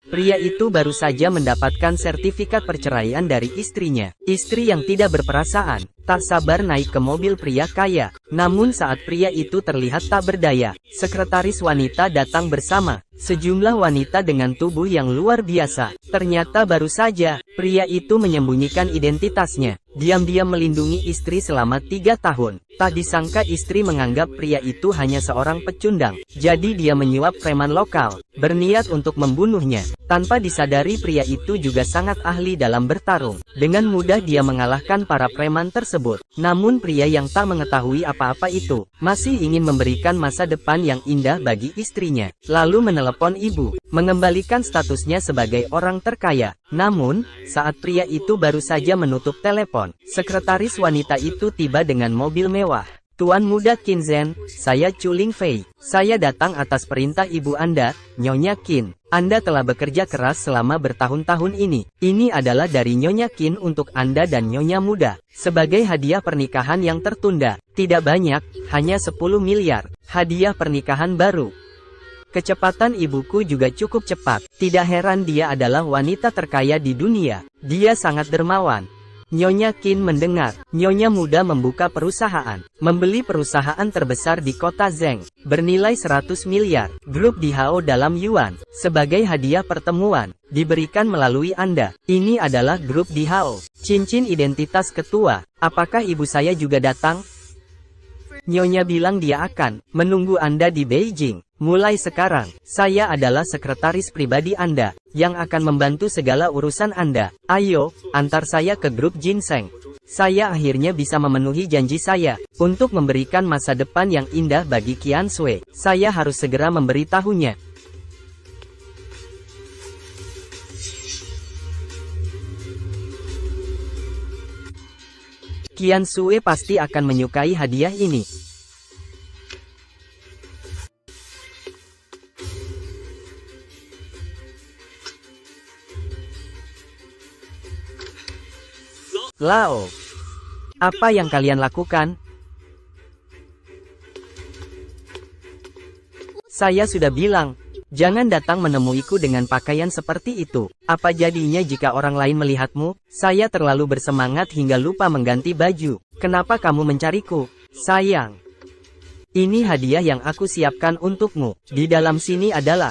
Pria itu baru saja mendapatkan sertifikat perceraian dari istrinya. Istri yang tidak berperasaan, tak sabar naik ke mobil pria kaya. Namun saat pria itu terlihat tak berdaya, sekretaris wanita datang bersama sejumlah wanita dengan tubuh yang luar biasa. Ternyata baru saja, pria itu menyembunyikan identitasnya. Diam-diam melindungi istri selama 3 tahun. Tak disangka istri menganggap pria itu hanya seorang pecundang. Jadi dia menyuap preman lokal, berniat untuk membunuhnya. Tanpa disadari pria itu juga sangat ahli dalam bertarung. Dengan mudah dia mengalahkan para preman tersebut. Namun pria yang tak mengetahui apa-apa itu, masih ingin memberikan masa depan yang indah bagi istrinya. Lalu menelepon ibu, mengembalikan statusnya sebagai orang terkaya. Namun, saat pria itu baru saja menutup telepon, sekretaris wanita itu tiba dengan mobil mewah. Tuan Muda Qin Zhen, saya Chu Ling Fei. Saya datang atas perintah ibu Anda, Nyonya Qin. Anda telah bekerja keras selama bertahun-tahun ini. Ini adalah dari Nyonya Qin untuk Anda dan Nyonya Muda. Sebagai hadiah pernikahan yang tertunda. Tidak banyak, hanya 10 miliar. Hadiah pernikahan baru. Kecepatan ibuku juga cukup cepat. Tidak heran dia adalah wanita terkaya di dunia. Dia sangat dermawan. Nyonya Qin mendengar, Nyonya Muda membuka perusahaan, membeli perusahaan terbesar di kota Zheng, bernilai 100 miliar, grup Dihao dalam yuan, sebagai hadiah pertemuan, diberikan melalui Anda. Ini adalah grup Dihao, cincin identitas ketua. Apakah ibu saya juga datang? Nyonya bilang dia akan menunggu Anda di Beijing. Mulai sekarang, saya adalah sekretaris pribadi Anda, yang akan membantu segala urusan Anda. Ayo, antar saya ke grup Ginseng. Saya akhirnya bisa memenuhi janji saya, untuk memberikan masa depan yang indah bagi Qian Sui. Saya harus segera memberitahunya. Qian Sui pasti akan menyukai hadiah ini. Lao, apa yang kalian lakukan? Saya sudah bilang, jangan datang menemuiku dengan pakaian seperti itu. Apa jadinya jika orang lain melihatmu? Saya terlalu bersemangat hingga lupa mengganti baju. Kenapa kamu mencariku? Sayang. Ini hadiah yang aku siapkan untukmu. Di dalam sini adalah...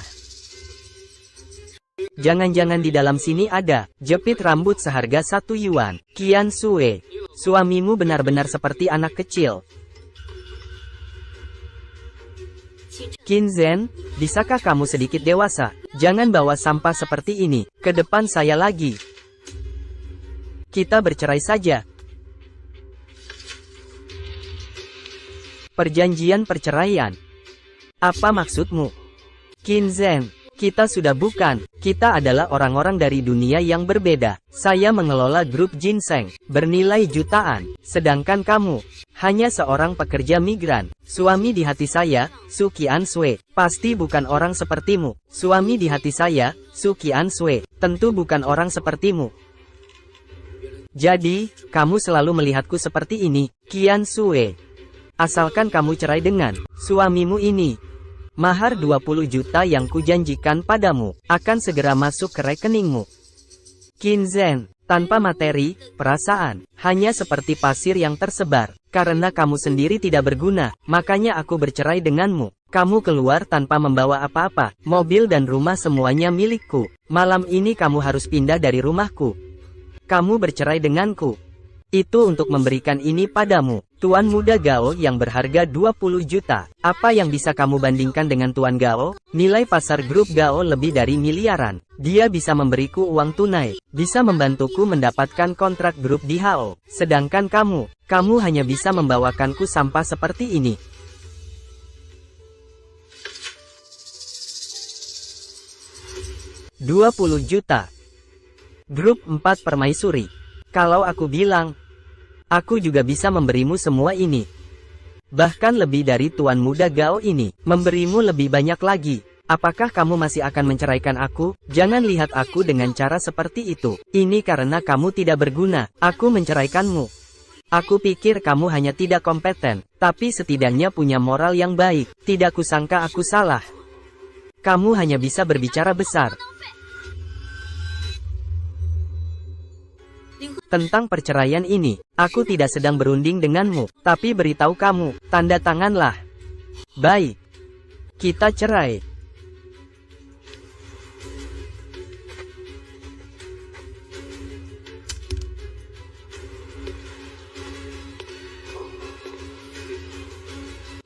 Jangan-jangan di dalam sini ada jepit rambut seharga 1 yuan. Qian Sui, suamimu benar-benar seperti anak kecil. Qin Zhen, bisakah kamu sedikit dewasa? Jangan bawa sampah seperti ini ke depan saya lagi. Kita bercerai saja. Perjanjian perceraian. Apa maksudmu? Qin Zhen, kita sudah bukan. Kita adalah orang-orang dari dunia yang berbeda. Saya mengelola grup Ginseng, bernilai jutaan. Sedangkan kamu, hanya seorang pekerja migran. Suami di hati saya, Su Qian Sui, pasti bukan orang sepertimu. Suami di hati saya, Su Qian Sui, tentu bukan orang sepertimu. Jadi, kamu selalu melihatku seperti ini, Qian Sui. Asalkan kamu cerai dengan suamimu ini. Mahar 20 juta yang kujanjikan padamu, akan segera masuk ke rekeningmu. Qin Zhen, tanpa materi, perasaan, hanya seperti pasir yang tersebar. Karena kamu sendiri tidak berguna, makanya aku bercerai denganmu. Kamu keluar tanpa membawa apa-apa, mobil dan rumah semuanya milikku. Malam ini kamu harus pindah dari rumahku. Kamu bercerai denganku. Itu untuk memberikan ini padamu, Tuan Muda Gao yang berharga 20 juta. Apa yang bisa kamu bandingkan dengan Tuan Gao? Nilai pasar grup Gao lebih dari miliaran. Dia bisa memberiku uang tunai, bisa membantuku mendapatkan kontrak grup Dihao. Sedangkan kamu hanya bisa membawakanku sampah seperti ini. $20 juta. Grup 4 Permaisuri. Kalau aku bilang, aku juga bisa memberimu semua ini. Bahkan lebih dari Tuan Muda Gao ini, memberimu lebih banyak lagi. Apakah kamu masih akan menceraikan aku? Jangan lihat aku dengan cara seperti itu. Ini karena kamu tidak berguna, aku menceraikanmu. Aku pikir kamu hanya tidak kompeten, tapi setidaknya punya moral yang baik. Tidak kusangka aku salah. Kamu hanya bisa berbicara besar. Tentang perceraian ini, aku tidak sedang berunding denganmu, tapi beritahu kamu, tanda tanganlah. Baik. Kita cerai.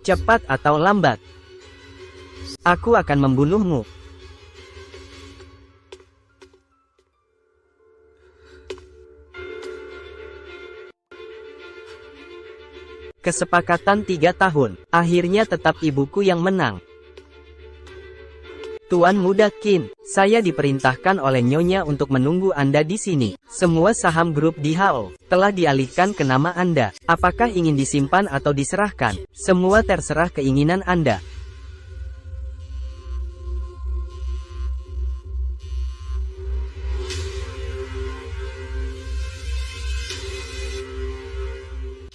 Cepat atau lambat, aku akan membunuhmu. Kesepakatan 3 tahun, akhirnya tetap ibuku yang menang. Tuan Muda Qin, saya diperintahkan oleh Nyonya untuk menunggu Anda di sini. Semua saham grup DHO telah dialihkan ke nama Anda. Apakah ingin disimpan atau diserahkan? Semua terserah keinginan Anda.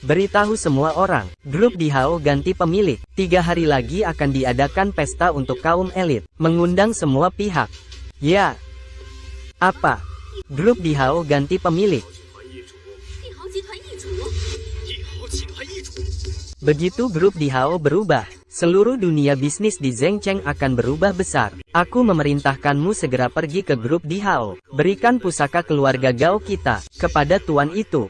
Beritahu semua orang, grup DHO ganti pemilik. 3 hari lagi akan diadakan pesta untuk kaum elit, mengundang semua pihak. Ya. Apa? Grup DHO ganti pemilik. Begitu grup DHO berubah, seluruh dunia bisnis di Zhengcheng akan berubah besar. Aku memerintahkanmu segera pergi ke grup DHO. Berikan pusaka keluarga Gao kita kepada tuan itu.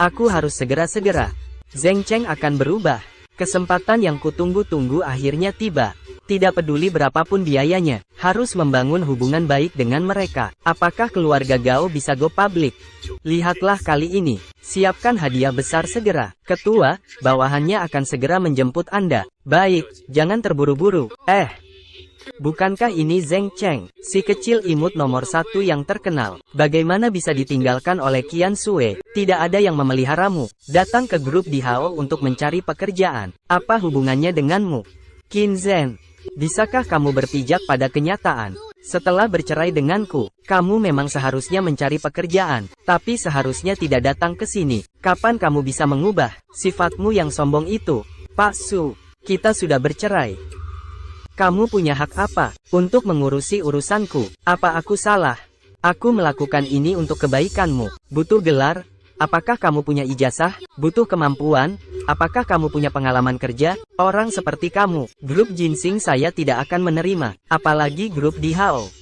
Aku harus segera-segera. Zhengcheng akan berubah. Kesempatan yang kutunggu-tunggu akhirnya tiba. Tidak peduli berapapun biayanya, harus membangun hubungan baik dengan mereka. Apakah keluarga Gao bisa go public? Lihatlah kali ini. Siapkan hadiah besar segera. Ketua, bawahannya akan segera menjemput Anda. Baik, jangan terburu-buru. Bukankah ini Zhengcheng, si kecil imut nomor 1 yang terkenal? Bagaimana bisa ditinggalkan oleh Qian Sui? Tidak ada yang memeliharamu. Datang ke grup DHO untuk mencari pekerjaan. Apa hubungannya denganmu? Qin Zhen, bisakah kamu berpijak pada kenyataan? Setelah bercerai denganku, kamu memang seharusnya mencari pekerjaan, tapi seharusnya tidak datang ke sini. Kapan kamu bisa mengubah sifatmu yang sombong itu? Pak Su, kita sudah bercerai. Kamu punya hak apa untuk mengurusi urusanku? Apa aku salah? Aku melakukan ini untuk kebaikanmu. Butuh gelar? Apakah kamu punya ijazah? Butuh kemampuan? Apakah kamu punya pengalaman kerja? Orang seperti kamu, grup Ginseng saya tidak akan menerima. Apalagi grup DHO.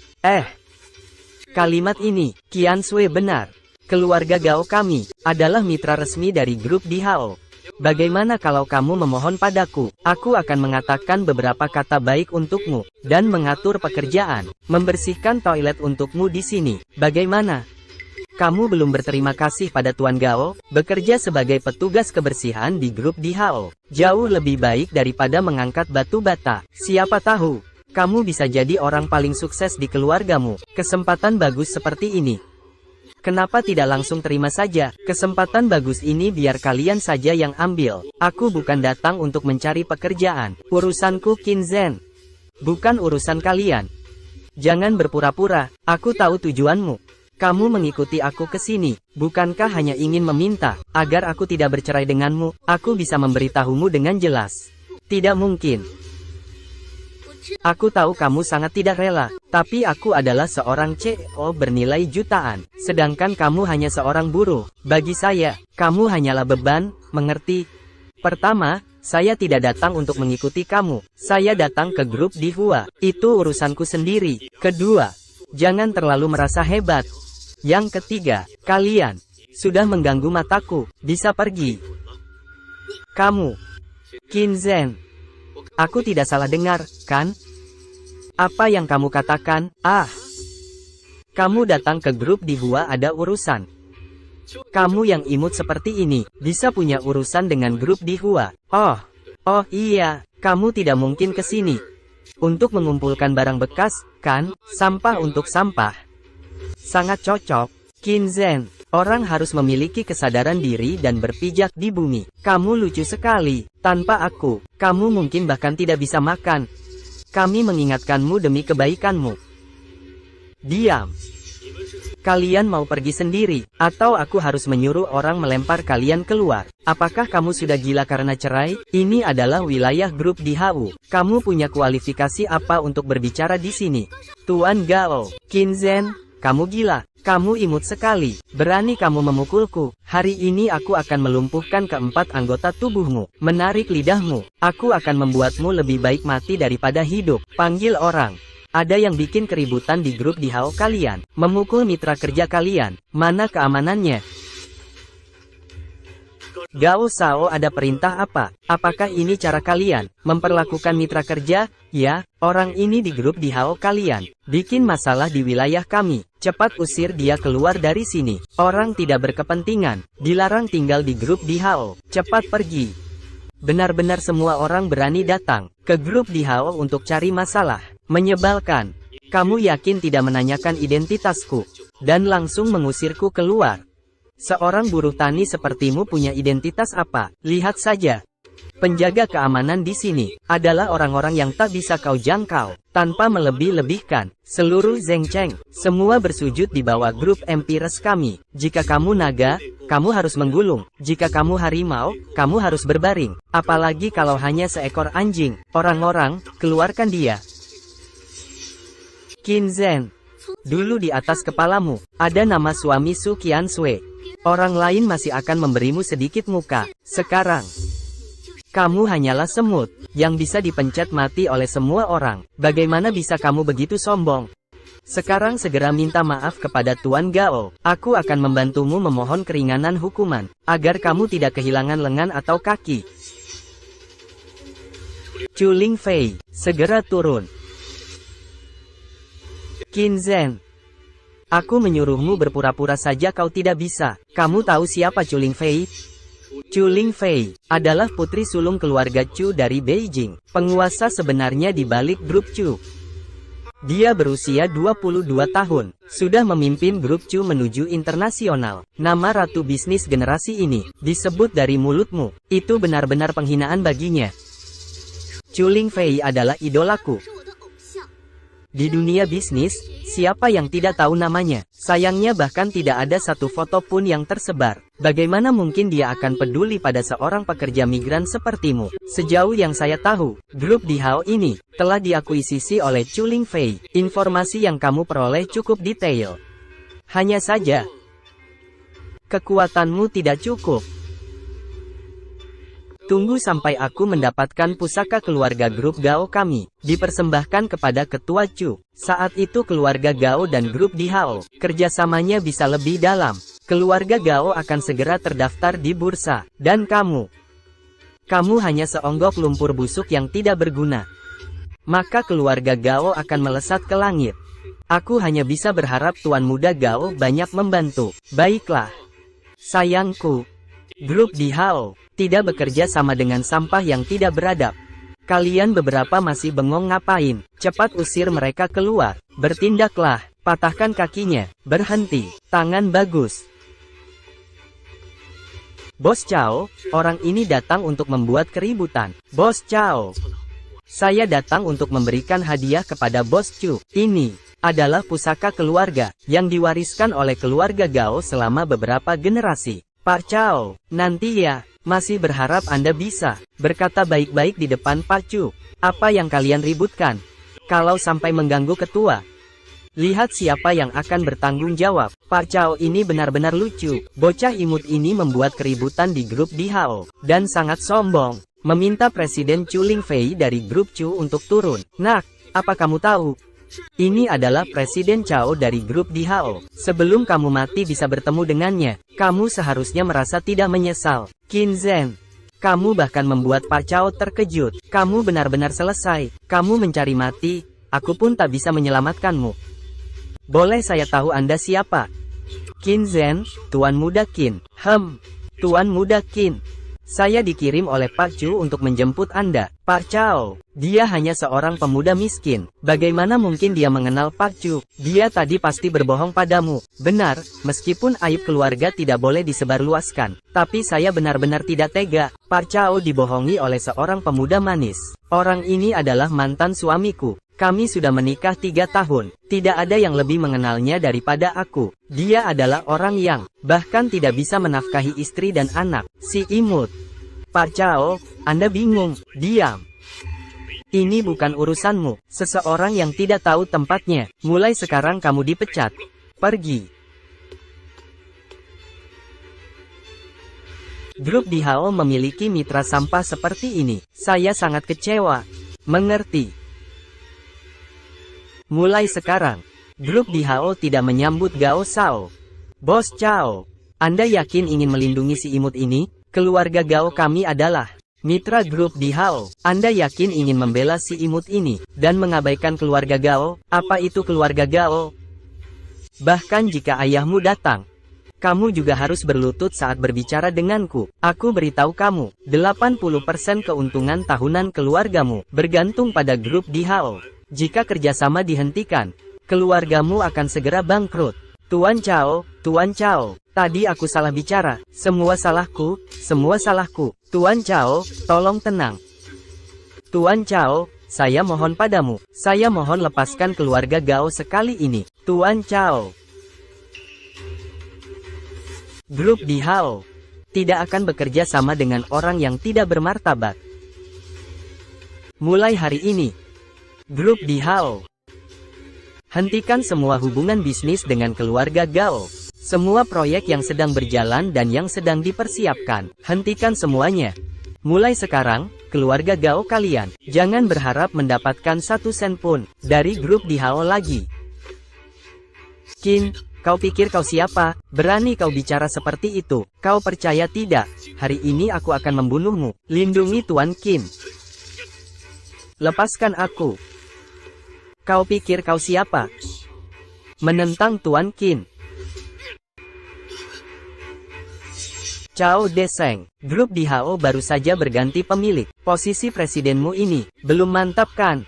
Kalimat ini, Qian Sui benar. Keluarga Gao kami adalah mitra resmi dari grup DHO. Bagaimana kalau kamu memohon padaku? Aku akan mengatakan beberapa kata baik untukmu, dan mengatur pekerjaan, membersihkan toilet untukmu di sini. Bagaimana? Kamu belum berterima kasih pada Tuan Gao? Bekerja sebagai petugas kebersihan di grup DHO jauh lebih baik daripada mengangkat batu bata. Siapa tahu, kamu bisa jadi orang paling sukses di keluargamu. Kesempatan bagus seperti ini. Kenapa tidak langsung terima saja? Kesempatan bagus ini biar kalian saja yang ambil. Aku bukan datang untuk mencari pekerjaan. Urusanku Qin Zhen. Bukan urusan kalian. Jangan berpura-pura. Aku tahu tujuanmu. Kamu mengikuti aku ke sini. Bukankah hanya ingin meminta agar aku tidak bercerai denganmu? Aku bisa memberitahumu dengan jelas. Tidak mungkin. Aku tahu kamu sangat tidak rela, tapi aku adalah seorang CEO bernilai jutaan, sedangkan kamu hanya seorang buruh. Bagi saya, kamu hanyalah beban, mengerti? Pertama, saya tidak datang untuk mengikuti kamu. Saya datang ke grup Dihua. Itu urusanku sendiri. Kedua, jangan terlalu merasa hebat. Yang ketiga, kalian sudah mengganggu mataku. Bisa pergi. Kamu, Qin Zhen. Aku tidak salah dengar, kan? Apa yang kamu katakan? Kamu datang ke grup Dihua ada urusan. Kamu yang imut seperti ini, bisa punya urusan dengan grup Dihua. Oh iya, kamu tidak mungkin ke sini untuk mengumpulkan barang bekas, kan? Sampah untuk sampah. Sangat cocok, Qin Zhen. Orang harus memiliki kesadaran diri dan berpijak di bumi. Kamu lucu sekali. Tanpa aku, kamu mungkin bahkan tidak bisa makan. Kami mengingatkanmu demi kebaikanmu. Diam. Kalian mau pergi sendiri, atau aku harus menyuruh orang melempar kalian keluar? Apakah kamu sudah gila karena cerai? Ini adalah wilayah grup DHU. Kamu punya kualifikasi apa untuk berbicara di sini? Tuan Gao, Qin Zhen, kamu gila. Kamu imut sekali. Berani kamu memukulku. Hari ini aku akan melumpuhkan keempat anggota tubuhmu. Menarik lidahmu. Aku akan membuatmu lebih baik mati daripada hidup. Panggil orang. Ada yang bikin keributan di grup di Hao kalian. Memukul mitra kerja kalian. Mana keamanannya? Gao Sao, ada perintah apa? Apakah ini cara kalian memperlakukan mitra kerja? Ya, orang ini di grup di Hao kalian bikin masalah di wilayah kami. Cepat usir dia keluar dari sini. Orang tidak berkepentingan, dilarang tinggal di grup di Hao. Cepat pergi. Benar-benar semua orang berani datang ke grup di Hao untuk cari masalah. Menyebalkan. Kamu yakin tidak menanyakan identitasku dan langsung mengusirku keluar? Seorang buruh tani sepertimu punya identitas apa? Lihat saja. Penjaga keamanan di sini adalah orang-orang yang tak bisa kau jangkau. Tanpa melebih-lebihkan, seluruh Zhengcheng semua bersujud di bawah grup Empires kami. Jika kamu naga, kamu harus menggulung. Jika kamu harimau, kamu harus berbaring. Apalagi kalau hanya seekor anjing. Orang-orang, keluarkan dia. Qin Zhen, dulu di atas kepalamu ada nama suami Su Qiansui. Orang lain masih akan memberimu sedikit muka. Sekarang, kamu hanyalah semut yang bisa dipencet mati oleh semua orang. Bagaimana bisa kamu begitu sombong? Sekarang segera minta maaf kepada Tuan Gao. Aku akan membantumu memohon keringanan hukuman, agar kamu tidak kehilangan lengan atau kaki. Chu Lingfei, segera turun. Qin Zhen, aku menyuruhmu berpura-pura saja kau tidak bisa. Kamu tahu siapa Chu Lingfei? Chu Lingfei adalah putri sulung keluarga Chu dari Beijing. Penguasa sebenarnya di balik grup Chu. Dia berusia 22 tahun. Sudah memimpin grup Chu menuju internasional. Nama ratu bisnis generasi ini disebut dari mulutmu. Itu benar-benar penghinaan baginya. Chu Lingfei adalah idolaku. Di dunia bisnis, siapa yang tidak tahu namanya? Sayangnya bahkan tidak ada satu foto pun yang tersebar. Bagaimana mungkin dia akan peduli pada seorang pekerja migran sepertimu? Sejauh yang saya tahu, grup di Hao ini telah diakuisisi oleh Chu Lingfei. Informasi yang kamu peroleh cukup detail. Hanya saja, kekuatanmu tidak cukup. Tunggu sampai aku mendapatkan pusaka keluarga grup Gao kami, dipersembahkan kepada ketua Chu. Saat itu keluarga Gao dan grup di Hao, kerjasamanya bisa lebih dalam. Keluarga Gao akan segera terdaftar di bursa. Dan kamu hanya seonggok lumpur busuk yang tidak berguna. Maka keluarga Gao akan melesat ke langit. Aku hanya bisa berharap Tuan Muda Gao banyak membantu. Baiklah. Sayangku, grup di Hao tidak bekerja sama dengan sampah yang tidak beradab. Kalian beberapa masih bengong ngapain? Cepat usir mereka keluar. Bertindaklah, patahkan kakinya. Berhenti, tangan bagus. Bos Cao, orang ini datang untuk membuat keributan. Bos Cao, saya datang untuk memberikan hadiah kepada Bos Chu. Ini adalah pusaka keluarga yang diwariskan oleh keluarga Gao selama beberapa generasi. Pak Cao, nanti ya, masih berharap Anda bisa berkata baik-baik di depan Pak Chu. Apa yang kalian ributkan? Kalau sampai mengganggu ketua, lihat siapa yang akan bertanggung jawab. Pak Cao ini benar-benar lucu. Bocah imut ini membuat keributan di grup di Hao, dan sangat sombong. Meminta Presiden Chu Lingfei dari grup Chu untuk turun. Nak, apa kamu tahu? Ini adalah Presiden Cao dari grup di Hao. Sebelum kamu mati bisa bertemu dengannya. Kamu seharusnya merasa tidak menyesal. Qin Zhen, kamu bahkan membuat Pak Cao terkejut. Kamu benar-benar selesai. Kamu mencari mati. Aku pun tak bisa menyelamatkanmu. Boleh saya tahu Anda siapa? Qin Zhen, Tuan Muda Qin. Tuan Muda Qin. Saya dikirim oleh Pak Chu untuk menjemput Anda. Pak Cao, dia hanya seorang pemuda miskin. Bagaimana mungkin dia mengenal Pak Chu? Dia tadi pasti berbohong padamu. Benar, meskipun aib keluarga tidak boleh disebarluaskan. Tapi saya benar-benar tidak tega. Pak Cao dibohongi oleh seorang pemuda manis. Orang ini adalah mantan suamiku. Kami sudah menikah 3 tahun. Tidak ada yang lebih mengenalnya daripada aku. Dia adalah orang yang bahkan tidak bisa menafkahi istri dan anak. Si imut. Pak Cao, Anda bingung. Diam. Ini bukan urusanmu. Seseorang yang tidak tahu tempatnya. Mulai sekarang kamu dipecat. Pergi. Grup DHO memiliki mitra sampah seperti ini. Saya sangat kecewa. Mengerti. Mulai sekarang, grup DHO tidak menyambut Gao Shao. Bos Chao, Anda yakin ingin melindungi si imut ini? Keluarga Gao kami adalah mitra grup DHO. Anda yakin ingin membela si imut ini, dan mengabaikan keluarga Gao? Apa itu keluarga Gao? Bahkan jika ayahmu datang, kamu juga harus berlutut saat berbicara denganku. Aku beritahu kamu, 80% keuntungan tahunan keluargamu bergantung pada grup DHO. Jika kerjasama dihentikan, keluargamu akan segera bangkrut. Tuan Chao, tadi aku salah bicara. Semua salahku. Tuan Chao, tolong tenang. Tuan Chao, saya mohon padamu. Saya mohon lepaskan keluarga Gao sekali ini. Tuan Chao. Grup DHO tidak akan bekerja sama dengan orang yang tidak bermartabat. Mulai hari ini, grup DHO hentikan semua hubungan bisnis dengan keluarga Gao. Semua proyek yang sedang berjalan dan yang sedang dipersiapkan, hentikan semuanya. Mulai sekarang, keluarga Gao kalian jangan berharap mendapatkan 1 sen pun dari grup DHO lagi. Qin, kau pikir kau siapa? Berani kau bicara seperti itu? Kau percaya tidak? Hari ini aku akan membunuhmu. Lindungi Tuan Qin. Lepaskan aku. Kau pikir kau siapa? Menentang Tuan Qin. Chao Deseng, grup DHO baru saja berganti pemilik. Posisi presidenmu ini belum mantap kan?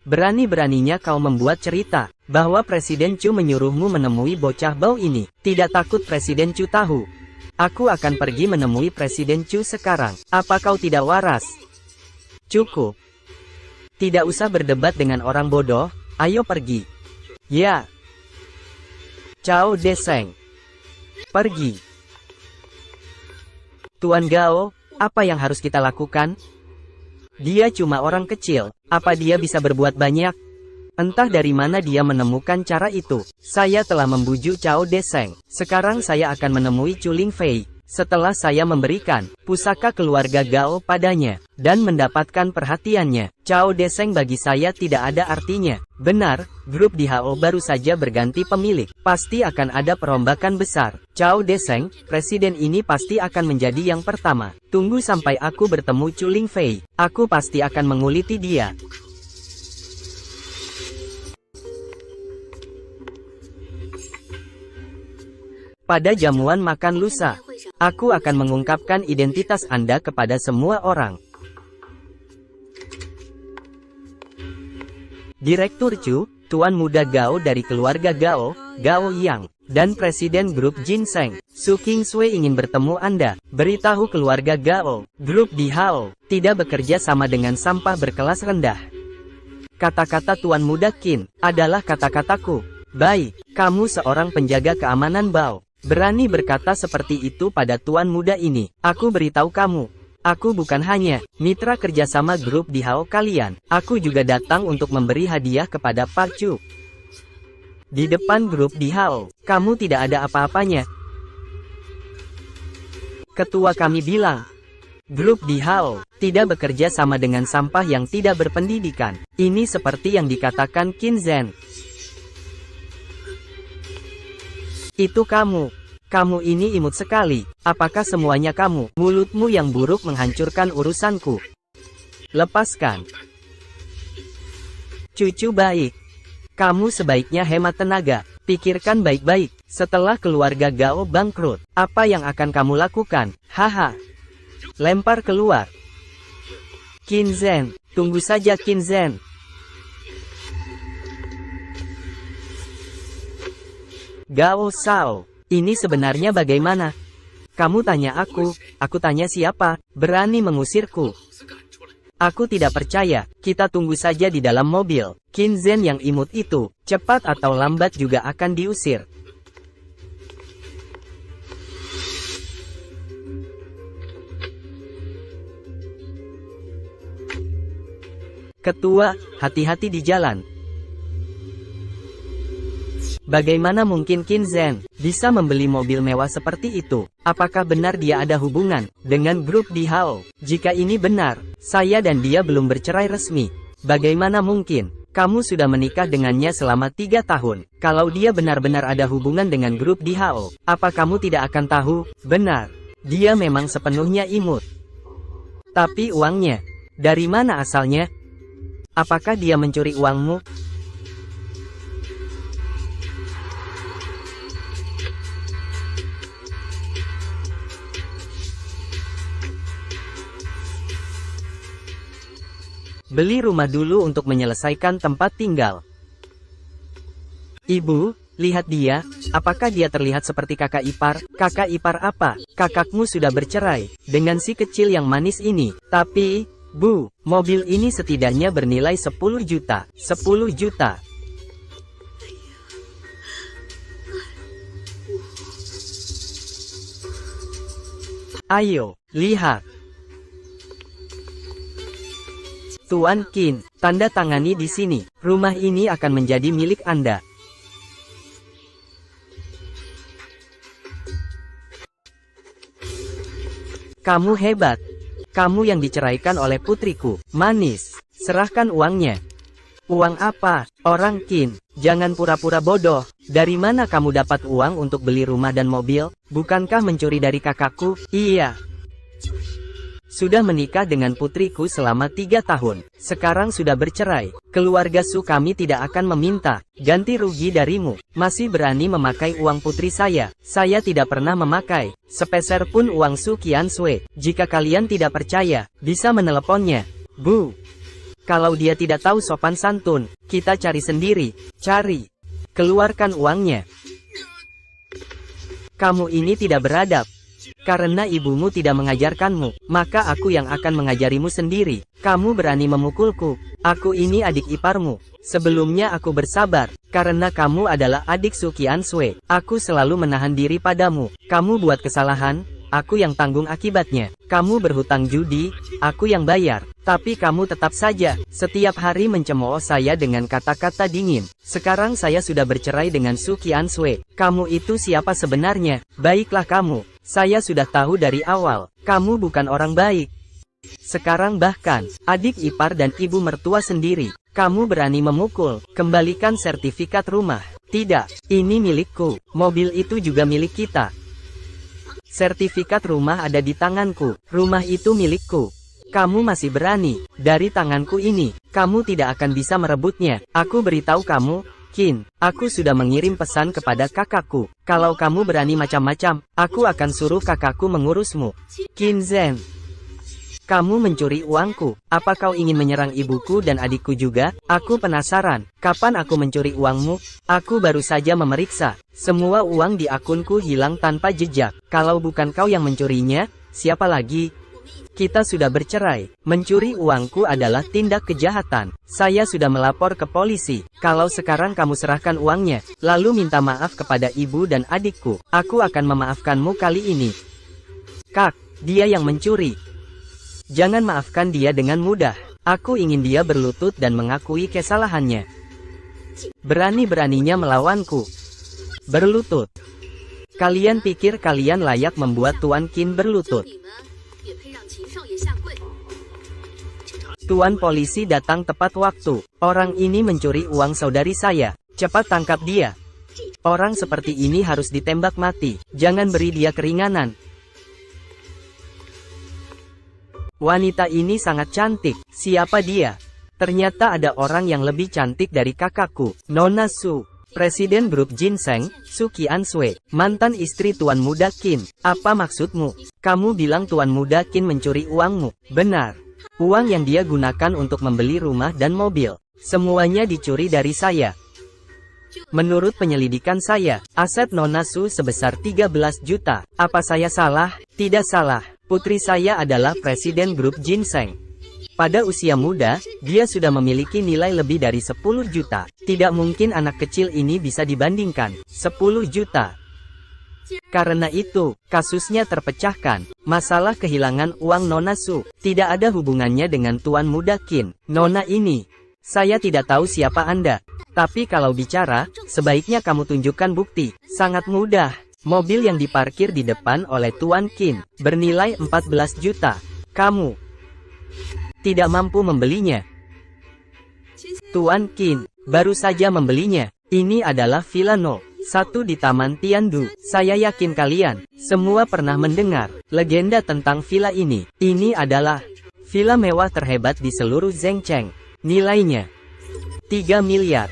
Berani-beraninya kau membuat cerita bahwa Presiden Chu menyuruhmu menemui bocah bau ini. Tidak takut Presiden Chu tahu? Aku akan pergi menemui Presiden Chu sekarang. Apa kau tidak waras? Cukup. Tidak usah berdebat dengan orang bodoh. Ayo pergi. Ya. Chao Deseng. Pergi. Tuan Gao, apa yang harus kita lakukan? Dia cuma orang kecil. Apa dia bisa berbuat banyak? Entah dari mana dia menemukan cara itu. Saya telah membujuk Chao Deseng. Sekarang saya akan menemui Chu Lingfei. Setelah saya memberikan pusaka keluarga Gao padanya, dan mendapatkan perhatiannya, Chao Deseng bagi saya tidak ada artinya. Benar, grup DHO baru saja berganti pemilik. Pasti akan ada perombakan besar. Chao Deseng, presiden ini pasti akan menjadi yang pertama. Tunggu sampai aku bertemu Chu Lingfei. Aku pasti akan menguliti dia. Pada jamuan makan lusa, aku akan mengungkapkan identitas Anda kepada semua orang. Direktur Chu, Tuan Muda Gao dari keluarga Gao, Gao Yang, dan Presiden Grup Ginseng, Su Kingswei ingin bertemu Anda. Beritahu keluarga Gao, Grup DHO tidak bekerja sama dengan sampah berkelas rendah. Kata-kata Tuan Muda Qin adalah kata-kataku. Baik, kamu seorang penjaga keamanan Bao. Berani berkata seperti itu pada Tuan Muda ini. Aku beritahu kamu, aku bukan hanya mitra kerjasama grup DHO kalian. Aku juga datang untuk memberi hadiah kepada Park Chu. Di depan grup DHO, kamu tidak ada apa-apanya. Ketua kami bilang, grup DHO tidak bekerja sama dengan sampah yang tidak berpendidikan. Ini seperti yang dikatakan Qin Zhen. Itu kamu. Kamu ini imut sekali. Apakah semuanya kamu? Mulutmu yang buruk menghancurkan urusanku. Lepaskan. Cucu baik. Kamu sebaiknya hemat tenaga. Pikirkan baik-baik. Setelah keluarga Gao bangkrut, apa yang akan kamu lakukan? Haha. Lempar keluar. Qin Zhen, tunggu saja Qin Zhen. Gao Shao, ini sebenarnya bagaimana? Kamu tanya aku tanya siapa? Berani mengusirku? Aku tidak percaya, kita tunggu saja di dalam mobil. Qin Zhen yang imut itu, cepat atau lambat juga akan diusir. Ketua, hati-hati di jalan. Bagaimana mungkin Qin Zhen bisa membeli mobil mewah seperti itu? Apakah benar dia ada hubungan dengan grup Di Hao? Jika ini benar, saya dan dia belum bercerai resmi. Bagaimana mungkin? Kamu sudah menikah dengannya selama 3 tahun. Kalau dia benar-benar ada hubungan dengan grup Di Hao, apa kamu tidak akan tahu? Benar, dia memang sepenuhnya imut. Tapi uangnya, dari mana asalnya? Apakah dia mencuri uangmu? Beli rumah dulu untuk menyelesaikan tempat tinggal. Ibu, lihat dia, apakah dia terlihat seperti kakak ipar? Kakak ipar apa? Kakakmu sudah bercerai dengan si kecil yang manis ini. Tapi, Bu, mobil ini setidaknya bernilai 10 juta. 10 juta. Ayo, lihat. Tuan Qin, tanda tangani di sini. Rumah ini akan menjadi milik Anda. Kamu hebat. Kamu yang diceraikan oleh putriku. Manis. Serahkan uangnya. Uang apa? Orang Qin, jangan pura-pura bodoh. Dari mana kamu dapat uang untuk beli rumah dan mobil? Bukankah mencuri dari kakakku? Iya. Sudah menikah dengan putriku selama 3 tahun. Sekarang sudah bercerai. Keluarga Su kami tidak akan meminta ganti rugi darimu. Masih berani memakai uang putri saya. Saya tidak pernah memakai sepeser pun uang Su Qiansui. Jika kalian tidak percaya, bisa meneleponnya. Bu, kalau dia tidak tahu sopan santun, kita cari sendiri. Cari. Keluarkan uangnya. Kamu ini tidak beradab. Karena ibumu tidak mengajarkanmu, maka aku yang akan mengajarimu sendiri. Kamu berani memukulku. Aku ini adik iparmu. Sebelumnya aku bersabar, karena kamu adalah adik Su Qiansui. Aku selalu menahan diri padamu. Kamu buat kesalahan, aku yang tanggung akibatnya. Kamu berhutang judi, aku yang bayar. Tapi kamu tetap saja, setiap hari mencemooh saya dengan kata-kata dingin. Sekarang saya sudah bercerai dengan Su Qiansui. Kamu itu siapa sebenarnya? Baiklah kamu. Saya sudah tahu dari awal, kamu bukan orang baik. Sekarang bahkan, adik ipar dan ibu mertua sendiri, kamu berani memukul. Kembalikan sertifikat rumah. Tidak, ini milikku. Mobil itu juga milik kita. Sertifikat rumah ada di tanganku. Rumah itu milikku. Kamu masih berani, dari tanganku ini, kamu tidak akan bisa merebutnya. Aku beritahu kamu, Qin, aku sudah mengirim pesan kepada kakakku. Kalau kamu berani macam-macam, aku akan suruh kakakku mengurusmu. Qin Zhen, kamu mencuri uangku. Apa kau ingin menyerang ibuku dan adikku juga? Aku penasaran, kapan aku mencuri uangmu? Aku baru saja memeriksa. Semua uang di akunku hilang tanpa jejak. Kalau bukan kau yang mencurinya, siapa lagi? Kita sudah bercerai. Mencuri uangku adalah tindak kejahatan. Saya sudah melapor ke polisi. Kalau sekarang kamu serahkan uangnya, lalu minta maaf kepada ibu dan adikku, aku akan memaafkanmu kali ini. Kak, dia yang mencuri. Jangan maafkan dia dengan mudah. Aku ingin dia berlutut dan mengakui kesalahannya. Berani-beraninya melawanku. Berlutut. Kalian pikir kalian layak membuat Tuan Qin berlutut? Tuan polisi datang tepat waktu. Orang ini mencuri uang saudari saya. Cepat tangkap dia. Orang seperti ini harus ditembak mati. Jangan beri dia keringanan. Wanita ini sangat cantik. Siapa dia? Ternyata ada orang yang lebih cantik dari kakakku. Nona Su, Presiden grup Ginseng, Su Qiansui, mantan istri Tuan Muda Qin. Apa maksudmu? Kamu bilang Tuan Muda Qin mencuri uangmu. Benar. Uang yang dia gunakan untuk membeli rumah dan mobil, semuanya dicuri dari saya. Menurut penyelidikan saya, aset Nona Su sebesar 13 juta. Apa saya salah? Tidak salah. Putri saya adalah presiden grup Ginseng. Pada usia muda, dia sudah memiliki nilai lebih dari 10 juta. Tidak mungkin anak kecil ini bisa dibandingkan. 10 juta. Karena itu, kasusnya terpecahkan. Masalah kehilangan uang Nona Su tidak ada hubungannya dengan Tuan Muda Qin. Nona ini Saya tidak tahu siapa Anda. Tapi kalau bicara, sebaiknya kamu tunjukkan bukti. Sangat mudah. Mobil yang diparkir di depan oleh Tuan Qin, bernilai 14 juta. Kamu tidak mampu membelinya. Tuan Qin baru saja membelinya. Ini adalah Villa No. 1 di Taman Tiandu. Saya yakin kalian semua pernah mendengar legenda tentang villa ini. Ini adalah villa mewah terhebat di seluruh Zhengcheng. Nilainya 3 miliar.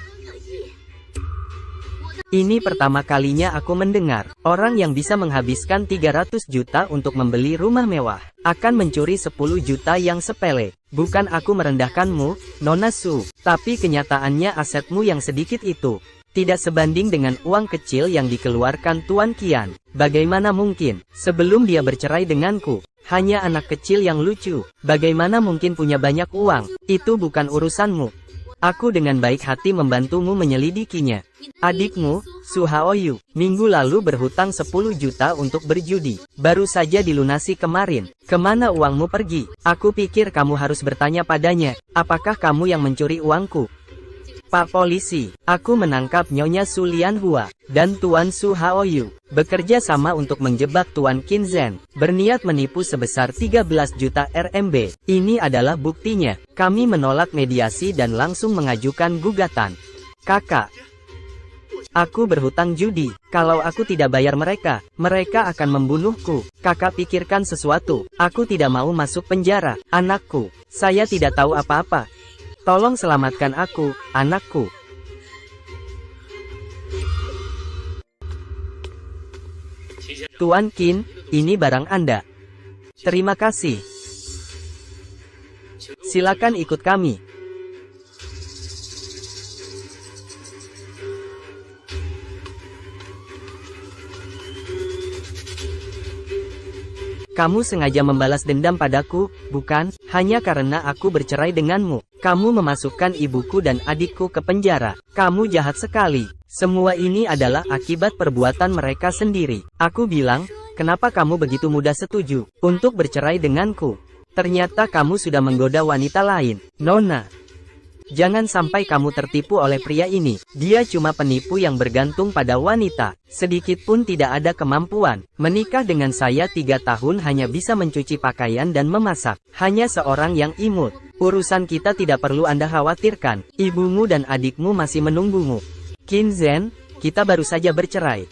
Ini pertama kalinya aku mendengar orang yang bisa menghabiskan 300 juta untuk membeli rumah mewah akan mencuri 10 juta yang sepele. Bukan aku merendahkanmu, Nona Su, tapi kenyataannya asetmu yang sedikit itu tidak sebanding dengan uang kecil yang dikeluarkan Tuan Qian. Bagaimana mungkin, sebelum dia bercerai denganku, hanya anak kecil yang lucu. Bagaimana mungkin punya banyak uang? Itu bukan urusanmu. Aku dengan baik hati membantumu menyelidikinya. Adikmu, Su Haoyu, minggu lalu berhutang 10 juta untuk berjudi. Baru saja dilunasi kemarin. Kemana uangmu pergi? Aku pikir kamu harus bertanya padanya. Apakah kamu yang mencuri uangku? Pak Polisi, aku menangkap Nyonya Su Lianhua dan Tuan Su Haoyu bekerja sama untuk menjebak Tuan Qin Zhen, berniat menipu sebesar 13 juta RMB. Ini adalah buktinya. Kami menolak mediasi dan langsung mengajukan gugatan. Kakak, aku berhutang judi. Kalau aku tidak bayar mereka, mereka akan membunuhku. Kakak pikirkan sesuatu. Aku tidak mau masuk penjara. Anakku, saya tidak tahu apa-apa. Tolong selamatkan aku, anakku. Tuan Qin, ini barang Anda. Terima kasih. Silakan ikut kami. Kamu sengaja membalas dendam padaku, bukan? Hanya karena aku bercerai denganmu. Kamu memasukkan ibuku dan adikku ke penjara. Kamu jahat sekali. Semua ini adalah akibat perbuatan mereka sendiri. Aku bilang, kenapa kamu begitu mudah setuju untuk bercerai denganku? Ternyata kamu sudah menggoda wanita lain. Nona, jangan sampai kamu tertipu oleh pria ini. Dia cuma penipu yang bergantung pada wanita. Sedikit pun tidak ada kemampuan. Menikah dengan saya 3 tahun hanya bisa mencuci pakaian dan memasak. Hanya seorang yang imut. Urusan kita tidak perlu Anda khawatirkan. Ibumu dan adikmu masih menunggumu. Qin Zhen, kita baru saja bercerai.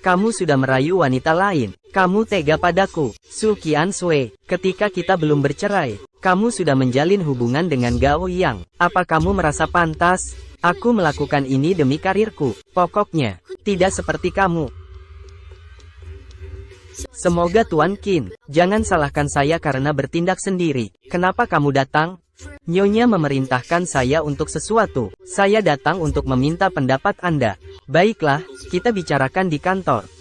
Kamu sudah merayu wanita lain. Kamu tega padaku. Su Qianshui, ketika kita belum bercerai, kamu sudah menjalin hubungan dengan Gao Yang. Apa kamu merasa pantas? Aku melakukan ini demi karirku. Pokoknya, tidak seperti kamu. Semoga Tuan Qin, jangan salahkan saya karena bertindak sendiri. Kenapa kamu datang? Nyonya memerintahkan saya untuk sesuatu. Saya datang untuk meminta pendapat Anda. Baiklah, kita bicarakan di kantor.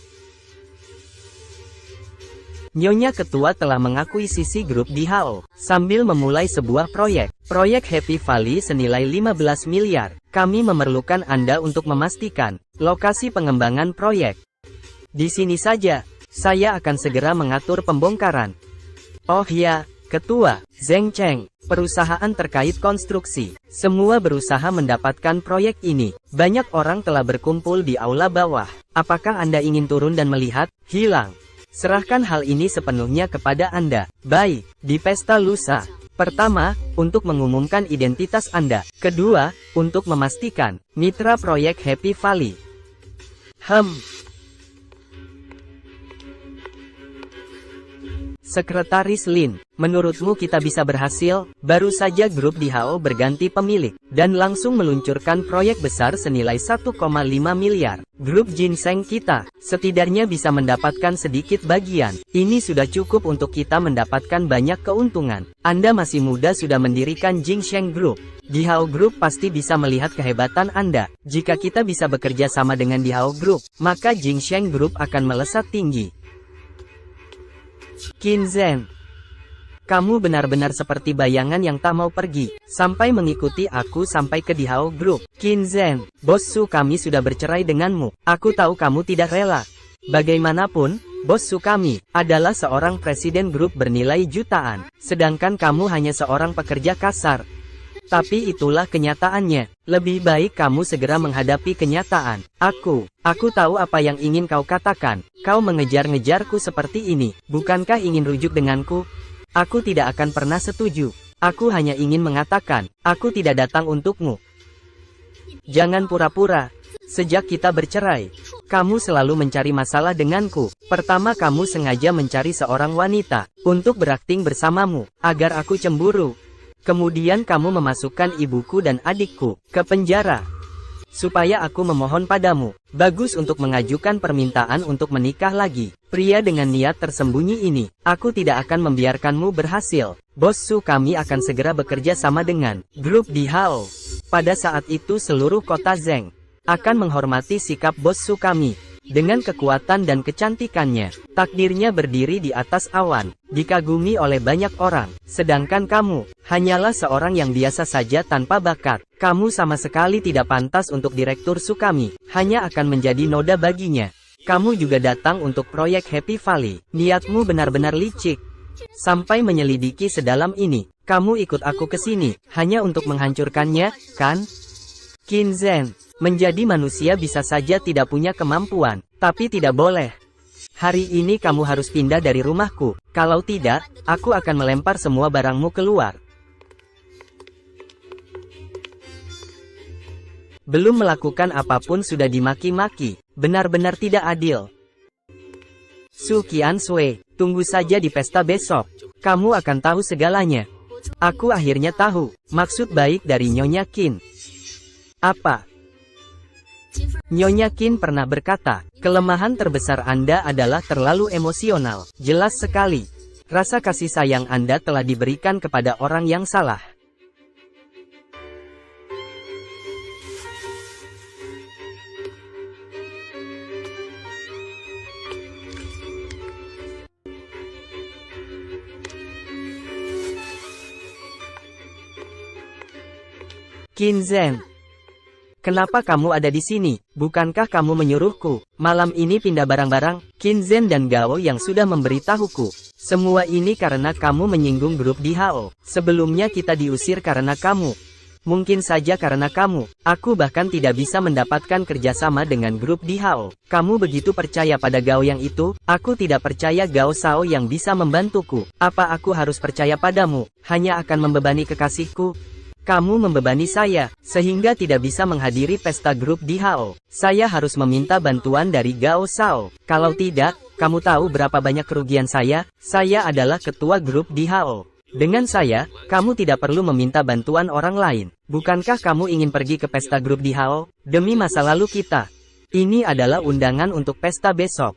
Nyonya Ketua telah mengakuisisi grup di Hao, sambil memulai sebuah proyek. Proyek Happy Valley senilai 15 miliar. Kami memerlukan Anda untuk memastikan lokasi pengembangan proyek. Di sini saja. Saya akan segera mengatur pembongkaran. Oh ya, Ketua, Zhengcheng, perusahaan terkait konstruksi, semua berusaha mendapatkan proyek ini. Banyak orang telah berkumpul di aula bawah. Apakah Anda ingin turun dan melihat? Hilang. Serahkan hal ini sepenuhnya kepada Anda. Baik, di pesta lusa. Pertama, untuk mengumumkan identitas Anda. Kedua, untuk memastikan mitra proyek Happy Valley. Sekretaris Lin, menurutmu kita bisa berhasil? Baru saja grup di Hao berganti pemilik, dan langsung meluncurkan proyek besar senilai 1,5 miliar. Grup ginseng kita, setidaknya bisa mendapatkan sedikit bagian. Ini sudah cukup untuk kita mendapatkan banyak keuntungan. Anda masih muda sudah mendirikan Ginseng Group. Di Hao Group pasti bisa melihat kehebatan Anda. Jika kita bisa bekerja sama dengan di Hao Group, maka Ginseng Group akan melesat tinggi. Qin Zhen, kamu benar-benar seperti bayangan yang tak mau pergi, sampai mengikuti aku sampai ke di Hao Group. Qin Zhen, bos Su kami sudah bercerai denganmu. Aku tahu kamu tidak rela. Bagaimanapun, bos Su kami adalah seorang presiden grup bernilai jutaan, sedangkan kamu hanya seorang pekerja kasar. Tapi itulah kenyataannya. Lebih baik kamu segera menghadapi kenyataan. Aku tahu apa yang ingin kau katakan. Kau mengejar-ngejarku seperti ini. Bukankah ingin rujuk denganku? Aku tidak akan pernah setuju. Aku hanya ingin mengatakan, aku tidak datang untukmu. Jangan pura-pura. Sejak kita bercerai, kamu selalu mencari masalah denganku. Pertama kamu sengaja mencari seorang wanita untuk berakting bersamamu, agar aku cemburu. Kemudian kamu memasukkan ibuku dan adikku ke penjara, supaya aku memohon padamu. Bagus untuk mengajukan permintaan untuk menikah lagi. Pria dengan niat tersembunyi ini, aku tidak akan membiarkanmu berhasil. Bos Su kami akan segera bekerja sama dengan grup di Hao. Pada saat itu seluruh kota Zeng akan menghormati sikap Bos Su kami. Dengan kekuatan dan kecantikannya, takdirnya berdiri di atas awan, dikagumi oleh banyak orang. Sedangkan kamu, hanyalah seorang yang biasa saja tanpa bakat. Kamu sama sekali tidak pantas untuk Direktur Su kami, hanya akan menjadi noda baginya. Kamu juga datang untuk proyek Happy Valley. Niatmu benar-benar licik. Sampai menyelidiki sedalam ini, kamu ikut aku ke sini, hanya untuk menghancurkannya, kan? Qin Zhen. Menjadi manusia bisa saja tidak punya kemampuan, tapi tidak boleh. Hari ini kamu harus pindah dari rumahku, kalau tidak, aku akan melempar semua barangmu keluar. Belum melakukan apapun sudah dimaki-maki, benar-benar tidak adil. Su Qiansui, tunggu saja di pesta besok, kamu akan tahu segalanya. Aku akhirnya tahu, maksud baik dari Nyonya Qin. Apa? Nyonya Qin pernah berkata, kelemahan terbesar Anda adalah terlalu emosional. Jelas sekali, rasa kasih sayang Anda telah diberikan kepada orang yang salah. Qin Zhen, kenapa kamu ada di sini? Bukankah kamu menyuruhku malam ini pindah barang-barang? Qin Zhen dan Gao yang sudah memberitahuku. Semua ini karena kamu menyinggung grup di Hao. Sebelumnya kita diusir karena kamu. Mungkin saja karena kamu, aku bahkan tidak bisa mendapatkan kerjasama dengan grup di Hao. Kamu begitu percaya pada Gao yang itu? Aku tidak percaya Gao Shao yang bisa membantuku. Apa aku harus percaya padamu? Hanya akan membebani kekasihku? Kamu membebani saya, sehingga tidak bisa menghadiri pesta grup di Hao. Saya harus meminta bantuan dari Gao Shao. Kalau tidak, kamu tahu berapa banyak kerugian saya? Saya adalah ketua grup di Hao. Dengan saya, kamu tidak perlu meminta bantuan orang lain. Bukankah kamu ingin pergi ke pesta grup di Hao? Demi masa lalu kita. Ini adalah undangan untuk pesta besok.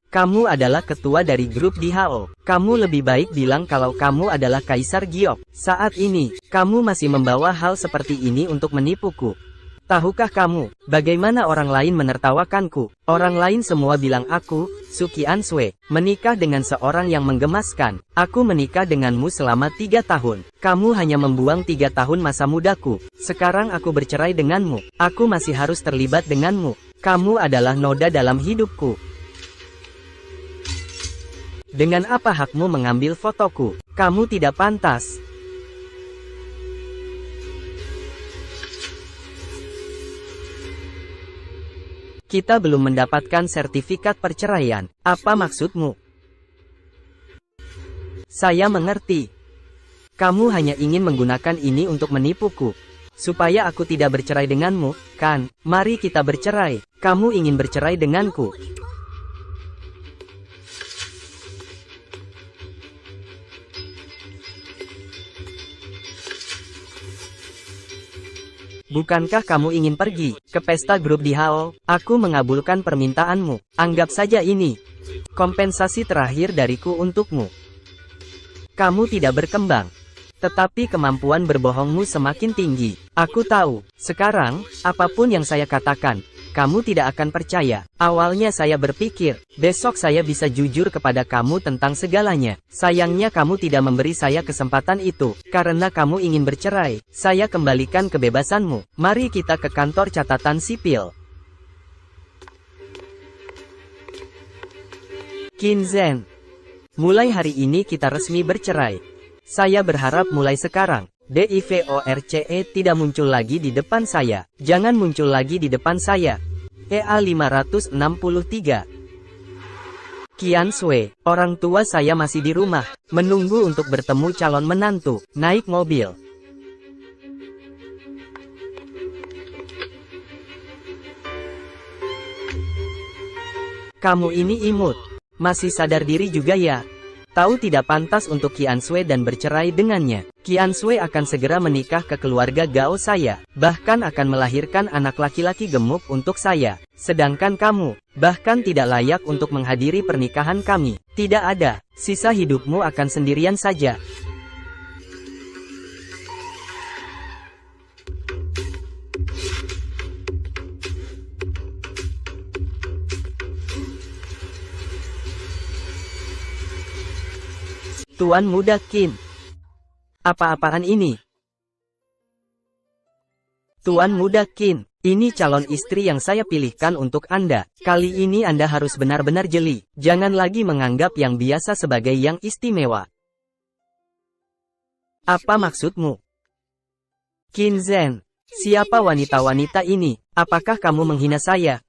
Kamu adalah ketua dari grup di Hao. Kamu lebih baik bilang kalau kamu adalah Kaisar Giok. Saat ini, kamu masih membawa hal seperti ini untuk menipuku. Tahukah kamu, bagaimana orang lain menertawakanku? Orang lain semua bilang aku, Su Qiansui, menikah dengan seorang yang menggemaskan. Aku menikah denganmu selama 3 tahun. Kamu hanya membuang 3 tahun masa mudaku. Sekarang aku bercerai denganmu. Aku masih harus terlibat denganmu. Kamu adalah noda dalam hidupku. Dengan apa hakmu mengambil fotoku? Kamu tidak pantas. Kita belum mendapatkan sertifikat perceraian. Apa maksudmu? Saya mengerti. Kamu hanya ingin menggunakan ini untuk menipuku. Supaya aku tidak bercerai denganmu, kan? Mari kita bercerai. Kamu ingin bercerai denganku. Bukankah kamu ingin pergi ke pesta grup di Hao? Aku mengabulkan permintaanmu. Anggap saja ini kompensasi terakhir dariku untukmu. Kamu tidak berkembang, tetapi kemampuan berbohongmu semakin tinggi. Aku tahu, sekarang, apapun yang saya katakan, kamu tidak akan percaya. Awalnya saya berpikir, besok saya bisa jujur kepada kamu tentang segalanya. Sayangnya kamu tidak memberi saya kesempatan itu. Karena kamu ingin bercerai, saya kembalikan kebebasanmu. Mari kita ke kantor catatan sipil. Qin Zhen, mulai hari ini kita resmi bercerai. Saya berharap mulai sekarang, DIVORCE tidak muncul lagi di depan saya. Jangan muncul lagi di depan saya. EA 563. Qian Shui, orang tua saya masih di rumah, menunggu untuk bertemu calon menantu, naik mobil. Kamu ini imut. Masih sadar diri juga ya? Tahu tidak pantas untuk Qian Shui dan bercerai dengannya. Qian Shui akan segera menikah ke keluarga Gao saya, bahkan akan melahirkan anak laki-laki gemuk untuk saya. Sedangkan kamu, bahkan tidak layak untuk menghadiri pernikahan kami. Tidak ada, sisa hidupmu akan sendirian saja. Tuan Muda Qin. Apa-apaan ini? Tuan Muda Qin, ini calon istri yang saya pilihkan untuk Anda. Kali ini Anda harus benar-benar jeli. Jangan lagi menganggap yang biasa sebagai yang istimewa. Apa maksudmu? Qin Zhen, siapa wanita-wanita ini? Apakah kamu menghina saya?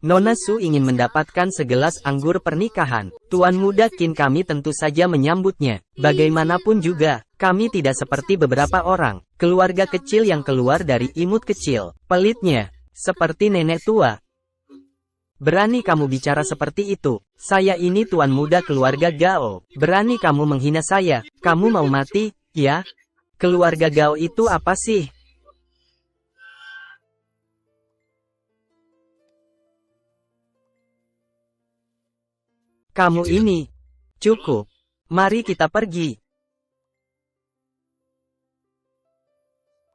Nona Su ingin mendapatkan segelas anggur pernikahan. Tuan Muda Qin, kami tentu saja menyambutnya. Bagaimanapun juga, kami tidak seperti beberapa orang. Keluarga kecil yang keluar dari imut kecil. Pelitnya, seperti nenek tua. Berani kamu bicara seperti itu? Saya ini tuan muda keluarga Gao. Berani kamu menghina saya? Kamu mau mati, ya? Keluarga Gao itu apa sih? Kamu ini. Cukup. Mari kita pergi.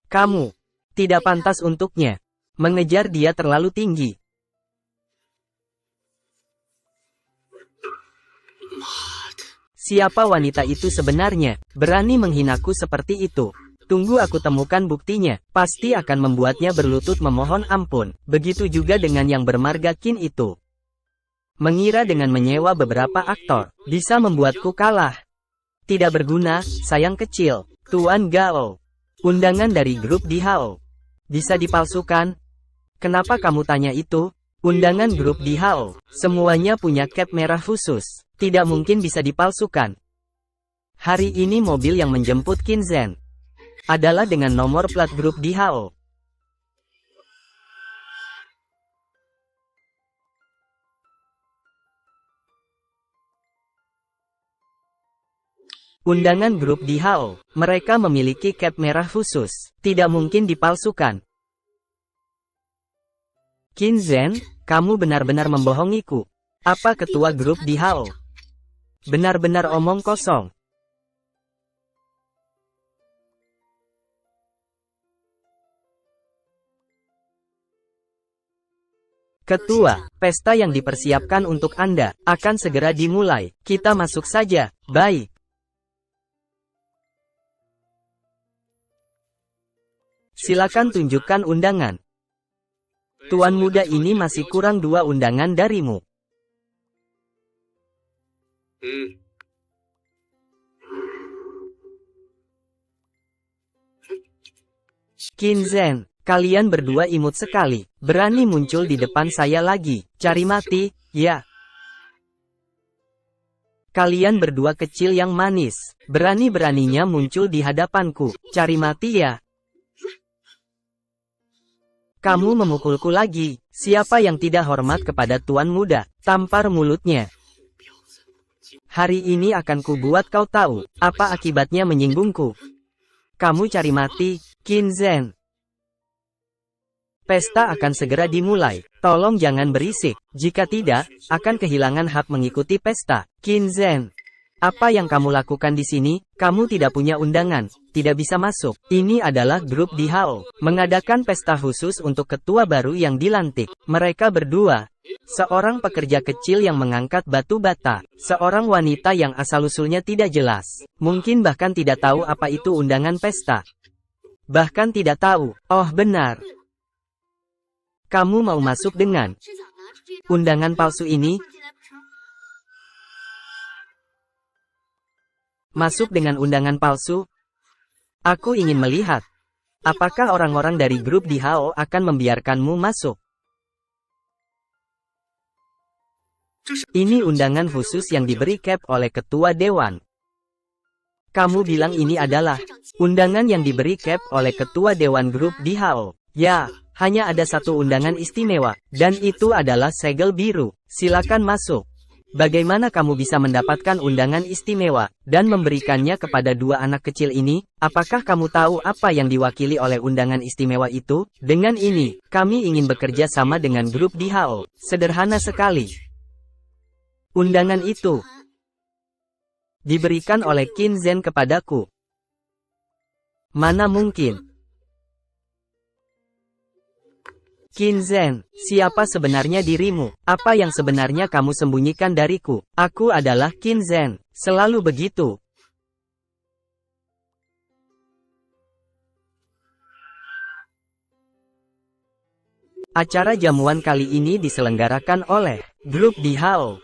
Kamu. Tidak pantas untuknya. Mengejar dia terlalu tinggi. Siapa wanita itu sebenarnya? Berani menghinaku seperti itu. Tunggu aku temukan buktinya. Pasti akan membuatnya berlutut memohon ampun. Begitu juga dengan yang bermarga Qin itu. Mengira dengan menyewa beberapa aktor, bisa membuatku kalah. Tidak berguna, sayang kecil. Tuan Gao. Undangan dari grup Di Hao. Bisa dipalsukan? Kenapa kamu tanya itu? Undangan grup Di Hao. Semuanya punya cap merah khusus. Tidak mungkin bisa dipalsukan. Hari ini mobil yang menjemput Qin Zhen adalah dengan nomor plat grup Di Hao. Undangan grup Di Hao, mereka memiliki cap merah khusus, tidak mungkin dipalsukan. Qin Zhen, kamu benar-benar membohongiku. Apa ketua grup Di Hao? Benar-benar omong kosong. Ketua, pesta yang dipersiapkan untuk Anda akan segera dimulai. Kita masuk saja. Baik. Silakan tunjukkan undangan. Tuan muda ini masih kurang 2 undangan darimu. Qin Zhen, kalian berdua imut sekali. Berani muncul di depan saya lagi. Cari mati, ya. Kalian berdua kecil yang manis. Berani-beraninya muncul di hadapanku. Cari mati ya. Kamu memukulku lagi. Siapa yang tidak hormat kepada tuan muda? Tampar mulutnya. Hari ini akan kubuat kau tahu, apa akibatnya menyinggungku. Kamu cari mati, Qin Zhen. Pesta akan segera dimulai. Tolong jangan berisik. Jika tidak, akan kehilangan hak mengikuti pesta. Qin Zhen. Apa yang kamu lakukan di sini? Kamu tidak punya undangan, tidak bisa masuk. Ini adalah grup Di Hao, mengadakan pesta khusus untuk ketua baru yang dilantik. Mereka berdua, seorang pekerja kecil yang mengangkat batu bata, seorang wanita yang asal-usulnya tidak jelas, mungkin bahkan tidak tahu apa itu undangan pesta. Bahkan tidak tahu. Oh benar. Kamu mau masuk dengan undangan palsu ini? Masuk dengan undangan palsu? Aku ingin melihat. Apakah orang-orang dari grup Di Hao akan membiarkanmu masuk? Ini undangan khusus yang diberi Cap oleh Ketua Dewan. Kamu bilang ini adalah undangan yang diberi Cap oleh Ketua Dewan grup Di Hao. Ya, hanya ada satu undangan istimewa, dan itu adalah segel biru. Silakan masuk. Bagaimana kamu bisa mendapatkan undangan istimewa, dan memberikannya kepada dua anak kecil ini? Apakah kamu tahu apa yang diwakili oleh undangan istimewa itu? Dengan ini, kami ingin bekerja sama dengan grup Di Hao. Sederhana sekali. Undangan itu diberikan oleh Qin Zhen kepadaku. Mana mungkin? Qin Zhen, siapa sebenarnya dirimu? Apa yang sebenarnya kamu sembunyikan dariku? Aku adalah Qin Zhen, selalu begitu. Acara jamuan kali ini diselenggarakan oleh grup Di Hao.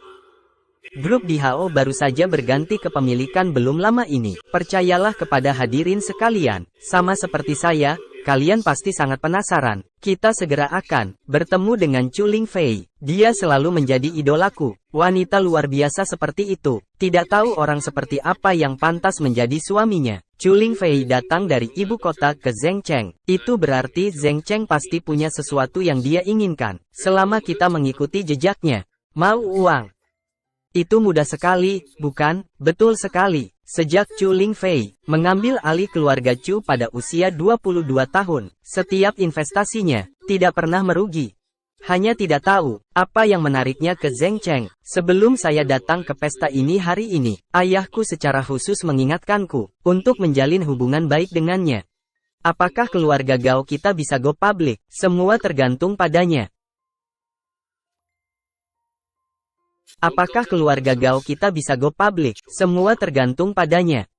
Grup Di Hao baru saja berganti kepemilikan belum lama ini. Percayalah kepada hadirin sekalian, sama seperti saya, kalian pasti sangat penasaran. Kita segera akan bertemu dengan Chu Lingfei. Dia selalu menjadi idolaku. Wanita luar biasa seperti itu. Tidak tahu orang seperti apa yang pantas menjadi suaminya. Chu Lingfei datang dari ibu kota ke Zhengcheng. Itu berarti Zhengcheng pasti punya sesuatu yang dia inginkan. Selama kita mengikuti jejaknya. Mau uang? Itu mudah sekali, bukan? Betul sekali. Sejak Chu Lingfei mengambil alih keluarga Chu pada usia 22 tahun, setiap investasinya tidak pernah merugi. Hanya tidak tahu apa yang menariknya ke Zhengcheng. Sebelum saya datang ke pesta ini hari ini, ayahku secara khusus mengingatkanku untuk menjalin hubungan baik dengannya. Apakah keluarga Gao kita bisa go public? Semua tergantung padanya. Apakah keluarga Gao kita bisa go public? Semua tergantung padanya.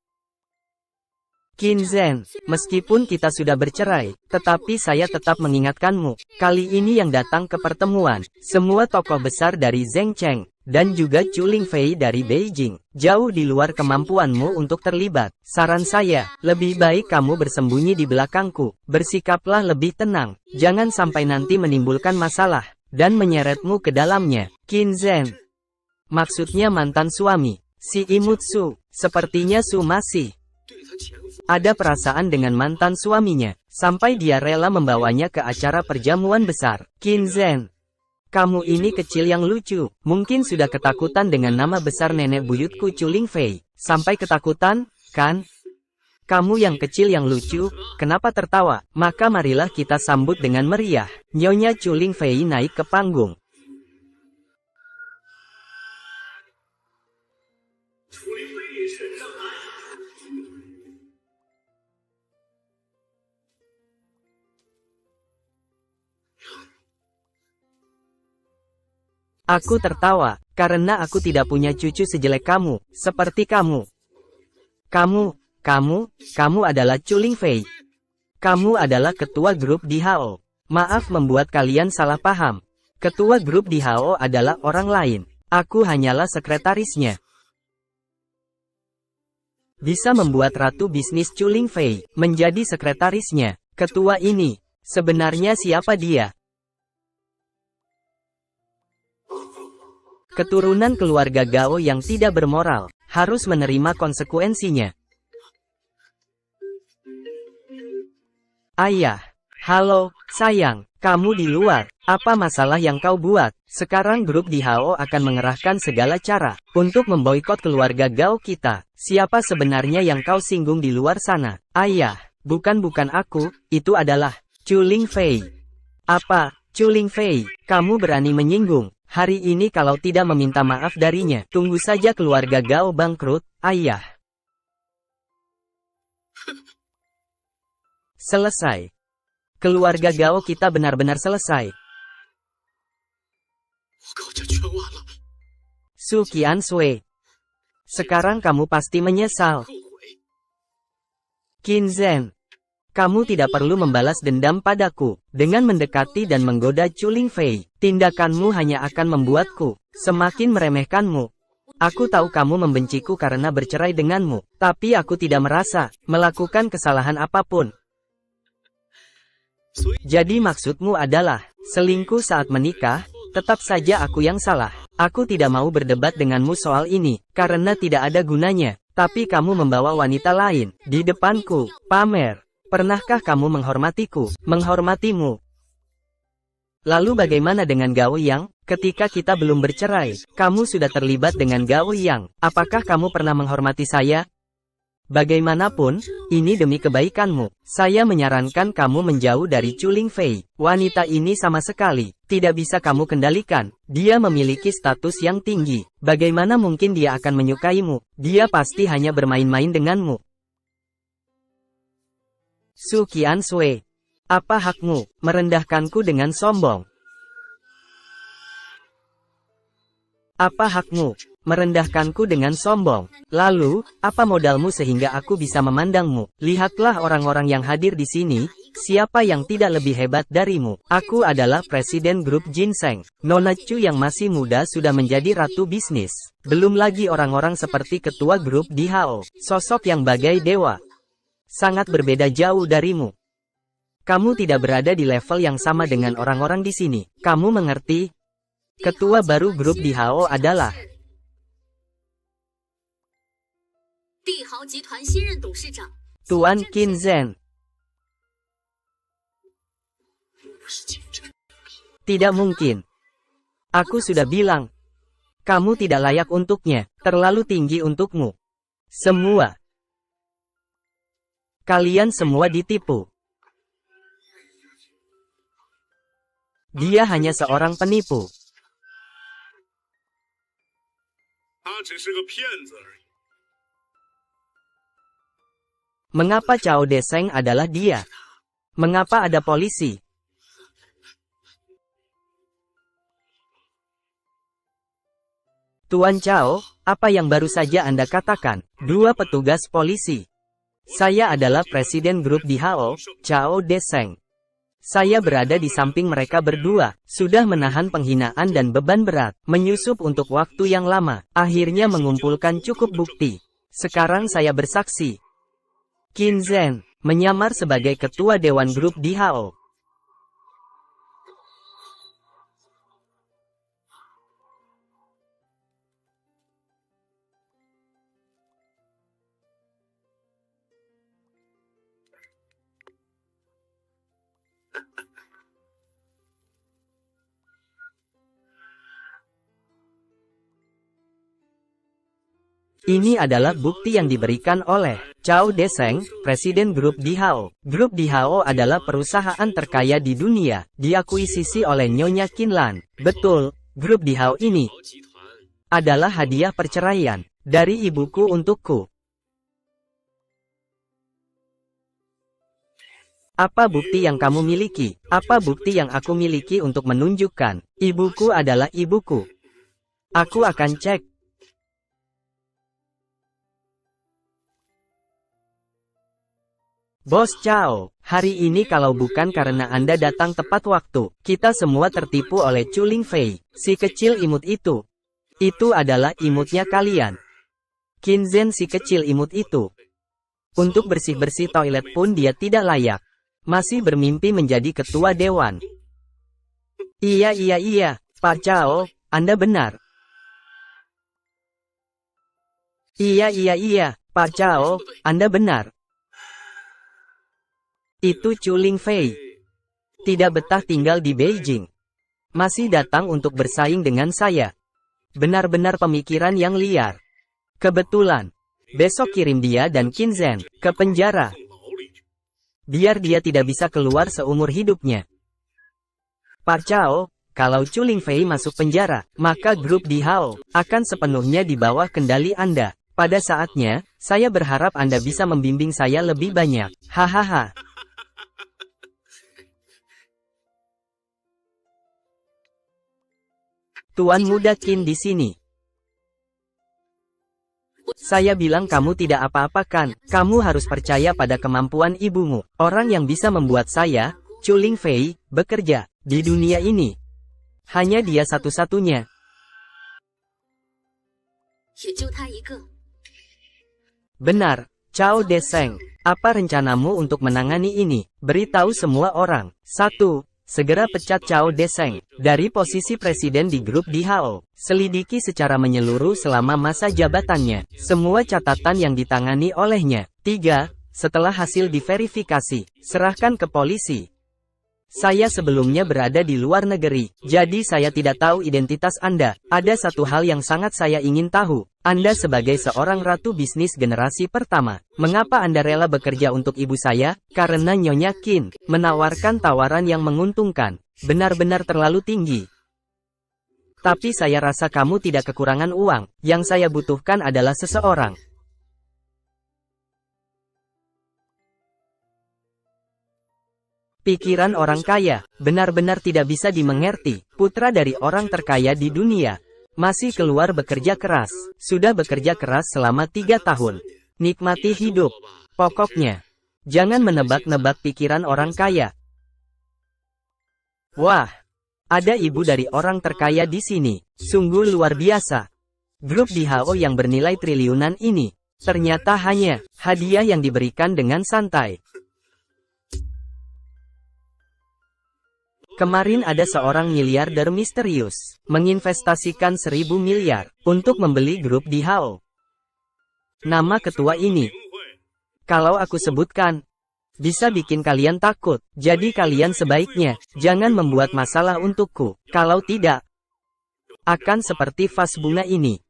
Qin Zhen, meskipun kita sudah bercerai, tetapi saya tetap mengingatkanmu. Kali ini yang datang ke pertemuan, semua tokoh besar dari Zhengcheng, dan juga Chu Lingfei dari Beijing. Jauh di luar kemampuanmu untuk terlibat. Saran saya, lebih baik kamu bersembunyi di belakangku. Bersikaplah lebih tenang. Jangan sampai nanti menimbulkan masalah, dan menyeretmu ke dalamnya. Qin Zhen. Maksudnya mantan suami, si Imut Su. Sepertinya Su masih ada perasaan dengan mantan suaminya, sampai dia rela membawanya ke acara perjamuan besar. Qin Zhen, kamu ini kecil yang lucu. Mungkin sudah ketakutan dengan nama besar nenek buyutku Chu Lingfei. Sampai ketakutan, kan? Kamu yang kecil yang lucu, kenapa tertawa? Maka marilah kita sambut dengan meriah. Nyonya Chu Lingfei naik ke panggung. Aku tertawa, karena aku tidak punya cucu sejelek kamu, seperti kamu. Kamu adalah Chu Lingfei. Kamu adalah ketua grup Di Hao. Maaf membuat kalian salah paham. Ketua grup Di Hao adalah orang lain. Aku hanyalah sekretarisnya. Bisa membuat ratu bisnis Chu Lingfei menjadi sekretarisnya. Ketua ini, sebenarnya siapa dia? Keturunan keluarga Gao yang tidak bermoral, harus menerima konsekuensinya. Ayah, halo, sayang, kamu di luar, apa masalah yang kau buat? Sekarang grup Di Hao akan mengerahkan segala cara, untuk memboikot keluarga Gao kita. Siapa sebenarnya yang kau singgung di luar sana? Ayah, bukan aku, itu adalah Chu Lingfei. Apa, Chu Lingfei, kamu berani menyinggung? Hari ini kalau tidak meminta maaf darinya, tunggu saja keluarga Gao bangkrut, ayah. Selesai. Keluarga Gao kita benar-benar selesai. Su Qiansui. Sekarang kamu pasti menyesal. Qin Zhen. Kamu tidak perlu membalas dendam padaku, dengan mendekati dan menggoda Chu Lingfei. Tindakanmu hanya akan membuatku semakin meremehkanmu. Aku tahu kamu membenciku karena bercerai denganmu, tapi aku tidak merasa melakukan kesalahan apapun. Jadi maksudmu adalah selingkuh saat menikah? Tetap saja aku yang salah. Aku tidak mau berdebat denganmu soal ini, karena tidak ada gunanya. Tapi kamu membawa wanita lain di depanku, pamer. Pernahkah kamu menghormatiku, menghormatimu? Lalu bagaimana dengan Gao Yang? Ketika kita belum bercerai, kamu sudah terlibat dengan Gao Yang. Apakah kamu pernah menghormati saya? Bagaimanapun, ini demi kebaikanmu. Saya menyarankan kamu menjauh dari Chu Lingfei. Wanita ini sama sekali tidak bisa kamu kendalikan. Dia memiliki status yang tinggi. Bagaimana mungkin dia akan menyukaimu? Dia pasti hanya bermain-main denganmu. Su Qiansui, apa hakmu merendahkanku dengan sombong? Apa hakmu merendahkanku dengan sombong? Lalu, apa modalmu sehingga aku bisa memandangmu? Lihatlah orang-orang yang hadir di sini, siapa yang tidak lebih hebat darimu? Aku adalah presiden grup Ginseng. Nona Chu yang masih muda sudah menjadi ratu bisnis. Belum lagi orang-orang seperti ketua grup Di Hao, sosok yang bagai dewa. Sangat berbeda jauh darimu. Kamu tidak berada di level yang sama dengan orang-orang di sini. Kamu mengerti? Ketua baru grup Di Hao adalah Tuan Qin Zhen. Tidak mungkin. Aku sudah bilang. Kamu tidak layak untuknya. Terlalu tinggi untukmu. Semua. Kalian semua ditipu. Dia hanya seorang penipu. Mengapa Cao Deseng adalah dia? Mengapa ada polisi? Tuan Cao, apa yang baru saja Anda katakan? Dua petugas polisi. Saya adalah presiden grup Di Hao, Cao Deseng. Saya berada di samping mereka berdua, sudah menahan penghinaan dan beban berat, menyusup untuk waktu yang lama, akhirnya mengumpulkan cukup bukti. Sekarang saya bersaksi. Qin Zhen menyamar sebagai ketua dewan grup Di Hao. Ini adalah bukti yang diberikan oleh Cao Deseng, presiden grup Di Hao. Grup Di Hao adalah perusahaan terkaya di dunia, diakuisisi oleh Nyonya Qinlan. Betul, grup Di Hao ini adalah hadiah perceraian dari ibuku untukku. Apa bukti yang kamu miliki? Apa bukti yang aku miliki untuk menunjukkan ibuku adalah ibuku? Aku akan cek. Bos Cao, hari ini kalau bukan karena Anda datang tepat waktu, kita semua tertipu oleh Chu Lingfei, si kecil imut itu. Itu adalah imutnya kalian. Qin Zhen si kecil imut itu. Untuk bersih-bersih toilet pun dia tidak layak. Masih bermimpi menjadi ketua dewan. Iya, Pak Cao, Anda benar. Iya, Pak Cao, Anda benar. Itu Chu Lingfei. Tidak betah tinggal di Beijing. Masih datang untuk bersaing dengan saya. Benar-benar pemikiran yang liar. Kebetulan. Besok kirim dia dan Qin Zhen ke penjara. Biar dia tidak bisa keluar seumur hidupnya. Pak Cao, kalau Chu Lingfei masuk penjara, maka grup Di Hao akan sepenuhnya di bawah kendali Anda. Pada saatnya, saya berharap Anda bisa membimbing saya lebih banyak. Hahaha. Tuan muda Qin di sini. Saya bilang kamu tidak apa-apakan. Kamu harus percaya pada kemampuan ibumu. Orang yang bisa membuat saya, Chu Lingfei, bekerja di dunia ini. Hanya dia satu-satunya. 也就他一个。 Benar, Cao Deseng. Apa rencanamu untuk menangani ini? Beritahu semua orang. 1. Segera pecat Cao Deseng dari posisi presiden di grup DHO. Selidiki secara menyeluruh selama masa jabatannya semua catatan yang ditangani olehnya. 3. Setelah hasil diverifikasi, serahkan ke polisi. Saya sebelumnya berada di luar negeri, jadi saya tidak tahu identitas Anda. Ada satu hal yang sangat saya ingin tahu. Anda sebagai seorang ratu bisnis generasi pertama, mengapa Anda rela bekerja untuk ibu saya? Karena Nyonya Qin menawarkan tawaran yang menguntungkan, benar-benar terlalu tinggi. Tapi saya rasa kamu tidak kekurangan uang, yang saya butuhkan adalah seseorang. Pikiran orang kaya, benar-benar tidak bisa dimengerti. Putra dari orang terkaya di dunia. Masih keluar bekerja keras. Sudah bekerja keras selama 3 tahun. Nikmati hidup. Pokoknya, jangan menebak-nebak pikiran orang kaya. Wah, ada ibu dari orang terkaya di sini. Sungguh luar biasa. Grup DHO yang bernilai triliunan ini, ternyata hanya hadiah yang diberikan dengan santai. Kemarin ada seorang miliarder misterius, menginvestasikan 1.000 miliar, untuk membeli grup DHO. Nama ketua ini, kalau aku sebutkan, bisa bikin kalian takut. Jadi kalian sebaiknya, jangan membuat masalah untukku. Kalau tidak, akan seperti vas bunga ini.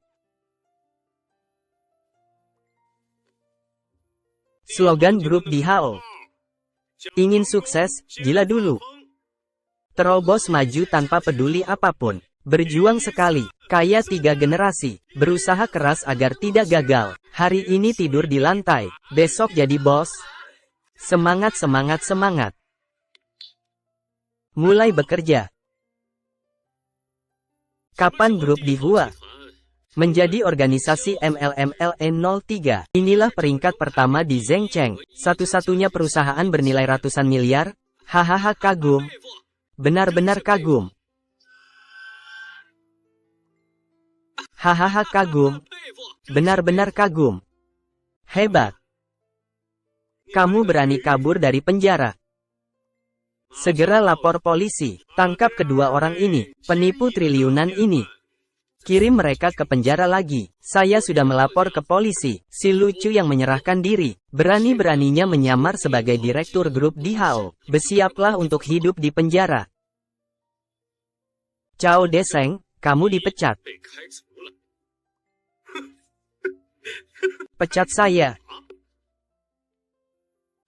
Slogan grup DHO. Ingin sukses, gila dulu. Terobos maju tanpa peduli apapun. Berjuang sekali, kaya 3 generasi, berusaha keras agar tidak gagal. Hari ini tidur di lantai, besok jadi bos. Semangat, semangat, semangat. Mulai bekerja. Kapan grup DHO menjadi organisasi MLMLN 03? Inilah peringkat pertama di Zhengcheng, satu-satunya perusahaan bernilai ratusan miliar. Hahaha, kagum. Benar-benar kagum. Hahaha, kagum. Benar-benar kagum. Hebat. Kamu berani kabur dari penjara. Segera lapor polisi. Tangkap kedua orang ini, penipu triliunan ini. Kirim mereka ke penjara lagi. Saya sudah melapor ke polisi. Si lucu yang menyerahkan diri, berani-beraninya menyamar sebagai direktur grup DHO. Bersiaplah untuk hidup di penjara. Cao Deseng, kamu dipecat. Pecat saya.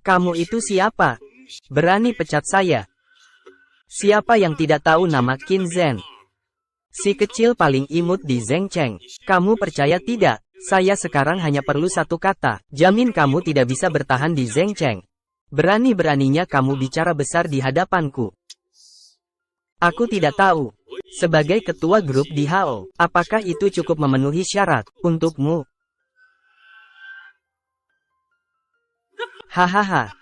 Kamu itu siapa? Berani pecat saya. Siapa yang tidak tahu nama Qin Zhen? Si kecil paling imut di Zhengcheng. Kamu percaya tidak? Saya sekarang hanya perlu satu kata. Jamin kamu tidak bisa bertahan di Zhengcheng. Berani-beraninya kamu bicara besar di hadapanku. Aku tidak tahu. Sebagai ketua grup DHO, apakah itu cukup memenuhi syarat untukmu? Hahaha.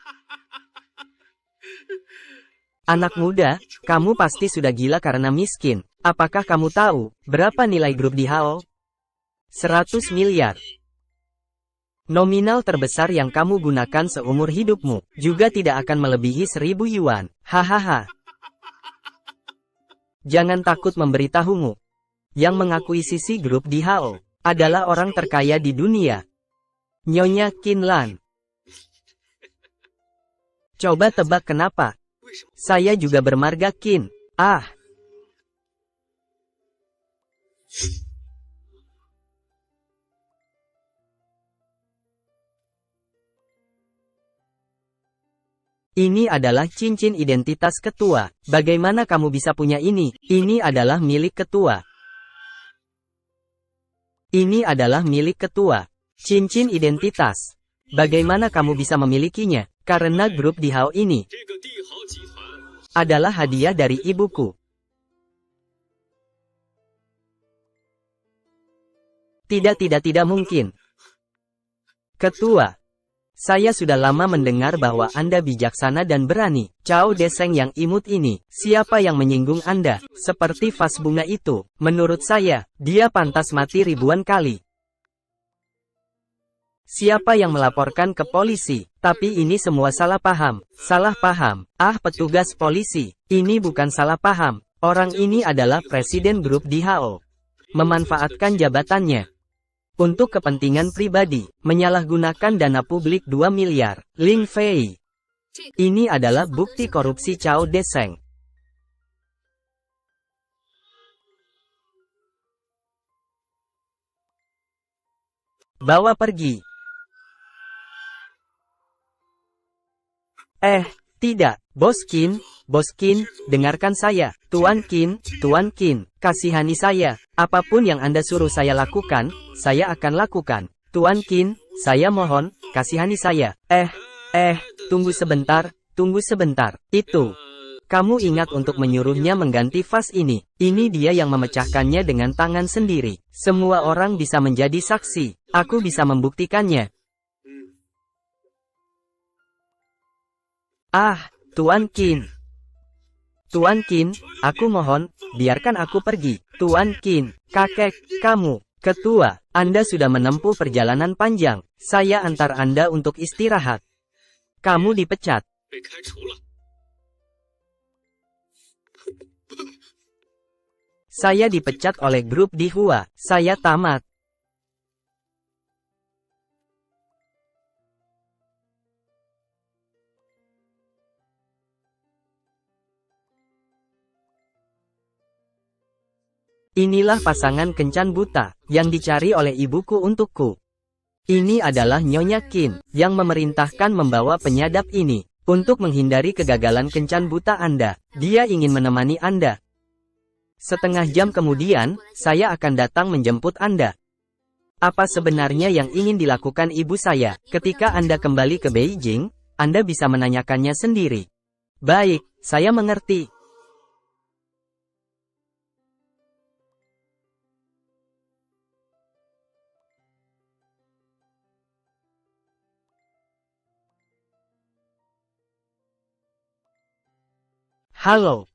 Anak muda, kamu pasti sudah gila karena miskin. Apakah kamu tahu berapa nilai grup DHO? 100 miliar. Nominal terbesar yang kamu gunakan seumur hidupmu juga tidak akan melebihi 1.000 yuan. Hahaha. Jangan takut memberitahumu. Yang mengakuisisi grup DHO adalah orang terkaya di dunia. Nyonya Qin Lan. Coba tebak kenapa? Saya juga bermarga Qin. Ah. Ini adalah cincin identitas ketua. Bagaimana kamu bisa punya ini? Ini adalah milik ketua. Ini adalah milik ketua. Cincin identitas. Bagaimana kamu bisa memilikinya? Karena grup DHO ini adalah hadiah dari ibuku. Tidak mungkin. Ketua. Saya sudah lama mendengar bahwa Anda bijaksana dan berani. Cao Deseng yang imut ini, siapa yang menyinggung Anda? Seperti vas bunga itu. Menurut saya, dia pantas mati ribuan kali. Siapa yang melaporkan ke polisi? Tapi ini semua salah paham. Salah paham. Ah, petugas polisi. Ini bukan salah paham. Orang ini adalah presiden grup DHO. Memanfaatkan jabatannya untuk kepentingan pribadi. Menyalahgunakan dana publik 2 miliar. Ling Fei. Ini adalah bukti korupsi Cao Deseng. Bawa pergi. Tidak, Bos Qin, dengarkan saya. Tuan Qin, kasihani saya. Apapun yang Anda suruh saya lakukan, saya akan lakukan. Tuan Qin, saya mohon, kasihani saya. Tunggu sebentar. Itu. Kamu ingat untuk menyuruhnya mengganti vas ini. Ini dia yang memecahkannya dengan tangan sendiri. Semua orang bisa menjadi saksi. Aku bisa membuktikannya. Tuan Qin, aku mohon, biarkan aku pergi. Tuan Qin, kakek, kamu, ketua, Anda sudah menempuh perjalanan panjang. Saya antar Anda untuk istirahat. Kamu dipecat. Saya dipecat oleh grup Dihua. Saya tamat. Inilah pasangan kencan buta, yang dicari oleh ibuku untukku. Ini adalah Nyonya Qin, yang memerintahkan membawa penyadap ini. Untuk menghindari kegagalan kencan buta Anda, dia ingin menemani Anda. Setengah jam kemudian, saya akan datang menjemput Anda. Apa sebenarnya yang ingin dilakukan ibu saya? Ketika Anda kembali ke Beijing, Anda bisa menanyakannya sendiri. Baik, saya mengerti. Halo.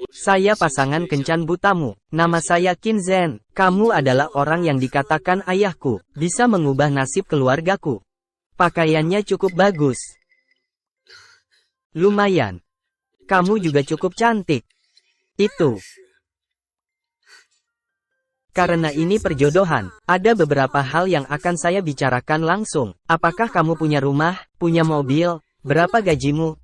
Saya pasangan kencan butamu. Nama saya Qin Zhen. Kamu adalah orang yang dikatakan ayahku. Bisa mengubah nasib keluargaku. Pakaiannya cukup bagus. Lumayan. Kamu juga cukup cantik. Itu. Karena ini perjodohan, ada beberapa hal yang akan saya bicarakan langsung. Apakah kamu punya rumah, punya mobil, berapa gajimu?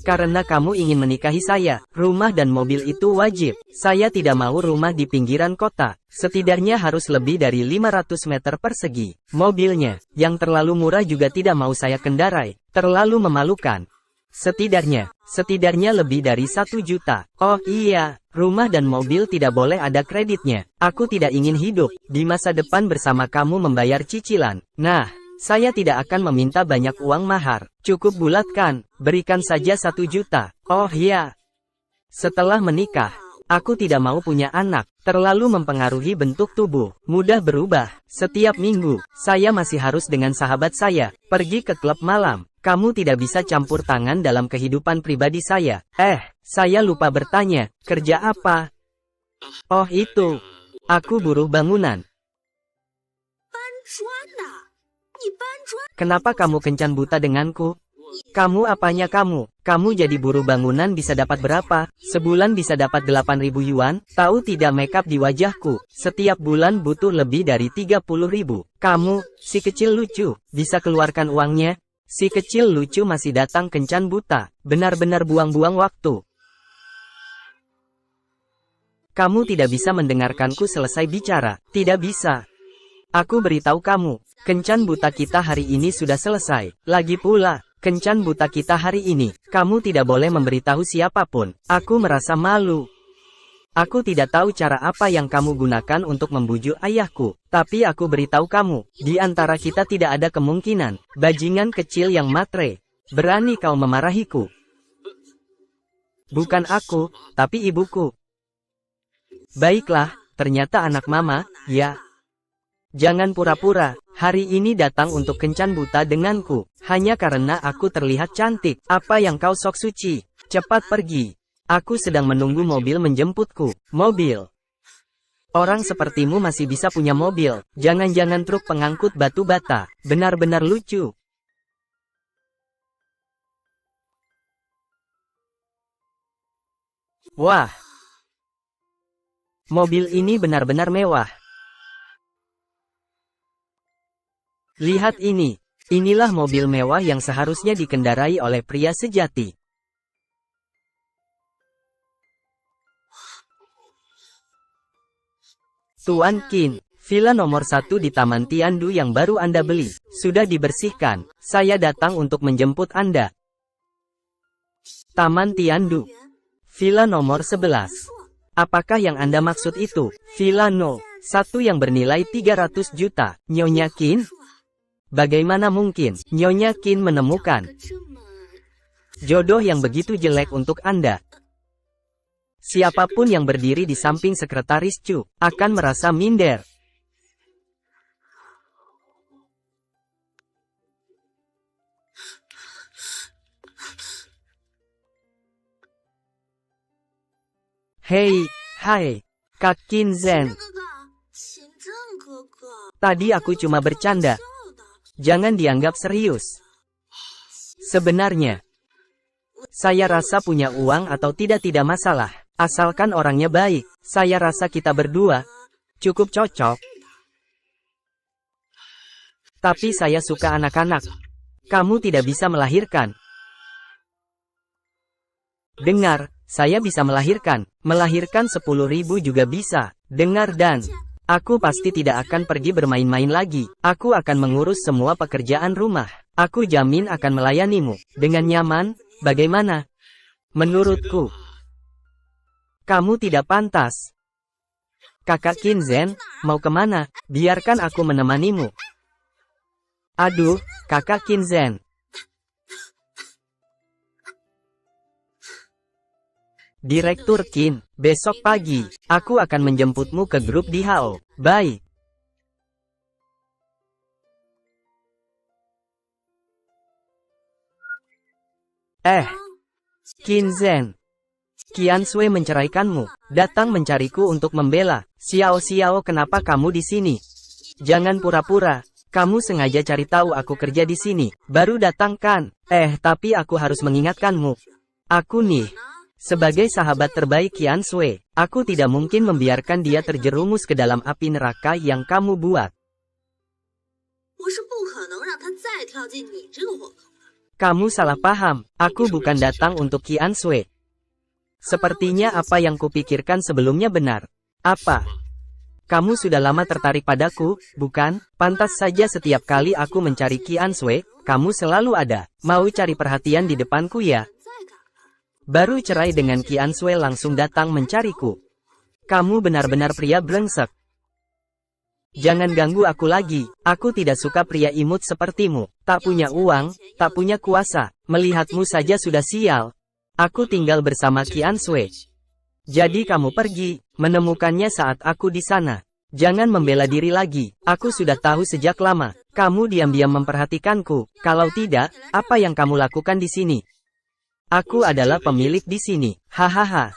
Karena kamu ingin menikahi saya, rumah dan mobil itu wajib. Saya tidak mau rumah di pinggiran kota. Setidaknya harus lebih dari 500 meter persegi. Mobilnya, yang terlalu murah juga tidak mau saya kendarai. Terlalu memalukan. Setidaknya lebih dari 1 juta. Oh iya, rumah dan mobil tidak boleh ada kreditnya. Aku tidak ingin hidup di masa depan bersama kamu membayar cicilan. Nah, saya tidak akan meminta banyak uang mahar. Cukup bulatkan, berikan saja 1 juta. Oh iya. Setelah menikah, aku tidak mau punya anak. Terlalu mempengaruhi bentuk tubuh. Mudah berubah. Setiap minggu, saya masih harus dengan sahabat saya. Pergi ke klub malam. Kamu tidak bisa campur tangan dalam kehidupan pribadi saya. Saya lupa bertanya, kerja apa? Oh itu. Aku buruh bangunan. Kenapa kamu kencan buta denganku? Kamu apanya kamu? Kamu jadi buruh bangunan bisa dapat berapa? Sebulan bisa dapat 8.000 yuan? Tahu tidak makeup di wajahku? Setiap bulan butuh lebih dari 30.000. Kamu, si kecil lucu, bisa keluarkan uangnya? Si kecil lucu masih datang kencan buta. Benar-benar buang-buang waktu. Kamu tidak bisa mendengarkanku selesai bicara. Tidak bisa. Aku beritahu kamu, kencan buta kita hari ini sudah selesai. Lagi pula, kencan buta kita hari ini, kamu tidak boleh memberitahu siapapun. Aku merasa malu. Aku tidak tahu cara apa yang kamu gunakan untuk membujuk ayahku. Tapi aku beritahu kamu, di antara kita tidak ada kemungkinan. Bajingan kecil yang matre. Berani kau memarahiku. Bukan aku, tapi ibuku. Baiklah, ternyata anak mama, ya. Jangan pura-pura, hari ini datang untuk kencan buta denganku, hanya karena aku terlihat cantik. Apa yang kau sok suci? Cepat pergi. Aku sedang menunggu mobil menjemputku. Mobil. Orang sepertimu masih bisa punya mobil, jangan-jangan truk pengangkut batu bata. Benar-benar lucu. Wah, mobil ini benar-benar mewah. Lihat ini. Inilah mobil mewah yang seharusnya dikendarai oleh pria sejati. Tuan Qin, villa nomor 1 di Taman Tiandu yang baru Anda beli, sudah dibersihkan. Saya datang untuk menjemput Anda. Taman Tiandu. Villa nomor 11. Apakah yang Anda maksud itu? Villa No. 1 yang bernilai 300 juta. Nyonya Qin? Bagaimana mungkin Nyonya Qin menemukan jodoh yang begitu jelek untuk Anda? Siapapun yang berdiri di samping sekretaris Chu akan merasa minder. Hei, hai, Kak Qin Zhen. Tadi aku cuma bercanda. Jangan dianggap serius. Sebenarnya, saya rasa punya uang atau tidak masalah. Asalkan orangnya baik. Saya rasa kita berdua cukup cocok. Tapi saya suka anak-anak. Kamu tidak bisa melahirkan. Dengar, saya bisa melahirkan. Melahirkan 10.000 juga bisa. Dengar dan... Aku pasti tidak akan pergi bermain-main lagi. Aku akan mengurus semua pekerjaan rumah. Aku jamin akan melayanimu dengan nyaman. Bagaimana? Menurutku, kamu tidak pantas. Kakak Qin Zhen, mau kemana? Biarkan aku menemanimu. Aduh, Kakak Qin Zhen. Direktur Qin, besok pagi, aku akan menjemputmu ke grup di Hao. Bye. Qin Zhen. Qian Sui menceraikanmu, datang mencariku untuk membela. Xiao, kenapa kamu di sini? Jangan pura-pura. Kamu sengaja cari tahu aku kerja di sini, baru datang kan? Tapi aku harus mengingatkanmu. Aku nih. Sebagai sahabat terbaik Qian Sui, aku tidak mungkin membiarkan dia terjerumus ke dalam api neraka yang kamu buat. Kamu salah paham, aku bukan datang untuk Qian Sui. Sepertinya apa yang kupikirkan sebelumnya benar. Apa? Kamu sudah lama tertarik padaku, bukan? Pantas saja setiap kali aku mencari Qian Sui, kamu selalu ada. Mau cari perhatian di depanku ya? Baru cerai dengan Qian Sui langsung datang mencariku. Kamu benar-benar pria brengsek. Jangan ganggu aku lagi. Aku tidak suka pria imut sepertimu. Tak punya uang, tak punya kuasa. Melihatmu saja sudah sial. Aku tinggal bersama Qian Sui. Jadi kamu pergi, menemukannya saat aku di sana. Jangan membela diri lagi. Aku sudah tahu sejak lama. Kamu diam-diam memperhatikanku. Kalau tidak, apa yang kamu lakukan di sini? Aku adalah pemilik di sini. Hahaha.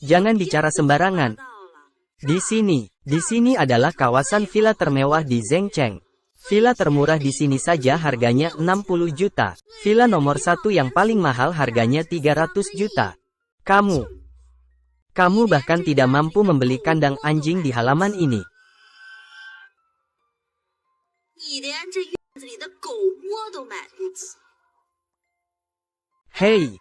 Jangan bicara sembarangan. Di sini adalah kawasan villa termewah di Zhengcheng. Villa termurah di sini saja harganya 60 juta. Villa nomor 1 yang paling mahal harganya 300 juta. Kamu bahkan tidak mampu membeli kandang anjing di halaman ini. Hei,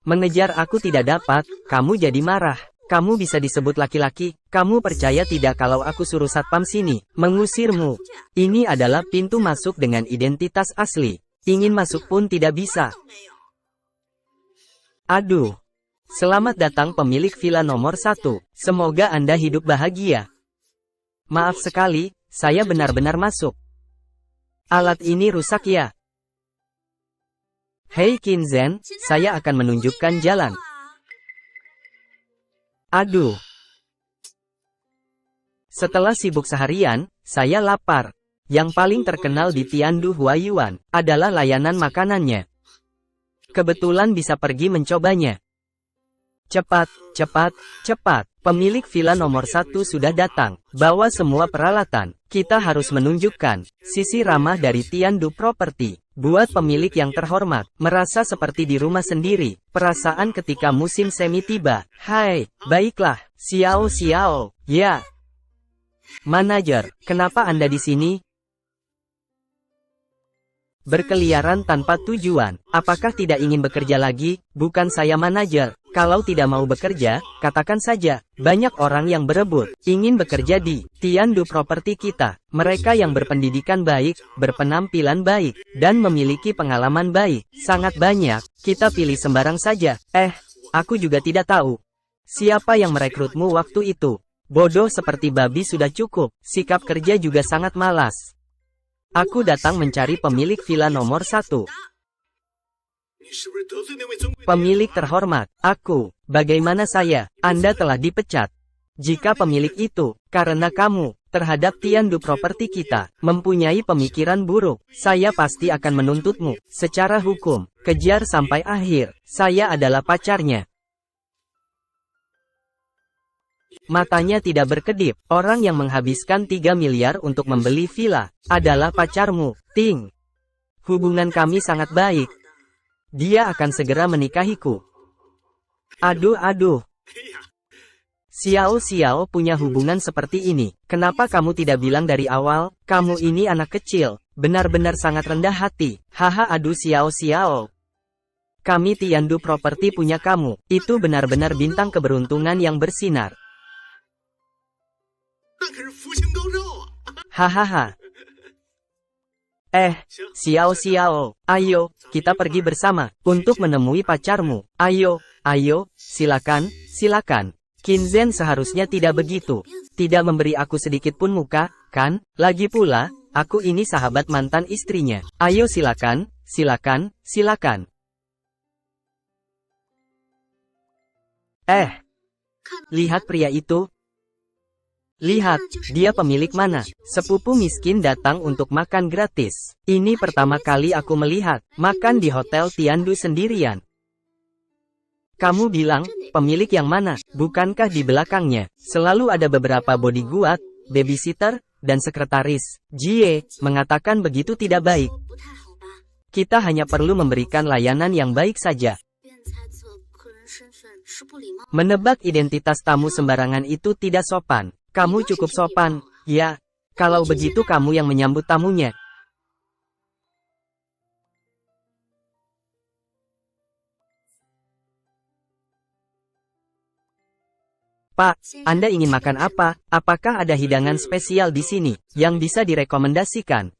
mengejar aku tidak dapat, kamu jadi marah. Kamu bisa disebut laki-laki, kamu percaya tidak kalau aku suruh satpam sini, mengusirmu. Ini adalah pintu masuk dengan identitas asli. Ingin masuk pun tidak bisa. Aduh. Selamat datang pemilik villa nomor 1. Semoga Anda hidup bahagia. Maaf sekali, saya benar-benar masuk. Alat ini rusak ya? Hei Qin Zhen, saya akan menunjukkan jalan. Aduh. Setelah sibuk seharian, saya lapar. Yang paling terkenal di Tiandu Huayuan adalah layanan makanannya. Kebetulan bisa pergi mencobanya. Cepat, cepat, cepat. Pemilik villa nomor 1 sudah datang. Bawa semua peralatan. Kita harus menunjukkan sisi ramah dari Tiandu Property. Buat pemilik yang terhormat, merasa seperti di rumah sendiri. Perasaan ketika musim semi tiba. Hai, baiklah, Xiao Xiao. Ya. Manajer, kenapa Anda di sini? Berkeliaran tanpa tujuan. Apakah tidak ingin bekerja lagi? Bukan saya manajer. Kalau tidak mau bekerja, katakan saja. Banyak orang yang berebut, ingin bekerja di Tiandu Property kita. Mereka yang berpendidikan baik, berpenampilan baik, dan memiliki pengalaman baik. Sangat banyak. Kita pilih sembarang saja. Aku juga tidak tahu. Siapa yang merekrutmu waktu itu? Bodoh seperti babi sudah cukup. Sikap kerja juga sangat malas. Aku datang mencari pemilik villa nomor 1. Pemilik terhormat, aku. Bagaimana saya? Anda telah dipecat. Jika pemilik itu, karena kamu, terhadap Tiandu Property kita, mempunyai pemikiran buruk, saya pasti akan menuntutmu. Secara hukum, kejar sampai akhir. Saya adalah pacarnya. Matanya tidak berkedip. Orang yang menghabiskan 3 miliar untuk membeli villa adalah pacarmu, Ting. Hubungan kami sangat baik. Dia akan segera menikahiku. Aduh. Xiao Xiao punya hubungan seperti ini. Kenapa kamu tidak bilang dari awal? Kamu ini anak kecil. Benar-benar sangat rendah hati. Haha, aduh Xiao Xiao. Kami Tiandu Property punya kamu. Itu benar-benar bintang keberuntungan yang bersinar. Hahaha. Xiao Xiao, ayo, kita pergi bersama, untuk menemui pacarmu. Ayo, silakan. Qinzhen seharusnya tidak begitu. Tidak memberi aku sedikit pun muka, kan? Lagi pula, aku ini sahabat mantan istrinya. Ayo silakan. Lihat pria itu. Lihat, dia pemilik mana? Sepupu miskin datang untuk makan gratis. Ini pertama kali aku melihat, makan di Hotel Tiandu sendirian. Kamu bilang, pemilik yang mana? Bukankah di belakangnya, selalu ada beberapa bodyguard, babysitter, dan sekretaris? Jie, mengatakan begitu tidak baik. Kita hanya perlu memberikan layanan yang baik saja. Menebak identitas tamu sembarangan itu tidak sopan. Kamu cukup sopan, ya. Kalau begitu kamu yang menyambut tamunya. Pak, Anda ingin makan apa? Apakah ada hidangan spesial di sini, yang bisa direkomendasikan?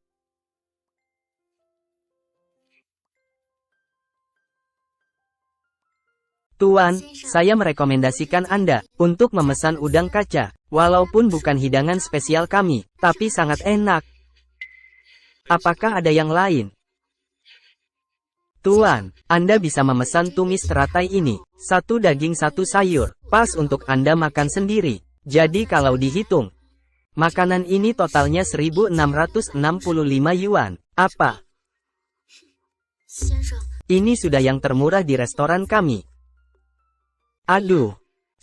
Tuan, saya merekomendasikan Anda, untuk memesan udang kaca. Walaupun bukan hidangan spesial kami, tapi sangat enak. Apakah ada yang lain? Tuan, Anda bisa memesan tumis teratai ini. 1 daging 1 sayur, pas untuk Anda makan sendiri. Jadi kalau dihitung, makanan ini totalnya 1.665 yuan. Apa? Ini sudah yang termurah di restoran kami. Aduh.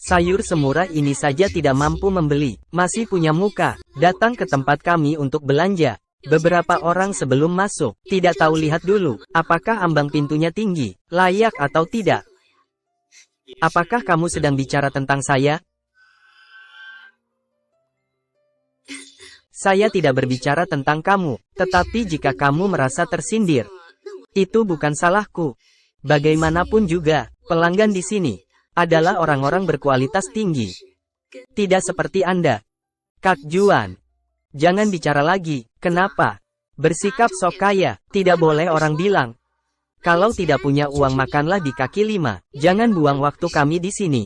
Sayur semurah ini saja tidak mampu membeli, masih punya muka, datang ke tempat kami untuk belanja. Beberapa orang sebelum masuk, tidak tahu lihat dulu, apakah ambang pintunya tinggi, layak atau tidak. Apakah kamu sedang bicara tentang saya? Saya tidak berbicara tentang kamu, tetapi jika kamu merasa tersindir, itu bukan salahku. Bagaimanapun juga, pelanggan di sini adalah orang-orang berkualitas tinggi. Tidak seperti Anda. Kak Juan. Jangan bicara lagi. Kenapa? Bersikap sok kaya. Tidak boleh orang bilang. Kalau tidak punya uang makanlah di kaki 5. Jangan buang waktu kami di sini.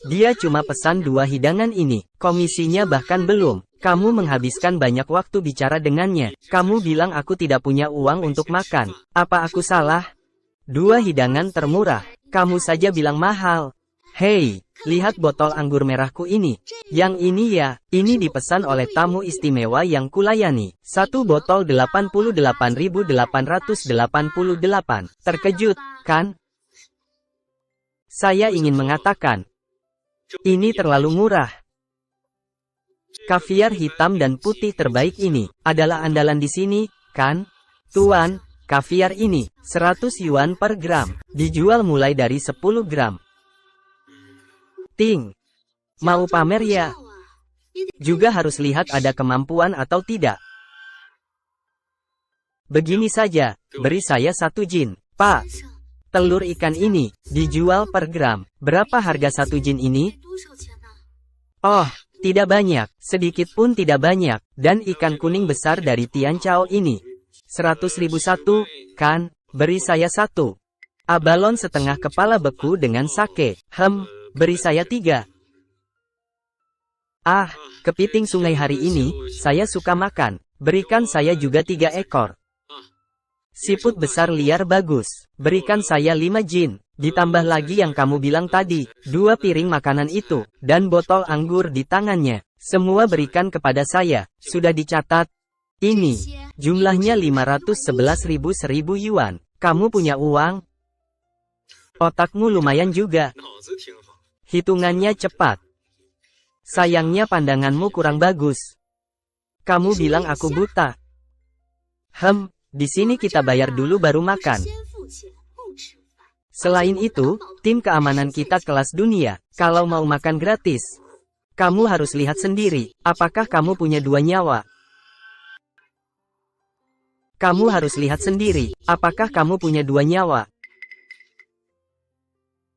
Dia cuma pesan 2 hidangan ini. Komisinya bahkan belum. Kamu menghabiskan banyak waktu bicara dengannya. Kamu bilang aku tidak punya uang untuk makan. Apa aku salah? 2 hidangan termurah. Kamu saja bilang mahal. Hei, lihat botol anggur merahku ini. Yang ini ya, ini dipesan oleh tamu istimewa yang kulayani. 1 botol 88.888. Terkejut, kan? Saya ingin mengatakan, ini terlalu murah. Kaviar hitam dan putih terbaik ini adalah andalan di sini, kan? Tuan, kaviar ini 100 yuan per gram, dijual mulai dari 10 gram. Ting, mau pamer ya? Juga harus lihat ada kemampuan atau tidak. Begini saja, beri saya 1 jin. Pak, telur ikan ini dijual per gram. Berapa harga 1 jin ini? Oh, tidak banyak, sedikit pun tidak banyak. Dan ikan kuning besar dari Tian Chao ini 100.000 satu, kan? Beri saya 1. Abalon setengah kepala beku dengan sake. Beri saya 3. Ah, kepiting sungai hari ini, saya suka makan. Berikan saya juga 3 ekor. Siput besar liar bagus. Berikan saya 5 jin. Ditambah lagi yang kamu bilang tadi, 2 piring makanan itu, dan botol anggur di tangannya. Semua berikan kepada saya. Sudah dicatat? Ini, jumlahnya 511.000 yuan. Kamu punya uang? Otakmu lumayan juga. Hitungannya cepat. Sayangnya pandanganmu kurang bagus. Kamu bilang aku buta. Di sini kita bayar dulu baru makan. Selain itu, tim keamanan kita kelas dunia. Kalau mau makan gratis, kamu harus lihat sendiri. Apakah kamu punya 2 nyawa? Kamu harus lihat sendiri. Apakah kamu punya 2 nyawa?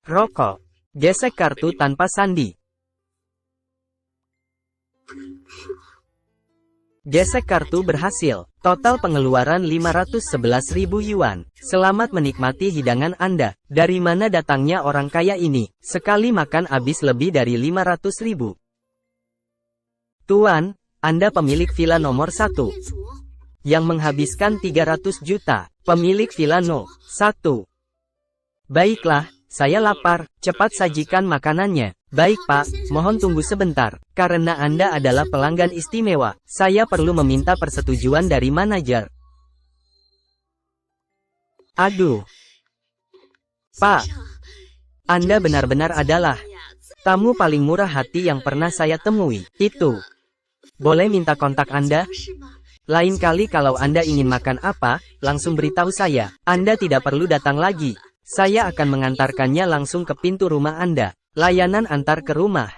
Rokok. Gesek kartu tanpa sandi. Gesek kartu berhasil. Total pengeluaran 511.000 yuan. Selamat menikmati hidangan Anda. Dari mana datangnya orang kaya ini? Sekali makan habis lebih dari 500.000. Tuan, Anda pemilik villa nomor 1. Yang menghabiskan 300 juta. Pemilik villa no. 1. Baiklah, saya lapar. Cepat sajikan makanannya. Baik Pak, mohon tunggu sebentar. Karena Anda adalah pelanggan istimewa, saya perlu meminta persetujuan dari manajer. Aduh. Pak, Anda benar-benar adalah tamu paling murah hati yang pernah saya temui. Itu. Boleh minta kontak Anda? Lain kali kalau Anda ingin makan apa, langsung beritahu saya. Anda tidak perlu datang lagi. Saya akan mengantarkannya langsung ke pintu rumah Anda. Layanan antar ke rumah.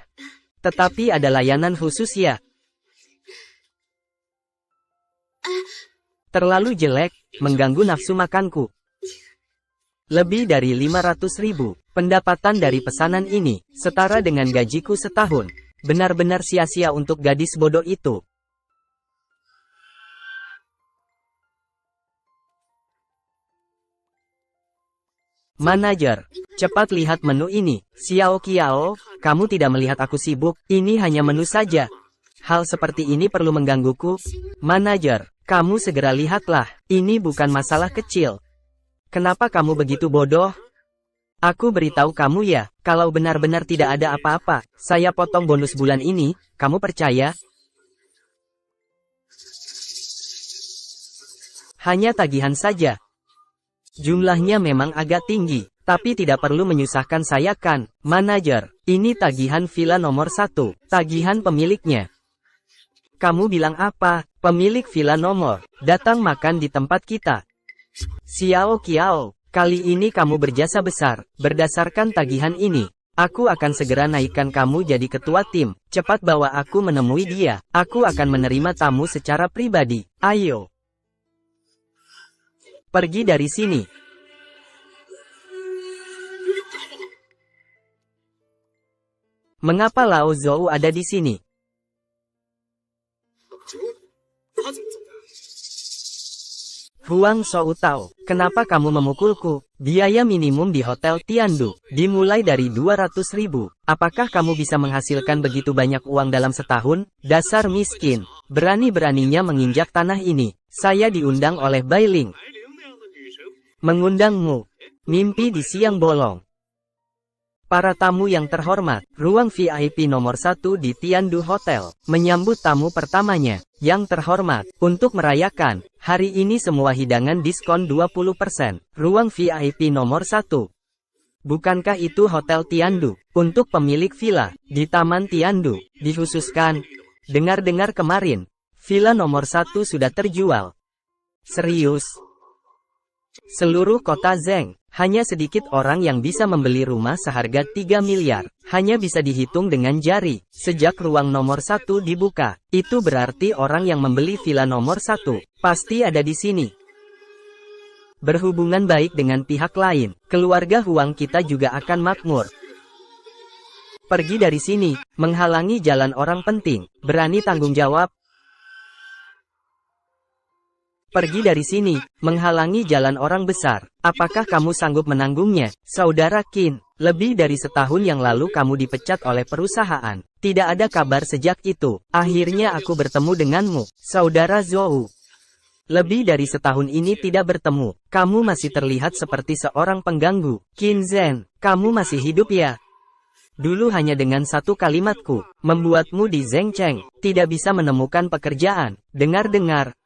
Tetapi ada layanan khusus ya? Terlalu jelek, mengganggu nafsu makanku. Lebih dari 500.000. Pendapatan dari pesanan ini, setara dengan gajiku setahun. Benar-benar sia-sia untuk gadis bodoh itu. Manajer, cepat lihat menu ini. Xiao Qiao, kamu tidak melihat aku sibuk, ini hanya menu saja. Hal seperti ini perlu menggangguku. Manajer, kamu segera lihatlah, ini bukan masalah kecil. Kenapa kamu begitu bodoh? Aku beritahu kamu ya, kalau benar-benar tidak ada apa-apa, saya potong bonus bulan ini, kamu percaya? Hanya tagihan saja. Jumlahnya memang agak tinggi, tapi tidak perlu menyusahkan saya kan, manajer. Ini tagihan villa nomor 1, tagihan pemiliknya. Kamu bilang apa? Pemilik villa nomor, datang makan di tempat kita. Xiao Qiao, kali ini kamu berjasa besar. Berdasarkan tagihan ini, aku akan segera naikkan kamu jadi ketua tim. Cepat bawa aku menemui dia. Aku akan menerima tamu secara pribadi. Ayo. Pergi dari sini. Mengapa Lao Zhou ada di sini? Huang Shoutao, kenapa kamu memukulku? Biaya minimum di Hotel Tiandu dimulai dari 200.000. Apakah kamu bisa menghasilkan begitu banyak uang dalam setahun? Dasar miskin, berani-beraninya menginjak tanah ini. Saya diundang oleh Bailing. Mengundangmu. Mimpi di siang bolong. Para tamu yang terhormat, ruang VIP nomor 1 di Tiandu Hotel, menyambut tamu pertamanya, yang terhormat, untuk merayakan, hari ini semua hidangan diskon 20%, ruang VIP nomor 1. Bukankah itu Hotel Tiandu? Untuk pemilik villa di Taman Tiandu, dikhususkan. Dengar-dengar kemarin, villa nomor 1 sudah terjual. Serius? Seluruh kota Zheng, hanya sedikit orang yang bisa membeli rumah seharga 3 miliar. Hanya bisa dihitung dengan jari. Sejak ruang nomor 1 dibuka, itu berarti orang yang membeli villa nomor 1 pasti ada di sini. Berhubungan baik dengan pihak lain, keluarga Huang kita juga akan makmur. Pergi dari sini, menghalangi jalan orang penting, berani tanggung jawab. Pergi dari sini, menghalangi jalan orang besar. Apakah kamu sanggup menanggungnya, Saudara Qin? Lebih dari setahun yang lalu kamu dipecat oleh perusahaan. Tidak ada kabar sejak itu. Akhirnya aku bertemu denganmu, Saudara Zhou. Lebih dari setahun ini tidak bertemu. Kamu masih terlihat seperti seorang pengganggu. Qin Zhen, kamu masih hidup ya? Dulu hanya dengan satu kalimatku, membuatmu di Zhengcheng, tidak bisa menemukan pekerjaan. Dengar-dengar,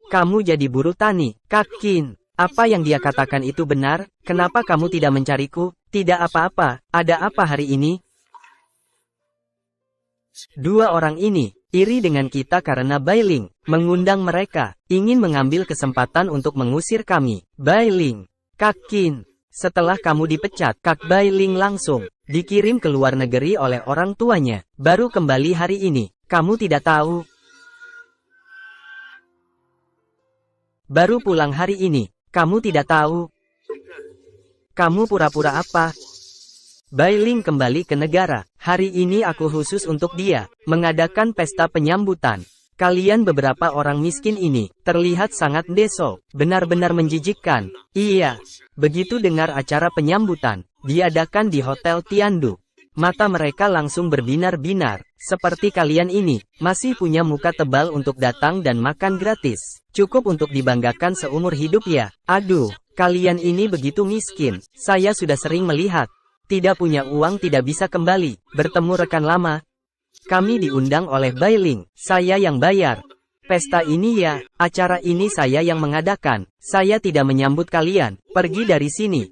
kamu jadi buruh tani. Kak Qin, apa yang dia katakan itu benar? Kenapa kamu tidak mencariku? Tidak apa-apa, ada apa hari ini? Dua orang ini iri dengan kita karena Bailing mengundang mereka, ingin mengambil kesempatan untuk mengusir kami. Bailing, Kak Qin, setelah kamu dipecat, Kak Bailing langsung dikirim ke luar negeri oleh orang tuanya. Baru kembali hari ini. Kamu tidak tahu? Baru pulang hari ini. Kamu tidak tahu? Kamu pura-pura apa? Bailing kembali ke negara. Hari ini aku khusus untuk dia, mengadakan pesta penyambutan. Kalian beberapa orang miskin ini, terlihat sangat deso, benar-benar menjijikkan. Iya, begitu dengar acara penyambutan, diadakan di Hotel Tiandu. Mata mereka langsung berbinar-binar. Seperti kalian ini, masih punya muka tebal untuk datang dan makan gratis. Cukup untuk dibanggakan seumur hidup ya. Aduh, kalian ini begitu miskin. Saya sudah sering melihat. Tidak punya uang tidak bisa kembali, bertemu rekan lama. Kami diundang oleh Bailing, saya yang bayar. Pesta ini ya, acara ini saya yang mengadakan. Saya tidak menyambut kalian, pergi dari sini.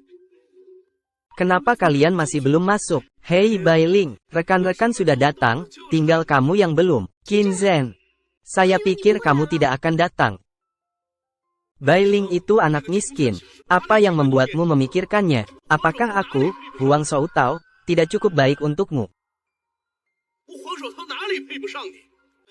Kenapa kalian masih belum masuk? Hei Bailing, rekan-rekan sudah datang, tinggal kamu yang belum. Qin Zhen, saya pikir kamu tidak akan datang. Bailing itu anak miskin. Apa yang membuatmu memikirkannya? Apakah aku, Huang Shoutao, tidak cukup baik untukmu?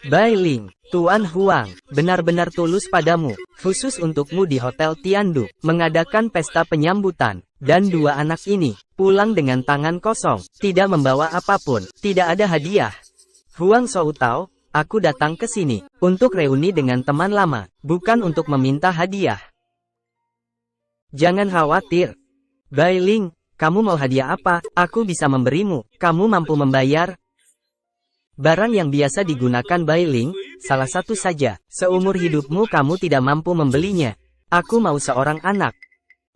Bailing, Tuan Huang, benar-benar tulus padamu, khusus untukmu di Hotel Tiandu, mengadakan pesta penyambutan, dan dua anak ini, pulang dengan tangan kosong, tidak membawa apapun, tidak ada hadiah. Huang Shoutao, aku datang ke sini, untuk reuni dengan teman lama, bukan untuk meminta hadiah. Jangan khawatir. Bailing, kamu mau hadiah apa? Aku bisa memberimu, kamu mampu membayar? Barang yang biasa digunakan Bailing, salah satu saja, seumur hidupmu kamu tidak mampu membelinya. Aku mau seorang anak.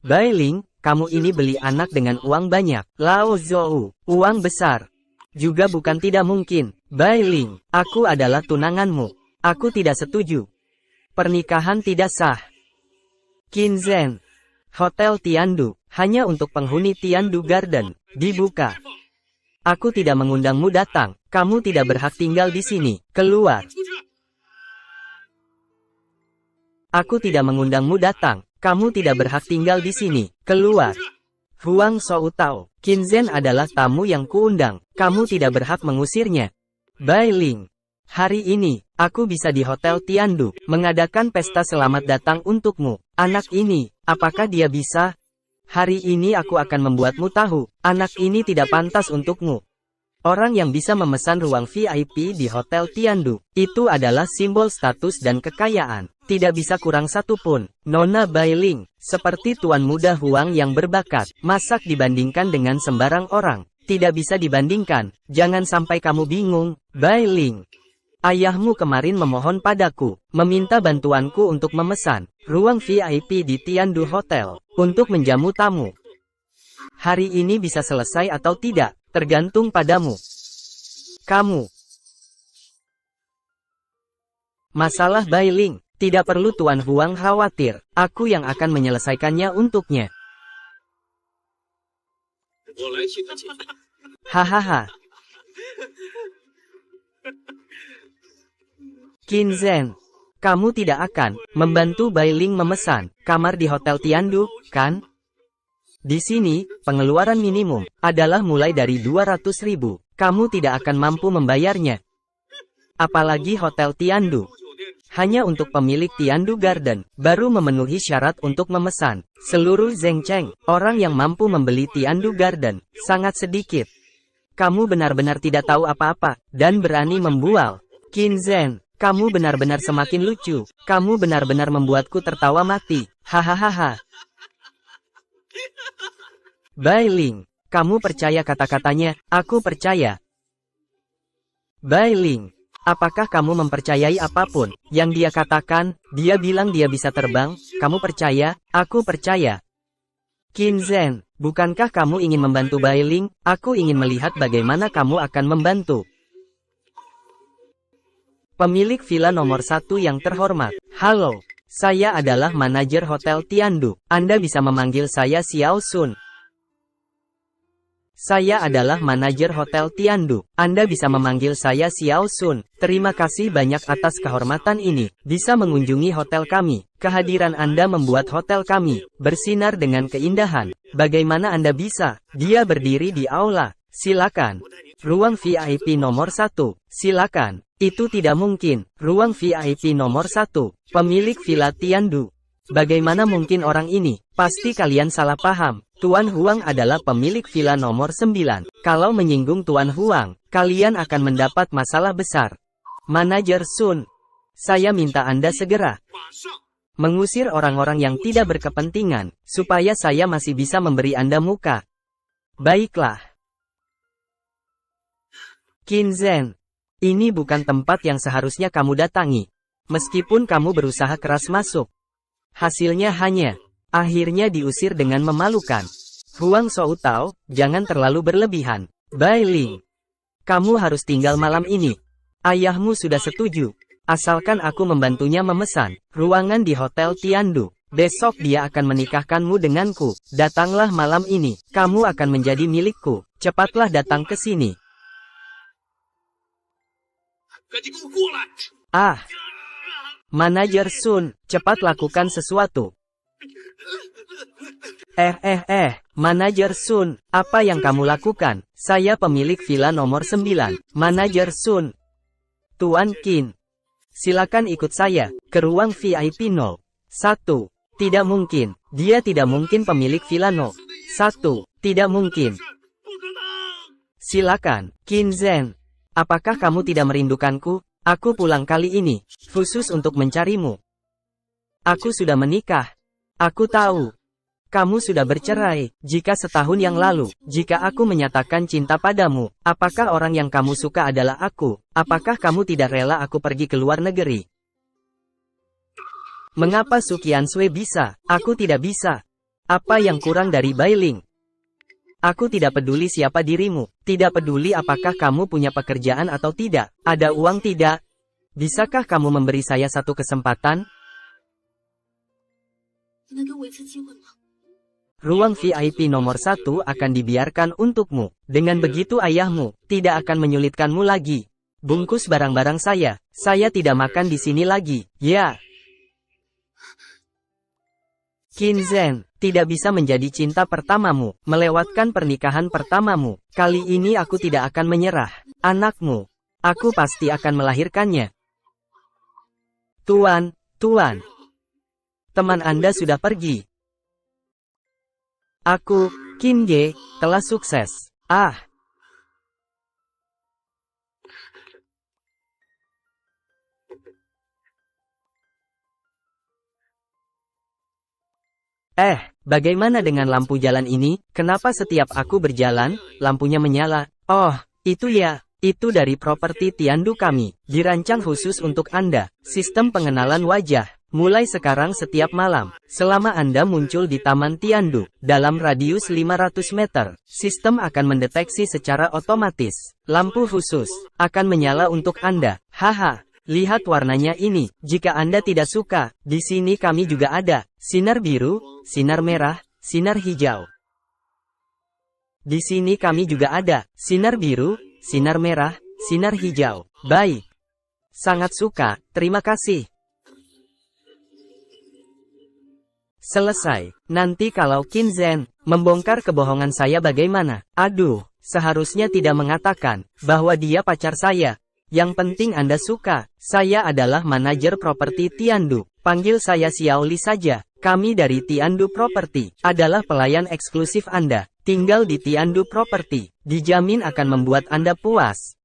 Bailing, kamu ini beli anak dengan uang banyak. Lao Zhou, uang besar. Juga bukan tidak mungkin. Bailing, aku adalah tunanganmu. Aku tidak setuju. Pernikahan tidak sah. Qin Zhen, Hotel Tiandu, hanya untuk penghuni Tiandu Garden, dibuka. Aku tidak mengundangmu datang, kamu tidak berhak tinggal di sini, keluar. Aku tidak mengundangmu datang, kamu tidak berhak tinggal di sini, keluar. Huang Shoutao, Qin Zhen adalah tamu yang kuundang, kamu tidak berhak mengusirnya. Bailing, hari ini, aku bisa di Hotel Tiandu, mengadakan pesta selamat datang untukmu. Anak ini, apakah dia bisa? Hari ini aku akan membuatmu tahu, anak ini tidak pantas untukmu. Orang yang bisa memesan ruang VIP di Hotel Tiandu, itu adalah simbol status dan kekayaan. Tidak bisa kurang satu pun. Nona Bailing, seperti tuan muda Huang yang berbakat, masak dibandingkan dengan sembarang orang. Tidak bisa dibandingkan, jangan sampai kamu bingung. Bailing, ayahmu kemarin memohon padaku, meminta bantuanku untuk memesan ruang VIP di Tiandu Hotel, untuk menjamu tamu. Hari ini bisa selesai atau tidak, tergantung padamu. Kamu. Masalah Bailing, tidak perlu Tuan Huang khawatir, aku yang akan menyelesaikannya untuknya. Hahaha. Qin Zhen, kamu tidak akan membantu Bai Ling memesan kamar di Hotel Tiandu, kan? Di sini, pengeluaran minimum adalah mulai dari 200.000. Kamu tidak akan mampu membayarnya. Apalagi Hotel Tiandu. Hanya untuk pemilik Tiandu Garden, baru memenuhi syarat untuk memesan. Seluruh Zhengcheng, orang yang mampu membeli Tiandu Garden, sangat sedikit. Kamu benar-benar tidak tahu apa-apa, dan berani membual. Qin Zhen, kamu benar-benar semakin lucu. Kamu benar-benar membuatku tertawa mati. Hahaha. Bai Ling, kamu percaya kata-katanya? Aku percaya. Bai Ling, apakah kamu mempercayai apapun yang dia katakan? Dia bilang dia bisa terbang. Kamu percaya? Aku percaya. Qin Zhen, bukankah kamu ingin membantu Bai Ling? Aku ingin melihat bagaimana kamu akan membantu. Pemilik villa nomor 1 yang terhormat. Halo, saya adalah manajer Hotel Tiandu. Anda bisa memanggil saya Xiao Sun. Saya adalah manajer Hotel Tiandu. Anda bisa memanggil saya Xiao Sun. Terima kasih banyak atas kehormatan ini. Bisa mengunjungi hotel kami. Kehadiran Anda membuat hotel kami bersinar dengan keindahan. Bagaimana Anda bisa? Dia berdiri di aula. Silakan. Ruang VIP nomor 1. Silakan. Itu tidak mungkin. Ruang VIP nomor 1. Pemilik Villa Tiandu. Bagaimana mungkin orang ini? Pasti kalian salah paham. Tuan Huang adalah pemilik villa nomor 9. Kalau menyinggung Tuan Huang, kalian akan mendapat masalah besar. Manajer Sun, saya minta Anda segera mengusir orang-orang yang tidak berkepentingan, supaya saya masih bisa memberi Anda muka. Baiklah. Qin Zhen, ini bukan tempat yang seharusnya kamu datangi. Meskipun kamu berusaha keras masuk, hasilnya hanya akhirnya diusir dengan memalukan. Huang Shoutao, jangan terlalu berlebihan. Bai Ling, kamu harus tinggal malam ini. Ayahmu sudah setuju. Asalkan aku membantunya memesan ruangan di Hotel Tiandu. Besok dia akan menikahkanmu denganku. Datanglah malam ini. Kamu akan menjadi milikku. Cepatlah datang ke sini. Ah, Manajer Sun, cepat lakukan sesuatu. Manajer Sun, apa yang kamu lakukan? Saya pemilik villa nomor 9, Manajer Sun. Tuan Qin, silakan ikut saya ke ruang VIP 01. Tidak mungkin, dia tidak mungkin pemilik villa 01. Tidak mungkin. Silakan, Qin Zhen. Apakah kamu tidak merindukanku? Aku pulang kali ini, khusus untuk mencarimu. Aku sudah menikah. Aku tahu. Kamu sudah bercerai. Jika setahun yang lalu, jika aku menyatakan cinta padamu, apakah orang yang kamu suka adalah aku? Apakah kamu tidak rela aku pergi ke luar negeri? Mengapa Su Qianshui bisa? Aku tidak bisa. Apa yang kurang dari Bai Ling? Aku tidak peduli siapa dirimu. Tidak peduli apakah kamu punya pekerjaan atau tidak. Ada uang tidak? Bisakah kamu memberi saya satu kesempatan? Ruang VIP nomor 1 akan dibiarkan untukmu. Dengan begitu ayahmu tidak akan menyulitkanmu lagi. Bungkus barang-barang saya. Saya tidak makan di sini lagi. Ya. Qin Zhen, tidak bisa menjadi cinta pertamamu, melewatkan pernikahan pertamamu. Kali ini aku tidak akan menyerah. Anakmu, aku pasti akan melahirkannya. Tuan, teman Anda sudah pergi. Aku, Qin Ge, telah sukses. Bagaimana dengan lampu jalan ini? Kenapa setiap aku berjalan, lampunya menyala? Oh, itu ya. Itu dari properti Tiandu kami. Dirancang khusus untuk Anda. Sistem pengenalan wajah. Mulai sekarang setiap malam, selama Anda muncul di Taman Tiandu, dalam radius 500 meter, sistem akan mendeteksi secara otomatis. Lampu khusus akan menyala untuk Anda. Haha, lihat warnanya ini. Jika Anda tidak suka, di sini kami juga ada. Sinar biru, sinar merah, sinar hijau. Di sini kami juga ada. Sinar biru, sinar merah, sinar hijau. Baik. Sangat suka, terima kasih. Selesai. Nanti kalau Qinzhen membongkar kebohongan saya bagaimana? Aduh, seharusnya tidak mengatakan bahwa dia pacar saya. Yang penting Anda suka. Saya adalah manajer properti Tiandu. Panggil saya Xiao Li saja. Kami dari Tiandu Property. Adalah pelayan eksklusif Anda. Tinggal di Tiandu Property. Dijamin akan membuat Anda puas.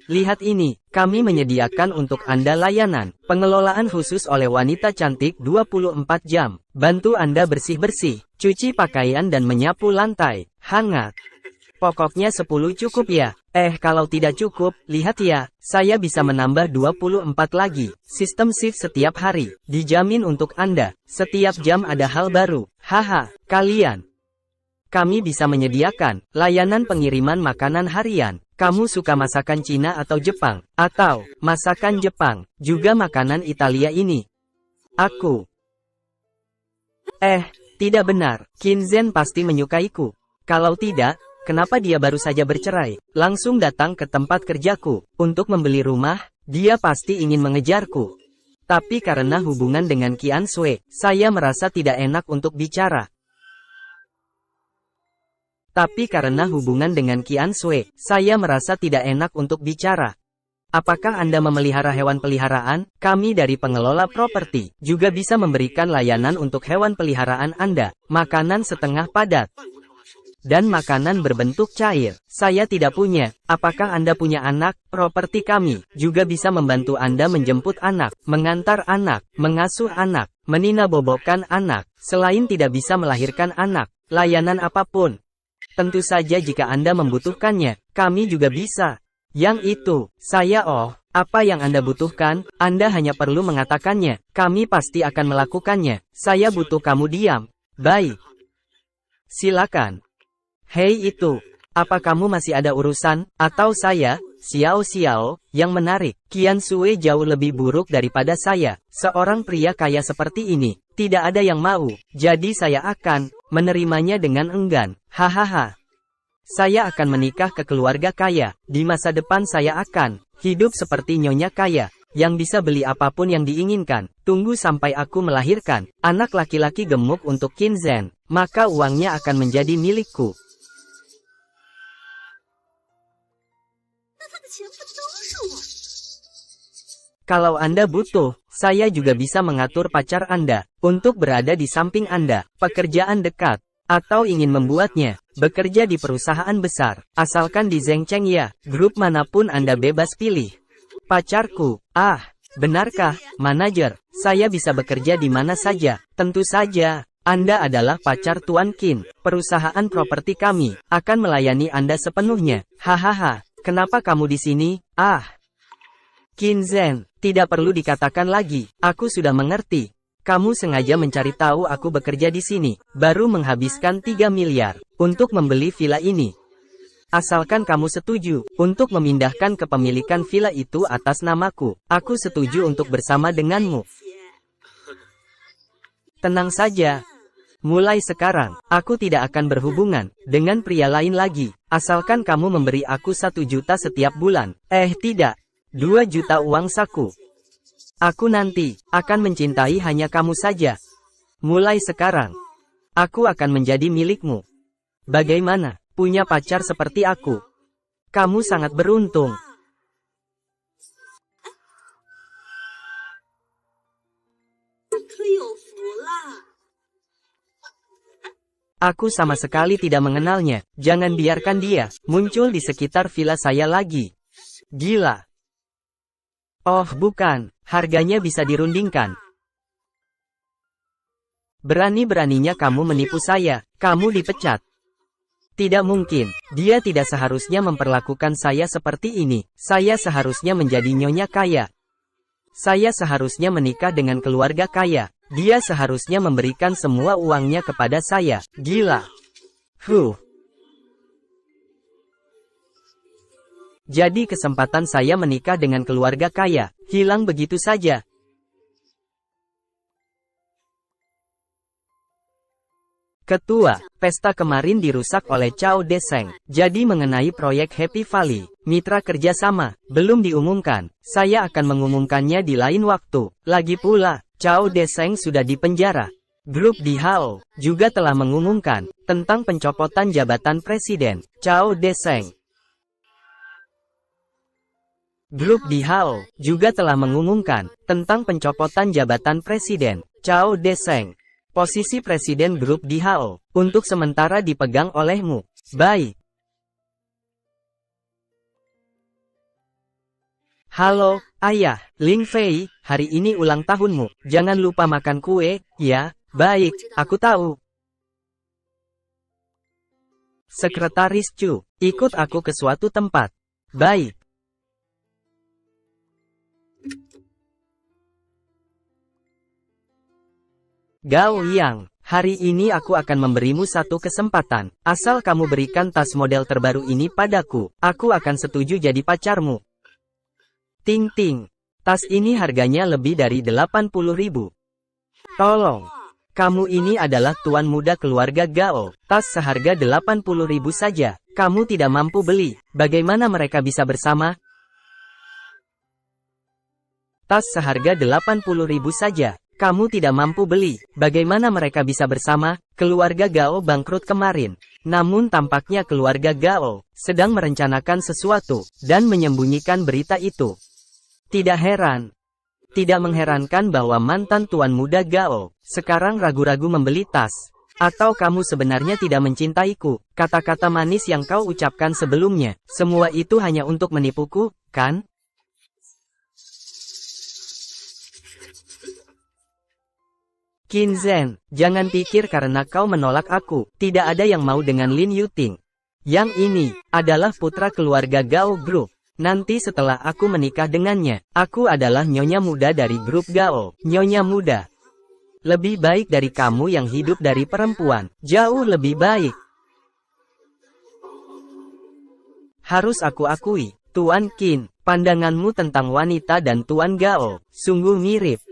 Lihat ini. Kami menyediakan untuk Anda layanan. Pengelolaan khusus oleh wanita cantik 24 jam. Bantu Anda bersih-bersih, cuci pakaian dan menyapu lantai. Hangat. Pokoknya 10 cukup ya? Kalau tidak cukup, lihat ya, saya bisa menambah 24 lagi. Sistem shift setiap hari, dijamin untuk Anda. Setiap jam ada hal baru. Haha, kalian. Kami bisa menyediakan layanan pengiriman makanan harian. Kamu suka masakan Cina atau Jepang? Atau masakan Jepang, juga makanan Italia ini? Aku. Tidak benar. Qinzhen pasti menyukaiku. Kalau tidak, kenapa dia baru saja bercerai? Langsung datang ke tempat kerjaku untuk membeli rumah. Dia pasti ingin mengejarku. Tapi karena hubungan dengan Qian Sui, saya merasa tidak enak untuk bicara. Apakah Anda memelihara hewan peliharaan? Kami dari pengelola properti juga bisa memberikan layanan untuk hewan peliharaan Anda. Makanan setengah padat dan makanan berbentuk cair. Saya tidak punya. Apakah Anda punya anak? Properti kami juga bisa membantu Anda menjemput anak, mengantar anak, mengasuh anak, meninabobokan anak. Selain tidak bisa melahirkan anak, layanan apapun. Tentu saja jika Anda membutuhkannya, kami juga bisa. Yang itu, saya apa yang Anda butuhkan, Anda hanya perlu mengatakannya. Kami pasti akan melakukannya. Saya butuh kamu diam. Baik. Silakan. Hei itu, apa kamu masih ada urusan? Atau saya, Xiao, yang menarik. Qian Sui jauh lebih buruk daripada saya. Seorang pria kaya seperti ini, tidak ada yang mau. Jadi saya akan menerimanya dengan enggan. Hahaha. Saya akan menikah ke keluarga kaya. Di masa depan saya akan hidup seperti nyonya kaya, yang bisa beli apapun yang diinginkan. Tunggu sampai aku melahirkan anak laki-laki gemuk untuk Qinzhen, maka uangnya akan menjadi milikku. Kalau Anda butuh, saya juga bisa mengatur pacar Anda untuk berada di samping Anda. Pekerjaan dekat, atau ingin membuatnya bekerja di perusahaan besar, asalkan di Zhengcheng ya. Grup manapun Anda bebas pilih. Pacarku, benarkah, manajer? Saya bisa bekerja di mana saja. Tentu saja, Anda adalah pacar Tuan Qin. Perusahaan properti kami akan melayani Anda sepenuhnya. Hahaha, kenapa kamu di sini? Qinzhen, tidak perlu dikatakan lagi. Aku sudah mengerti. Kamu sengaja mencari tahu aku bekerja di sini, baru menghabiskan 3 miliar untuk membeli villa ini. Asalkan kamu setuju untuk memindahkan kepemilikan villa itu atas namaku, aku setuju untuk bersama denganmu. Tenang saja. Mulai sekarang, aku tidak akan berhubungan dengan pria lain lagi, asalkan kamu memberi aku 1 juta setiap bulan. Tidak. 2 juta uang saku. Aku nanti akan mencintai hanya kamu saja. Mulai sekarang, aku akan menjadi milikmu. Bagaimana, punya pacar seperti aku? Kamu sangat beruntung. Aku sama sekali tidak mengenalnya. Jangan biarkan dia muncul di sekitar villa saya lagi. Gila. Bukan. Harganya bisa dirundingkan. Berani-beraninya kamu menipu saya. Kamu dipecat. Tidak mungkin. Dia tidak seharusnya memperlakukan saya seperti ini. Saya seharusnya menjadi nyonya kaya. Saya seharusnya menikah dengan keluarga kaya. Dia seharusnya memberikan semua uangnya kepada saya. Gila. Jadi kesempatan saya menikah dengan keluarga kaya hilang begitu saja. Ketua, pesta kemarin dirusak oleh Cao Deseng. Jadi mengenai proyek Happy Valley, mitra kerjasama, belum diumumkan. Saya akan mengumumkannya di lain waktu. Lagi pula, Cao Deseng sudah dipenjara. Grup DHAO juga telah mengumumkan tentang pencopotan jabatan presiden Cao Deseng. Grup DHAO juga telah mengumumkan tentang pencopotan jabatan presiden Cao Deseng. Posisi presiden grup DHAO untuk sementara dipegang olehmu. Baik. Halo, Ayah, Ling Fei, hari ini ulang tahunmu. Jangan lupa makan kue, ya. Baik, aku tahu. Sekretaris Chu, ikut aku ke suatu tempat. Baik. Gao Yang, hari ini aku akan memberimu satu kesempatan. Asal kamu berikan tas model terbaru ini padaku, aku akan setuju jadi pacarmu. Ting ting. Tas ini harganya lebih dari 80.000. Tolong. Kamu ini adalah tuan muda keluarga Gao. Tas seharga 80.000 saja. Kamu tidak mampu beli. Bagaimana mereka bisa bersama? Tas seharga 80.000 saja. Kamu tidak mampu beli. Bagaimana mereka bisa bersama? Keluarga Gao bangkrut kemarin. Namun tampaknya keluarga Gao sedang merencanakan sesuatu dan menyembunyikan berita itu. Tidak heran. Tidak mengherankan bahwa mantan tuan muda Gao sekarang ragu-ragu membeli tas. Atau kamu sebenarnya tidak mencintaiku? Kata-kata manis yang kau ucapkan sebelumnya, semua itu hanya untuk menipuku, kan? Qin Zhen, jangan pikir karena kau menolak aku, tidak ada yang mau dengan Lin Yuting. Yang ini adalah putra keluarga Gao Group. Nanti setelah aku menikah dengannya, aku adalah nyonya muda dari grup Gao. Nyonya muda. Lebih baik dari kamu yang hidup dari perempuan. Jauh lebih baik. Harus aku akui, Tuan Qin, pandanganmu tentang wanita dan Tuan Gao sungguh mirip.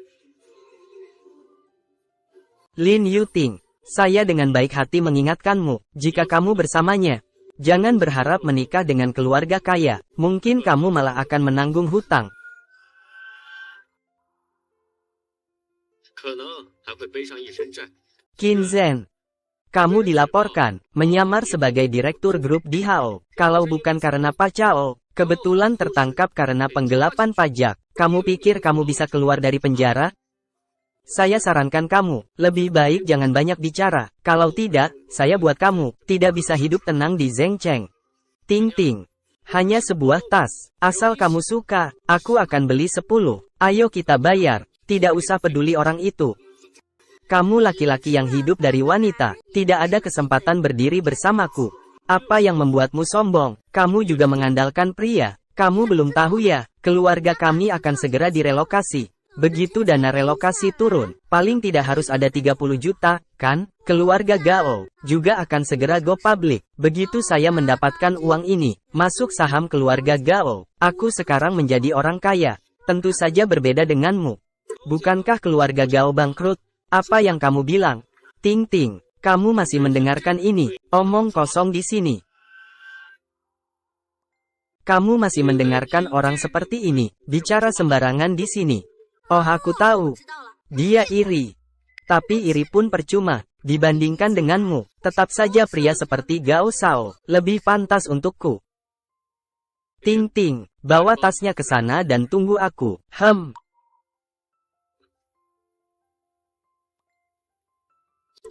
Lin Yuting, saya dengan baik hati mengingatkanmu, jika kamu bersamanya, jangan berharap menikah dengan keluarga kaya, mungkin kamu malah akan menanggung hutang. Qin Zhen, kamu dilaporkan, menyamar sebagai direktur grup DHAO, kalau bukan karena Pak Cao, kebetulan tertangkap karena penggelapan pajak, kamu pikir kamu bisa keluar dari penjara? Saya sarankan kamu, lebih baik jangan banyak bicara, kalau tidak, saya buat kamu, tidak bisa hidup tenang di Zhengcheng. Ting ting. Hanya sebuah tas, asal kamu suka, aku akan beli 10, ayo kita bayar, tidak usah peduli orang itu. Kamu laki-laki yang hidup dari wanita, tidak ada kesempatan berdiri bersamaku. Apa yang membuatmu sombong? Kamu juga mengandalkan pria, kamu belum tahu ya, keluarga kami akan segera direlokasi. Begitu dana relokasi turun, paling tidak harus ada 30 juta, kan? Keluarga Gao juga akan segera go public. Begitu saya mendapatkan uang ini, masuk saham keluarga Gao, aku sekarang menjadi orang kaya. Tentu saja berbeda denganmu. Bukankah keluarga Gao bangkrut? Apa yang kamu bilang? Ting ting, kamu masih mendengarkan ini? Omong kosong di sini. Kamu masih mendengarkan orang seperti ini, bicara sembarangan di sini. Oh aku tahu, dia iri. Tapi iri pun percuma, dibandingkan denganmu, tetap saja pria seperti Gao Shao, lebih pantas untukku. Ting ting, bawa tasnya ke sana dan tunggu aku.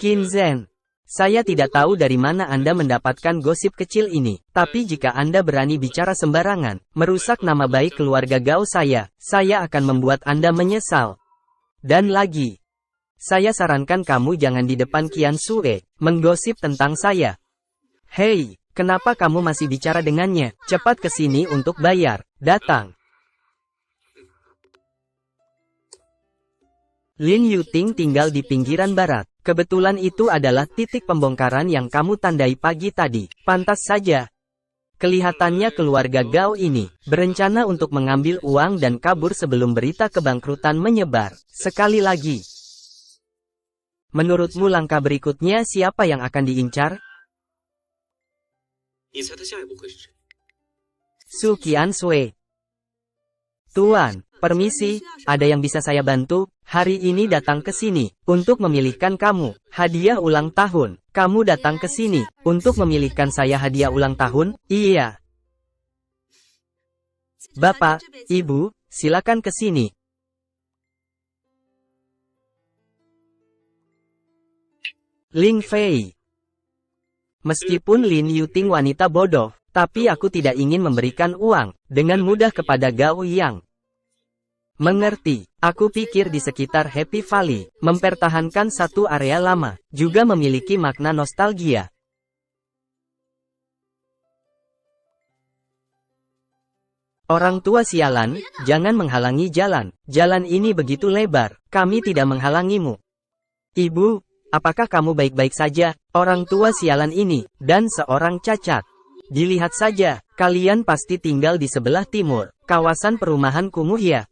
Qin Zhen, saya tidak tahu dari mana Anda mendapatkan gosip kecil ini, tapi jika Anda berani bicara sembarangan, merusak nama baik keluarga Gao saya akan membuat Anda menyesal. Dan lagi, saya sarankan kamu jangan di depan Qian Sue, menggosip tentang saya. Hei, kenapa kamu masih bicara dengannya? Cepat ke sini untuk bayar, datang. Lin Yuting tinggal di pinggiran barat. Kebetulan itu adalah titik pembongkaran yang kamu tandai pagi tadi. Pantas saja. Kelihatannya keluarga Gao ini berencana untuk mengambil uang dan kabur sebelum berita kebangkrutan menyebar. Sekali lagi, Menurutmu langkah berikutnya siapa yang akan diincar? 你猜他下一步会是谁？ Su Qiansui. Tuan, permisi, ada yang bisa saya bantu? Hari ini datang ke sini untuk memilihkan kamu hadiah ulang tahun. Kamu datang ke sini untuk memilihkan saya hadiah ulang tahun? Iya. Bapak, Ibu, silakan ke sini. Ling Fei. Meskipun Lin Yuting wanita bodoh, tapi aku tidak ingin memberikan uang dengan mudah kepada Gao Yang. Mengerti, aku pikir di sekitar Happy Valley, mempertahankan satu area lama, juga memiliki makna nostalgia. Orang tua sialan, jangan menghalangi jalan. Jalan ini begitu lebar, kami tidak menghalangimu. Ibu, apakah kamu baik-baik saja? Orang tua sialan ini, dan seorang cacat. Dilihat saja, kalian pasti tinggal di sebelah timur, kawasan perumahan kumuh ya.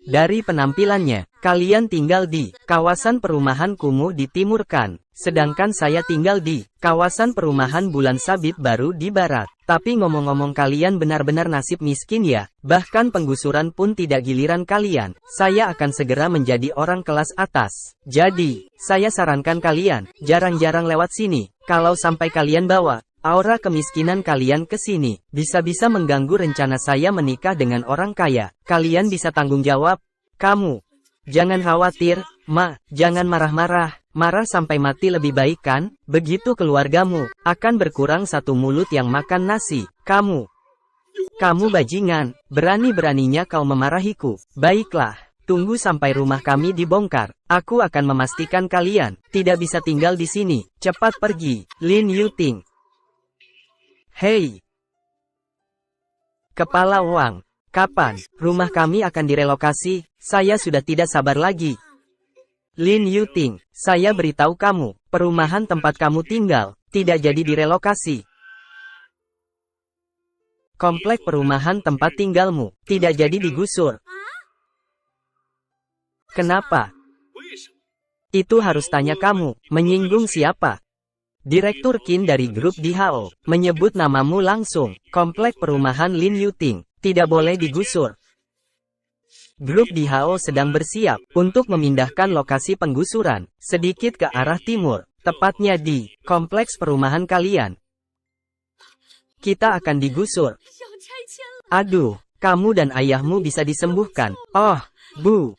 Dari penampilannya, kalian tinggal di kawasan perumahan kumuh di timur kan? Sedangkan saya tinggal di kawasan perumahan bulan sabit baru di barat. Tapi ngomong-ngomong kalian benar-benar nasib miskin ya, bahkan penggusuran pun tidak giliran kalian. Saya akan segera menjadi orang kelas atas. Jadi, saya sarankan kalian, jarang-jarang lewat sini. Kalau sampai kalian bawa aura kemiskinan kalian ke sini, bisa-bisa mengganggu rencana saya menikah dengan orang kaya. Kalian bisa tanggung jawab? Kamu, jangan khawatir, Ma, jangan marah-marah. Marah sampai mati lebih baik kan? Begitu keluargamu akan berkurang satu mulut yang makan nasi. Kamu bajingan, berani-beraninya kau memarahiku. Baiklah, tunggu sampai rumah kami dibongkar. Aku akan memastikan kalian tidak bisa tinggal di sini. Cepat pergi, Lin Yuting. Hei, Kepala Wang, kapan rumah kami akan direlokasi? Saya sudah tidak sabar lagi. Lin Yuting, saya beritahu kamu, perumahan tempat kamu tinggal tidak jadi direlokasi. Komplek perumahan tempat tinggalmu tidak jadi digusur. Kenapa? Itu harus tanya kamu, menyinggung siapa? Direktur Qin dari grup DHO menyebut namamu langsung. Komplek perumahan Lin Yuting tidak boleh digusur. Grup DHO sedang bersiap untuk memindahkan lokasi penggusuran sedikit ke arah timur, tepatnya di kompleks perumahan kalian. Kita akan digusur. Aduh, kamu dan ayahmu bisa disembuhkan. Oh, Bu.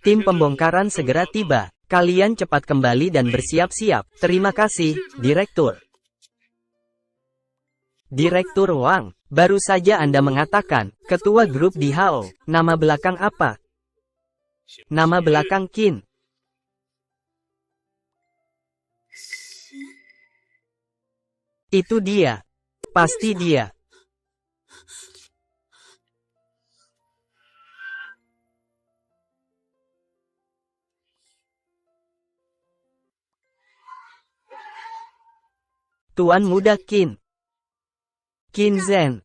Tim pembongkaran segera tiba. Kalian cepat kembali dan bersiap-siap. Terima kasih, Direktur. Direktur Wang, baru saja Anda mengatakan, Ketua Grup DHO, nama belakang apa? Nama belakang Qin. Itu dia. Pasti dia. Tuan muda Qin. Qin Zhen.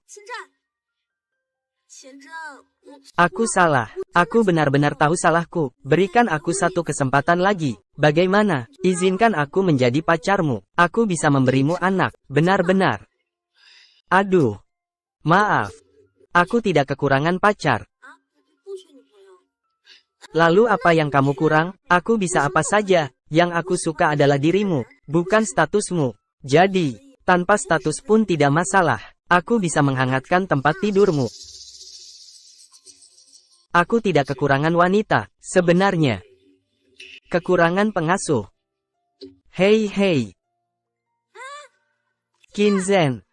Aku salah. Aku benar-benar tahu salahku. Berikan aku satu kesempatan lagi. Bagaimana? Izinkan aku menjadi pacarmu. Aku bisa memberimu anak. Benar-benar. Aduh. Maaf. Aku tidak kekurangan pacar. Lalu apa yang kamu kurang? Aku bisa apa saja. Yang aku suka adalah dirimu, bukan statusmu. Jadi, tanpa status pun tidak masalah. Aku bisa menghangatkan tempat tidurmu. Aku tidak kekurangan wanita, sebenarnya. Kekurangan pengasuh. Hei hei. Qin Zhen.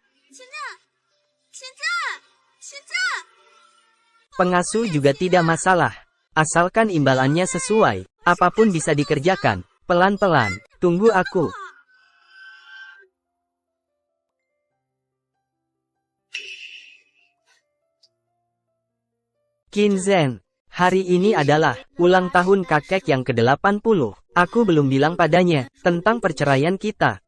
Pengasuh juga tidak masalah. Asalkan imbalannya sesuai, apapun bisa dikerjakan. Pelan-pelan, tunggu aku. Qin Zhen, hari ini adalah ulang tahun kakek yang ke-80. Aku belum bilang padanya tentang perceraian kita.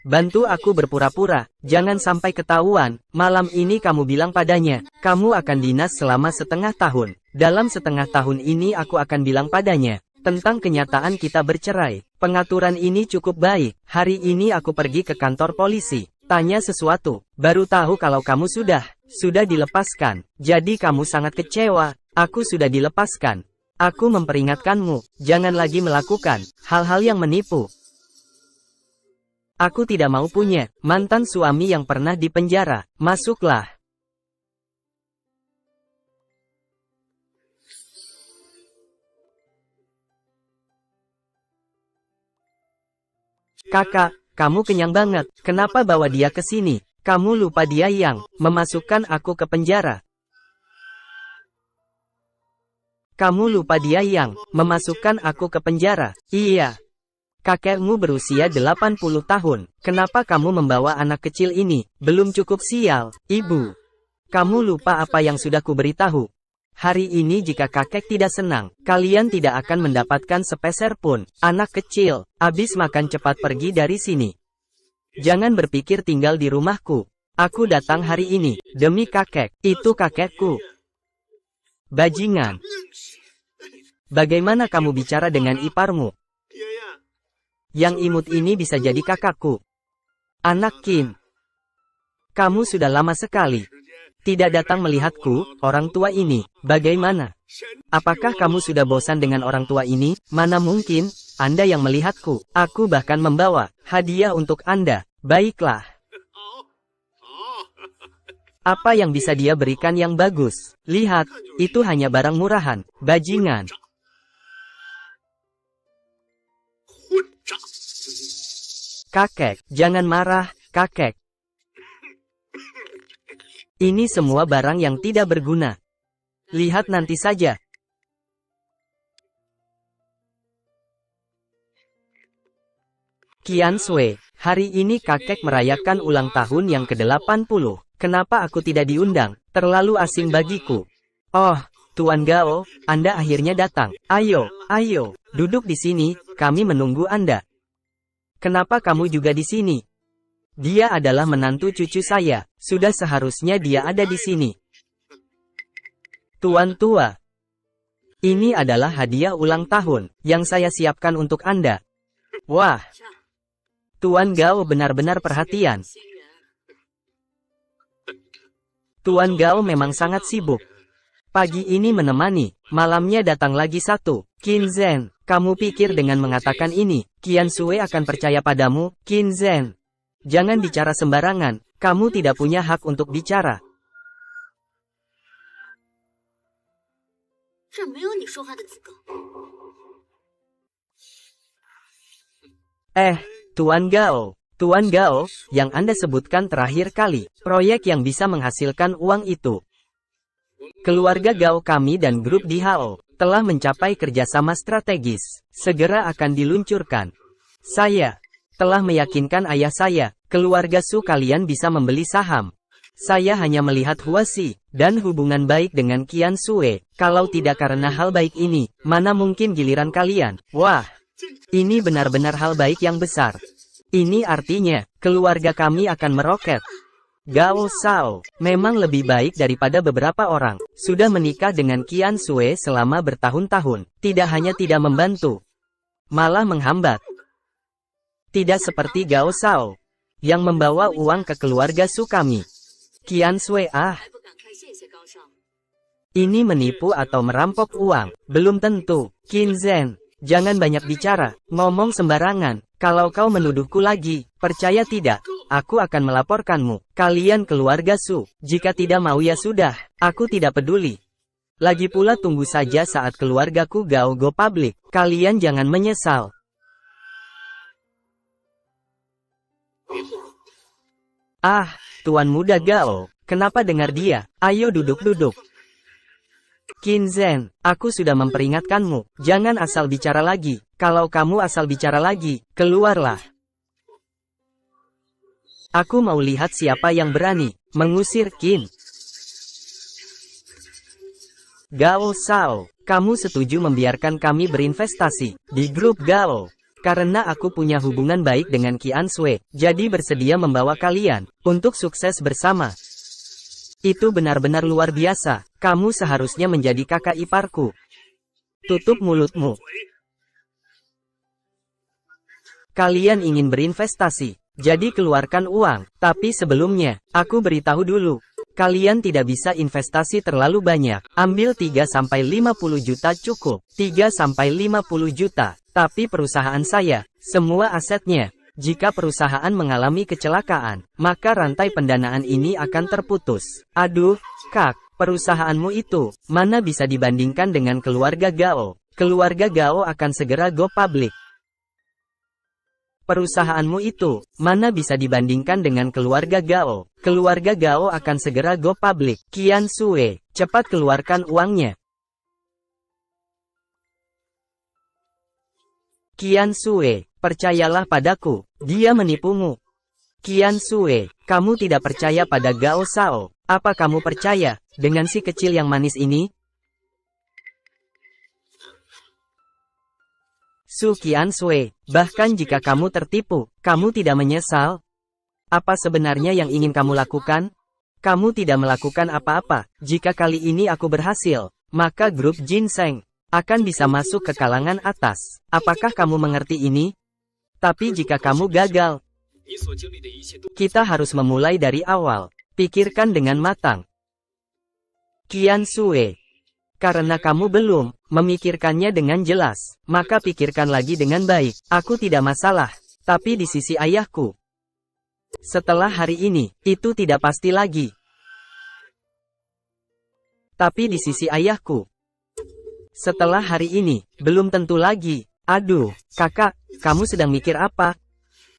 Bantu aku berpura-pura, jangan sampai ketahuan. Malam ini kamu bilang padanya, kamu akan dinas selama setengah tahun. Dalam setengah tahun ini aku akan bilang padanya tentang kenyataan kita bercerai. Pengaturan ini cukup baik. Hari ini aku pergi ke kantor polisi. Tanya sesuatu, baru tahu kalau kamu sudah dilepaskan. Jadi kamu sangat kecewa. Aku sudah dilepaskan. Aku memperingatkanmu, jangan lagi melakukan hal-hal yang menipu. Aku tidak mau punya mantan suami yang pernah dipenjara. Masuklah. Kakak, kamu kenyang banget. Kenapa bawa dia ke sini? Kamu lupa dia yang memasukkan aku ke penjara. Kamu lupa dia yang memasukkan aku ke penjara. Iya. Kakekmu berusia 80 tahun. Kenapa kamu membawa anak kecil ini? Belum cukup sial, ibu. Kamu lupa apa yang sudah kuberitahu. Hari ini jika kakek tidak senang, kalian tidak akan mendapatkan sepeser pun. Anak kecil, habis makan cepat pergi dari sini. Jangan berpikir tinggal di rumahku. Aku datang hari ini, demi kakek. Itu kakekku. Bajingan. Bagaimana kamu bicara dengan iparmu? Yang imut ini bisa jadi kakakku. Anak Qin. Kamu sudah lama sekali tidak datang melihatku, orang tua ini. Bagaimana? Apakah kamu sudah bosan dengan orang tua ini? Mana mungkin, Anda yang melihatku. Aku bahkan membawa hadiah untuk Anda. Baiklah. Apa yang bisa dia berikan yang bagus? Lihat, itu hanya barang murahan. Bajingan. Kakek, jangan marah, kakek. Ini semua barang yang tidak berguna. Lihat nanti saja. Qian Sui, hari ini kakek merayakan ulang tahun yang ke-80. Kenapa aku tidak diundang? Terlalu asing bagiku. Oh, Tuan Gao, Anda akhirnya datang. Ayo, duduk di sini, kami menunggu Anda. Kenapa kamu juga di sini? Dia adalah menantu cucu saya. Sudah seharusnya dia ada di sini. Tuan tua, ini adalah hadiah ulang tahun yang saya siapkan untuk Anda. Wah, Tuan Gao benar-benar perhatian. Tuan Gao memang sangat sibuk. Pagi ini menemani, malamnya datang lagi satu. Qin Zhen, kamu pikir dengan mengatakan ini, Qian Sui akan percaya padamu? Qin Zhen, jangan bicara sembarangan, kamu tidak punya hak untuk bicara. Tuan Gao, yang Anda sebutkan terakhir kali, proyek yang bisa menghasilkan uang itu. Keluarga Gao kami dan grup di Hao telah mencapai kerjasama strategis. Segera akan diluncurkan. Saya telah meyakinkan ayah saya, keluarga Su kalian bisa membeli saham. Saya hanya melihat Huasi dan hubungan baik dengan Qian Sui. Kalau tidak karena hal baik ini, mana mungkin giliran kalian? Wah, ini benar-benar hal baik yang besar. Ini artinya, keluarga kami akan meroket. Gao Shao memang lebih baik daripada beberapa orang. Sudah menikah dengan Qian Sui selama bertahun-tahun. Tidak hanya tidak membantu, malah menghambat. Tidak seperti Gao Shao yang membawa uang ke keluarga Su kami. Qian Sui ini menipu atau merampok uang. Belum tentu. Qin Zhen, jangan banyak bicara, ngomong sembarangan. Kalau kau menuduhku lagi, percaya tidak, aku akan melaporkanmu. Kalian keluarga Su, jika tidak mau ya sudah, aku tidak peduli. Lagi pula tunggu saja saat keluargaku Gao go public, kalian jangan menyesal. Ah, Tuan Muda Gao, kenapa dengar dia? Ayo duduk-duduk. Qin Zhen, aku sudah memperingatkanmu, jangan asal bicara lagi. Kalau kamu asal bicara lagi, keluarlah. Aku mau lihat siapa yang berani mengusir Qin. Gao Shao, kamu setuju membiarkan kami berinvestasi di grup Gao? Karena aku punya hubungan baik dengan Qian Sui, jadi bersedia membawa kalian untuk sukses bersama. Itu benar-benar luar biasa. Kamu seharusnya menjadi kakak iparku. Tutup mulutmu. Kalian ingin berinvestasi, jadi keluarkan uang. Tapi sebelumnya, aku beritahu dulu. Kalian tidak bisa investasi terlalu banyak. Ambil 3-50 juta cukup. 3-50 juta. Tapi perusahaan saya, semua asetnya. Jika perusahaan mengalami kecelakaan, maka rantai pendanaan ini akan terputus. Aduh, Kak, perusahaanmu itu, mana bisa dibandingkan dengan keluarga Gao. Keluarga Gao akan segera go public. Perusahaanmu itu, mana bisa dibandingkan dengan keluarga Gao. Keluarga Gao akan segera go public. Qian Sui, cepat keluarkan uangnya. Qian Sui, percayalah padaku, dia menipumu. Qian Sui, kamu tidak percaya pada Gao Shao. Apa kamu percaya dengan si kecil yang manis ini? Su Qian Sui, bahkan jika kamu tertipu, kamu tidak menyesal? Apa sebenarnya yang ingin kamu lakukan? Kamu tidak melakukan apa-apa. Jika kali ini aku berhasil, maka grup Ginseng akan bisa masuk ke kalangan atas. Apakah kamu mengerti ini? Tapi jika kamu gagal, kita harus memulai dari awal. Pikirkan dengan matang. Qian Sui, karena kamu belum memikirkannya dengan jelas, maka pikirkan lagi dengan baik. Aku tidak masalah, tapi di sisi ayahku, setelah hari ini, itu tidak pasti lagi. Tapi di sisi ayahku, setelah hari ini, belum tentu lagi. Aduh, kakak, kamu sedang mikir apa?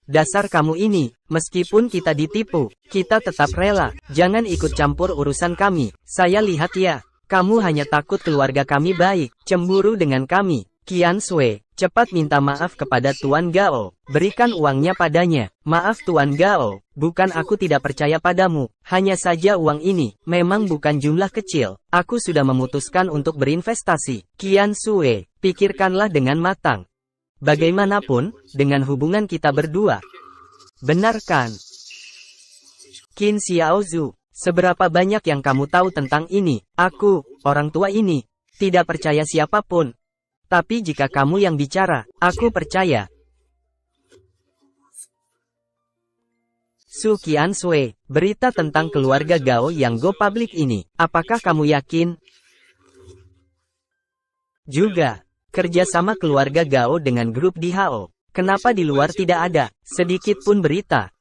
Dasar kamu ini, meskipun kita ditipu, kita tetap rela. Jangan ikut campur urusan kami. Saya lihat ya, kamu hanya takut keluarga kami baik, cemburu dengan kami. Qian Sui, cepat minta maaf kepada Tuan Gao. Berikan uangnya padanya. Maaf Tuan Gao, bukan aku tidak percaya padamu. Hanya saja uang ini, memang bukan jumlah kecil. Aku sudah memutuskan untuk berinvestasi. Qian Sui, pikirkanlah dengan matang. Bagaimanapun, dengan hubungan kita berdua. Benarkan? Qin Xiaozu, seberapa banyak yang kamu tahu tentang ini? Aku, orang tua ini, tidak percaya siapapun. Tapi jika kamu yang bicara, aku percaya. Su Qian Sui, berita tentang keluarga Gao yang go public ini, apakah kamu yakin? Juga, kerjasama keluarga Gao dengan grup Di Hao. Kenapa di luar tidak ada sedikit pun berita?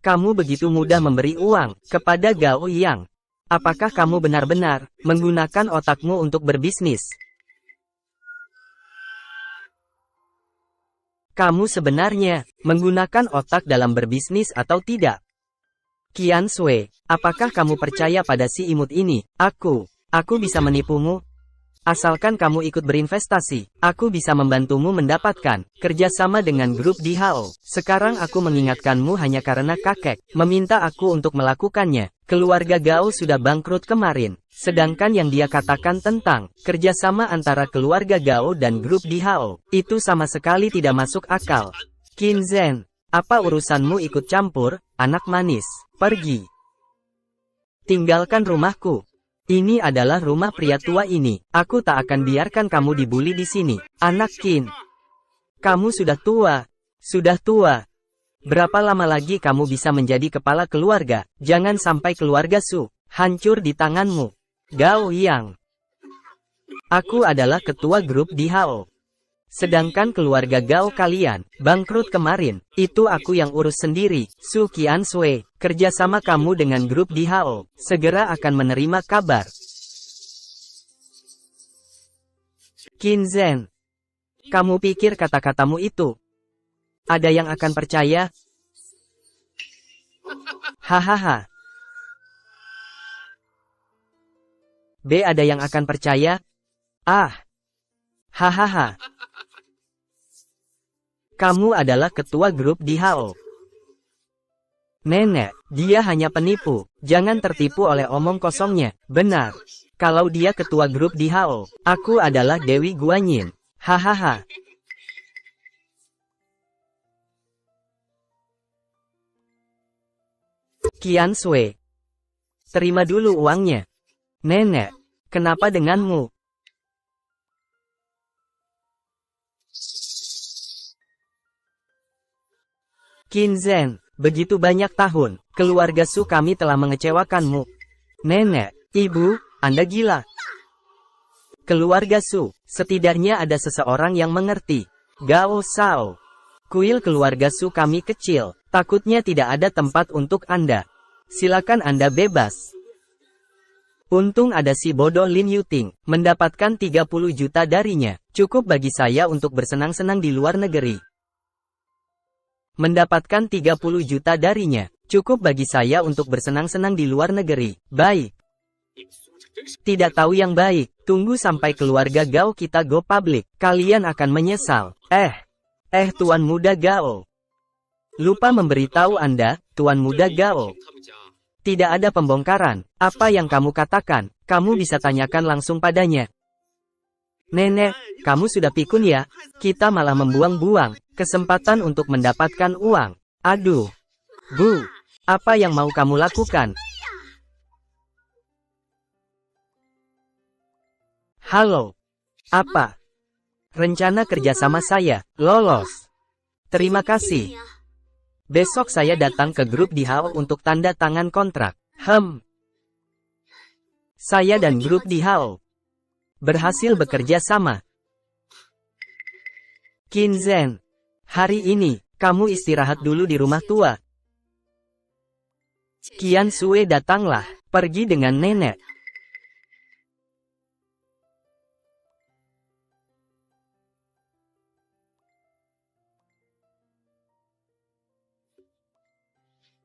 Kamu begitu mudah memberi uang kepada Gao Yang. Apakah kamu benar-benar menggunakan otakmu untuk berbisnis? Kamu sebenarnya menggunakan otak dalam berbisnis atau tidak? Qian Sui, apakah kamu percaya pada si imut ini? Aku bisa menipumu? Asalkan kamu ikut berinvestasi, aku bisa membantumu mendapatkan kerjasama dengan grup Di Hao. Sekarang aku mengingatkanmu hanya karena kakek meminta aku untuk melakukannya. Keluarga Gao sudah bangkrut kemarin. Sedangkan yang dia katakan tentang kerjasama antara keluarga Gao dan grup Di Hao, itu sama sekali tidak masuk akal. Qin Zhen, apa urusanmu ikut campur, anak manis? Pergi. Tinggalkan rumahku. Ini adalah rumah pria tua ini. Aku tak akan biarkan kamu dibully di sini. Anak Qin. Kamu sudah tua. Sudah tua. Berapa lama lagi kamu bisa menjadi kepala keluarga? Jangan sampai keluarga Su hancur di tanganmu. Gao Yang. Aku adalah ketua grup Di Hao. Sedangkan keluarga Gao kalian bangkrut kemarin. Itu aku yang urus sendiri. Su Qian Sui, kerjasama kamu dengan grup Di Hao segera akan menerima kabar. Qin Zhen, kamu pikir kata-katamu itu ada yang akan percaya? Hahaha. B, ada yang akan percaya? Ah. Hahaha. Kamu adalah ketua grup Di Hao. Nenek, dia hanya penipu. Jangan tertipu oleh omong kosongnya. Benar. Kalau dia ketua grup Di Hao, aku adalah Dewi Guanyin. Hahaha. Qian Sui. Terima dulu uangnya. Nenek, kenapa denganmu? Qin Zhen, begitu banyak tahun, keluarga Su kami telah mengecewakanmu. Nenek, ibu, Anda gila. Keluarga Su, setidaknya ada seseorang yang mengerti. Gao Shao. Kuil keluarga Su kami kecil, takutnya tidak ada tempat untuk Anda. Silakan Anda bebas. Untung ada si bodoh Lin Yuting, mendapatkan 30 juta darinya. Cukup bagi saya untuk bersenang-senang di luar negeri. Mendapatkan 30 juta darinya, cukup bagi saya untuk bersenang-senang di luar negeri. Baik. Tidak tahu yang baik, tunggu sampai keluarga Gao kita go public, kalian akan menyesal. Tuan muda Gao. Lupa memberitahu Anda, Tuan muda Gao. Tidak ada pembongkaran, apa yang kamu katakan, kamu bisa tanyakan langsung padanya. Nenek, kamu sudah pikun ya? Kita malah membuang-buang kesempatan untuk mendapatkan uang. Aduh. Bu, apa yang mau kamu lakukan? Halo. Apa? Rencana kerjasama saya, lolos. Terima kasih. Besok saya datang ke grup di Hao untuk tanda tangan kontrak. Saya dan grup di Hao berhasil bekerja sama. Qin Zhen, hari ini, kamu istirahat dulu di rumah tua. Qian Sui datanglah, pergi dengan nenek.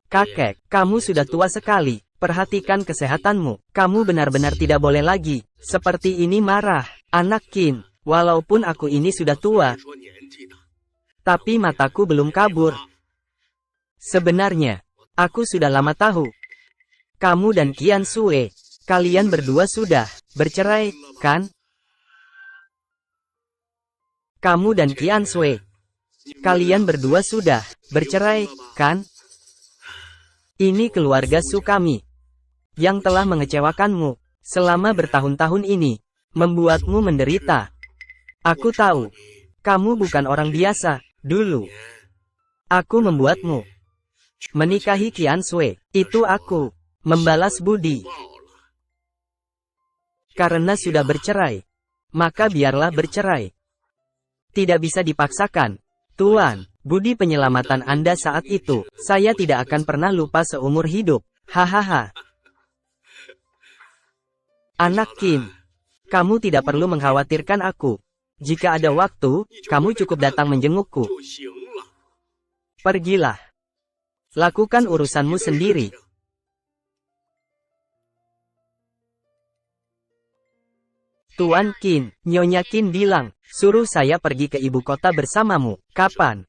Kakek, kamu sudah tua sekali. Perhatikan kesehatanmu. Kamu benar-benar tidak boleh lagi seperti ini marah. Anak Qin, walaupun aku ini sudah tua, tapi mataku belum kabur. Sebenarnya, aku sudah lama tahu. Kamu dan Qian Sui, kalian berdua sudah bercerai, kan? Kamu dan Qian Sui, kalian berdua sudah bercerai, kan? Ini keluarga Su kami, yang telah mengecewakanmu, selama bertahun-tahun ini, membuatmu menderita. Aku tahu, kamu bukan orang biasa, dulu. Aku membuatmu menikahi Qian Sui, itu aku, membalas budi. Karena sudah bercerai, maka biarlah bercerai. Tidak bisa dipaksakan, Tuan. Budi penyelamatan Anda saat itu, saya tidak akan pernah lupa seumur hidup. Hahaha. Anak Qin, kamu tidak perlu mengkhawatirkan aku. Jika ada waktu, kamu cukup datang menjengukku. Pergilah. Lakukan urusanmu sendiri. Tuan Qin, Nyonya Qin bilang, suruh saya pergi ke ibu kota bersamamu. Kapan?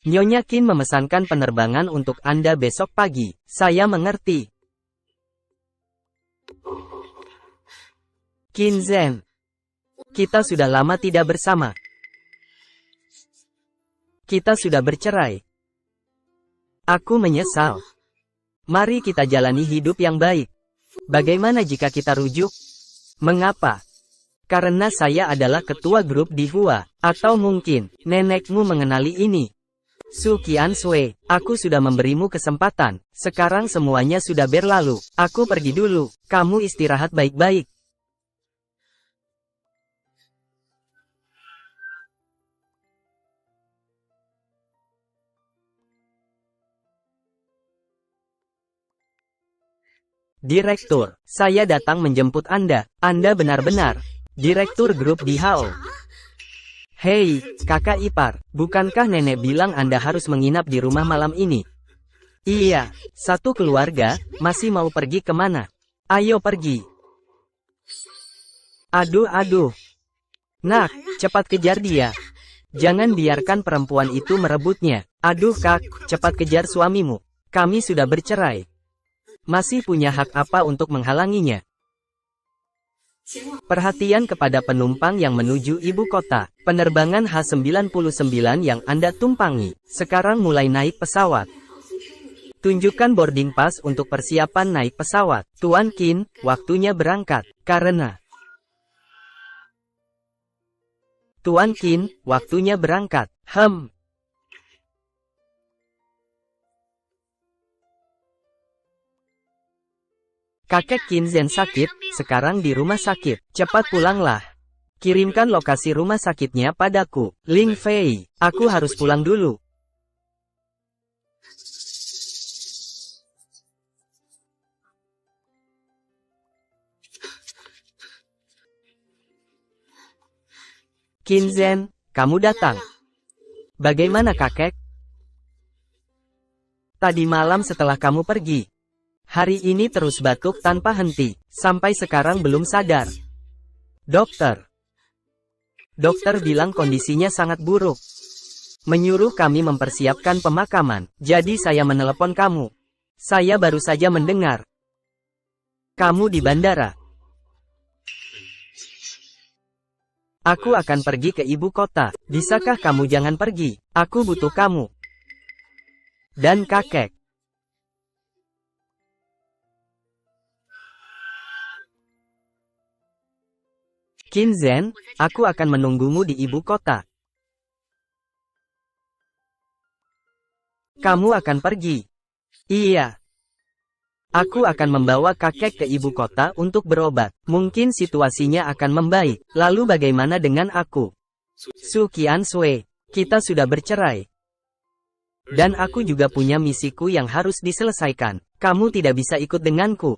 Nyonya Qin memesankan penerbangan untuk Anda besok pagi. Saya mengerti. Qin Zhen, kita sudah lama tidak bersama. Kita sudah bercerai. Aku menyesal. Mari kita jalani hidup yang baik. Bagaimana jika kita rujuk? Mengapa? Karena saya adalah ketua grup di Hua. Atau mungkin, nenekmu mengenali ini. Su Qian Sui, aku sudah memberimu kesempatan. Sekarang semuanya sudah berlalu. Aku pergi dulu. Kamu istirahat baik-baik. Direktur, saya datang menjemput Anda. Anda benar-benar direktur grup di Hao. Hei, kakak ipar, bukankah nenek bilang Anda harus menginap di rumah malam ini? Iya, satu keluarga, masih mau pergi kemana? Ayo pergi. Aduh. Nak, cepat kejar dia. Jangan biarkan perempuan itu merebutnya. Aduh kak, cepat kejar suamimu. Kami sudah bercerai. Masih punya hak apa untuk menghalanginya? Perhatian kepada penumpang yang menuju ibu kota. Penerbangan H99 yang Anda tumpangi, sekarang mulai naik pesawat. Tunjukkan boarding pass untuk persiapan naik pesawat. Tuan Qin, waktunya berangkat. Tuan Qin, waktunya berangkat. Kakek Qinzhen sakit, sekarang di rumah sakit. Cepat pulanglah. Kirimkan lokasi rumah sakitnya padaku. Ling Fei, aku harus pulang dulu. Qinzhen, kamu datang. Bagaimana kakek? Tadi malam setelah kamu pergi. Hari ini terus batuk tanpa henti, sampai sekarang belum sadar. Dokter bilang kondisinya sangat buruk. Menyuruh kami mempersiapkan pemakaman, jadi saya menelepon kamu. Saya baru saja mendengar. Kamu di bandara. Aku akan pergi ke ibu kota. Bisakah kamu jangan pergi? Aku butuh kamu. Dan kakek. Qinzhen, aku akan menunggumu di ibu kota. Kamu akan pergi? Iya. Aku akan membawa kakek ke ibu kota untuk berobat. Mungkin situasinya akan membaik. Lalu bagaimana dengan aku? Su Qianshui, kita sudah bercerai. Dan aku juga punya misiku yang harus diselesaikan. Kamu tidak bisa ikut denganku.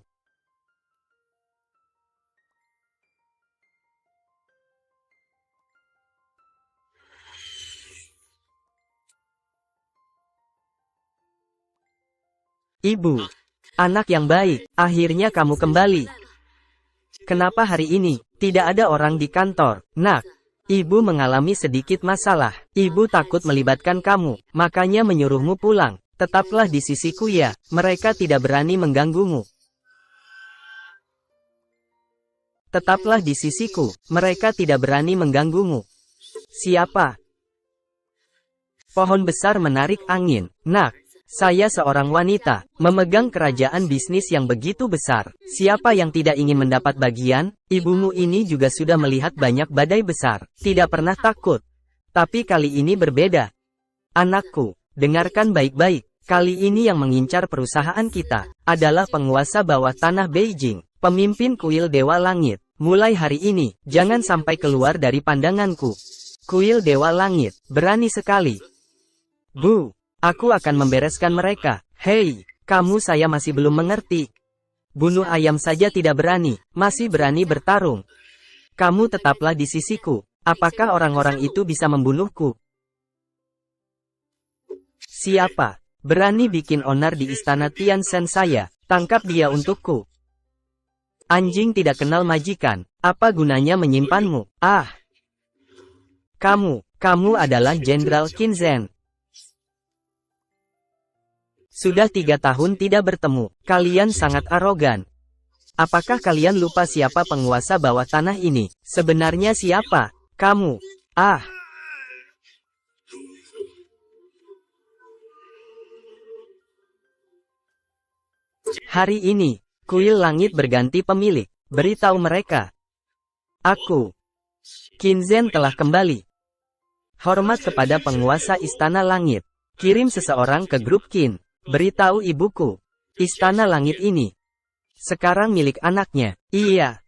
Ibu, anak yang baik, akhirnya kamu kembali. Kenapa hari ini tidak ada orang di kantor? Nak, ibu mengalami sedikit masalah. Ibu takut melibatkan kamu, makanya menyuruhmu pulang. Tetaplah di sisiku ya, mereka tidak berani mengganggumu. Tetaplah di sisiku, mereka tidak berani mengganggumu. Siapa? Pohon besar menarik angin. Nak, saya seorang wanita, memegang kerajaan bisnis yang begitu besar. Siapa yang tidak ingin mendapat bagian? Ibumu ini juga sudah melihat banyak badai besar. Tidak pernah takut. Tapi kali ini berbeda. Anakku, dengarkan baik-baik. Kali ini yang mengincar perusahaan kita adalah penguasa bawah tanah Beijing, pemimpin kuil Dewa Langit. Mulai hari ini, jangan sampai keluar dari pandanganku. Kuil Dewa Langit, berani sekali. Bu. Aku akan membereskan mereka. Hei, kamu saya masih belum mengerti. Bunuh ayam saja tidak berani, masih berani bertarung. Kamu tetaplah di sisiku. Apakah orang-orang itu bisa membunuhku? Siapa? Berani bikin onar di istana Tianzhen saya. Tangkap dia untukku. Anjing tidak kenal majikan. Apa gunanya menyimpanmu? Ah! Kamu adalah Jenderal Qinzhen. Sudah 3 tahun tidak bertemu. Kalian sangat arogan. Apakah kalian lupa siapa penguasa bawah tanah ini? Sebenarnya siapa? Kamu. Ah. Hari ini, kuil langit berganti pemilik. Beritahu mereka. Aku. Qinzhen telah kembali. Hormat kepada penguasa istana langit. Kirim seseorang ke grup Qin. Beritahu ibuku, istana langit ini sekarang milik anaknya. Iya.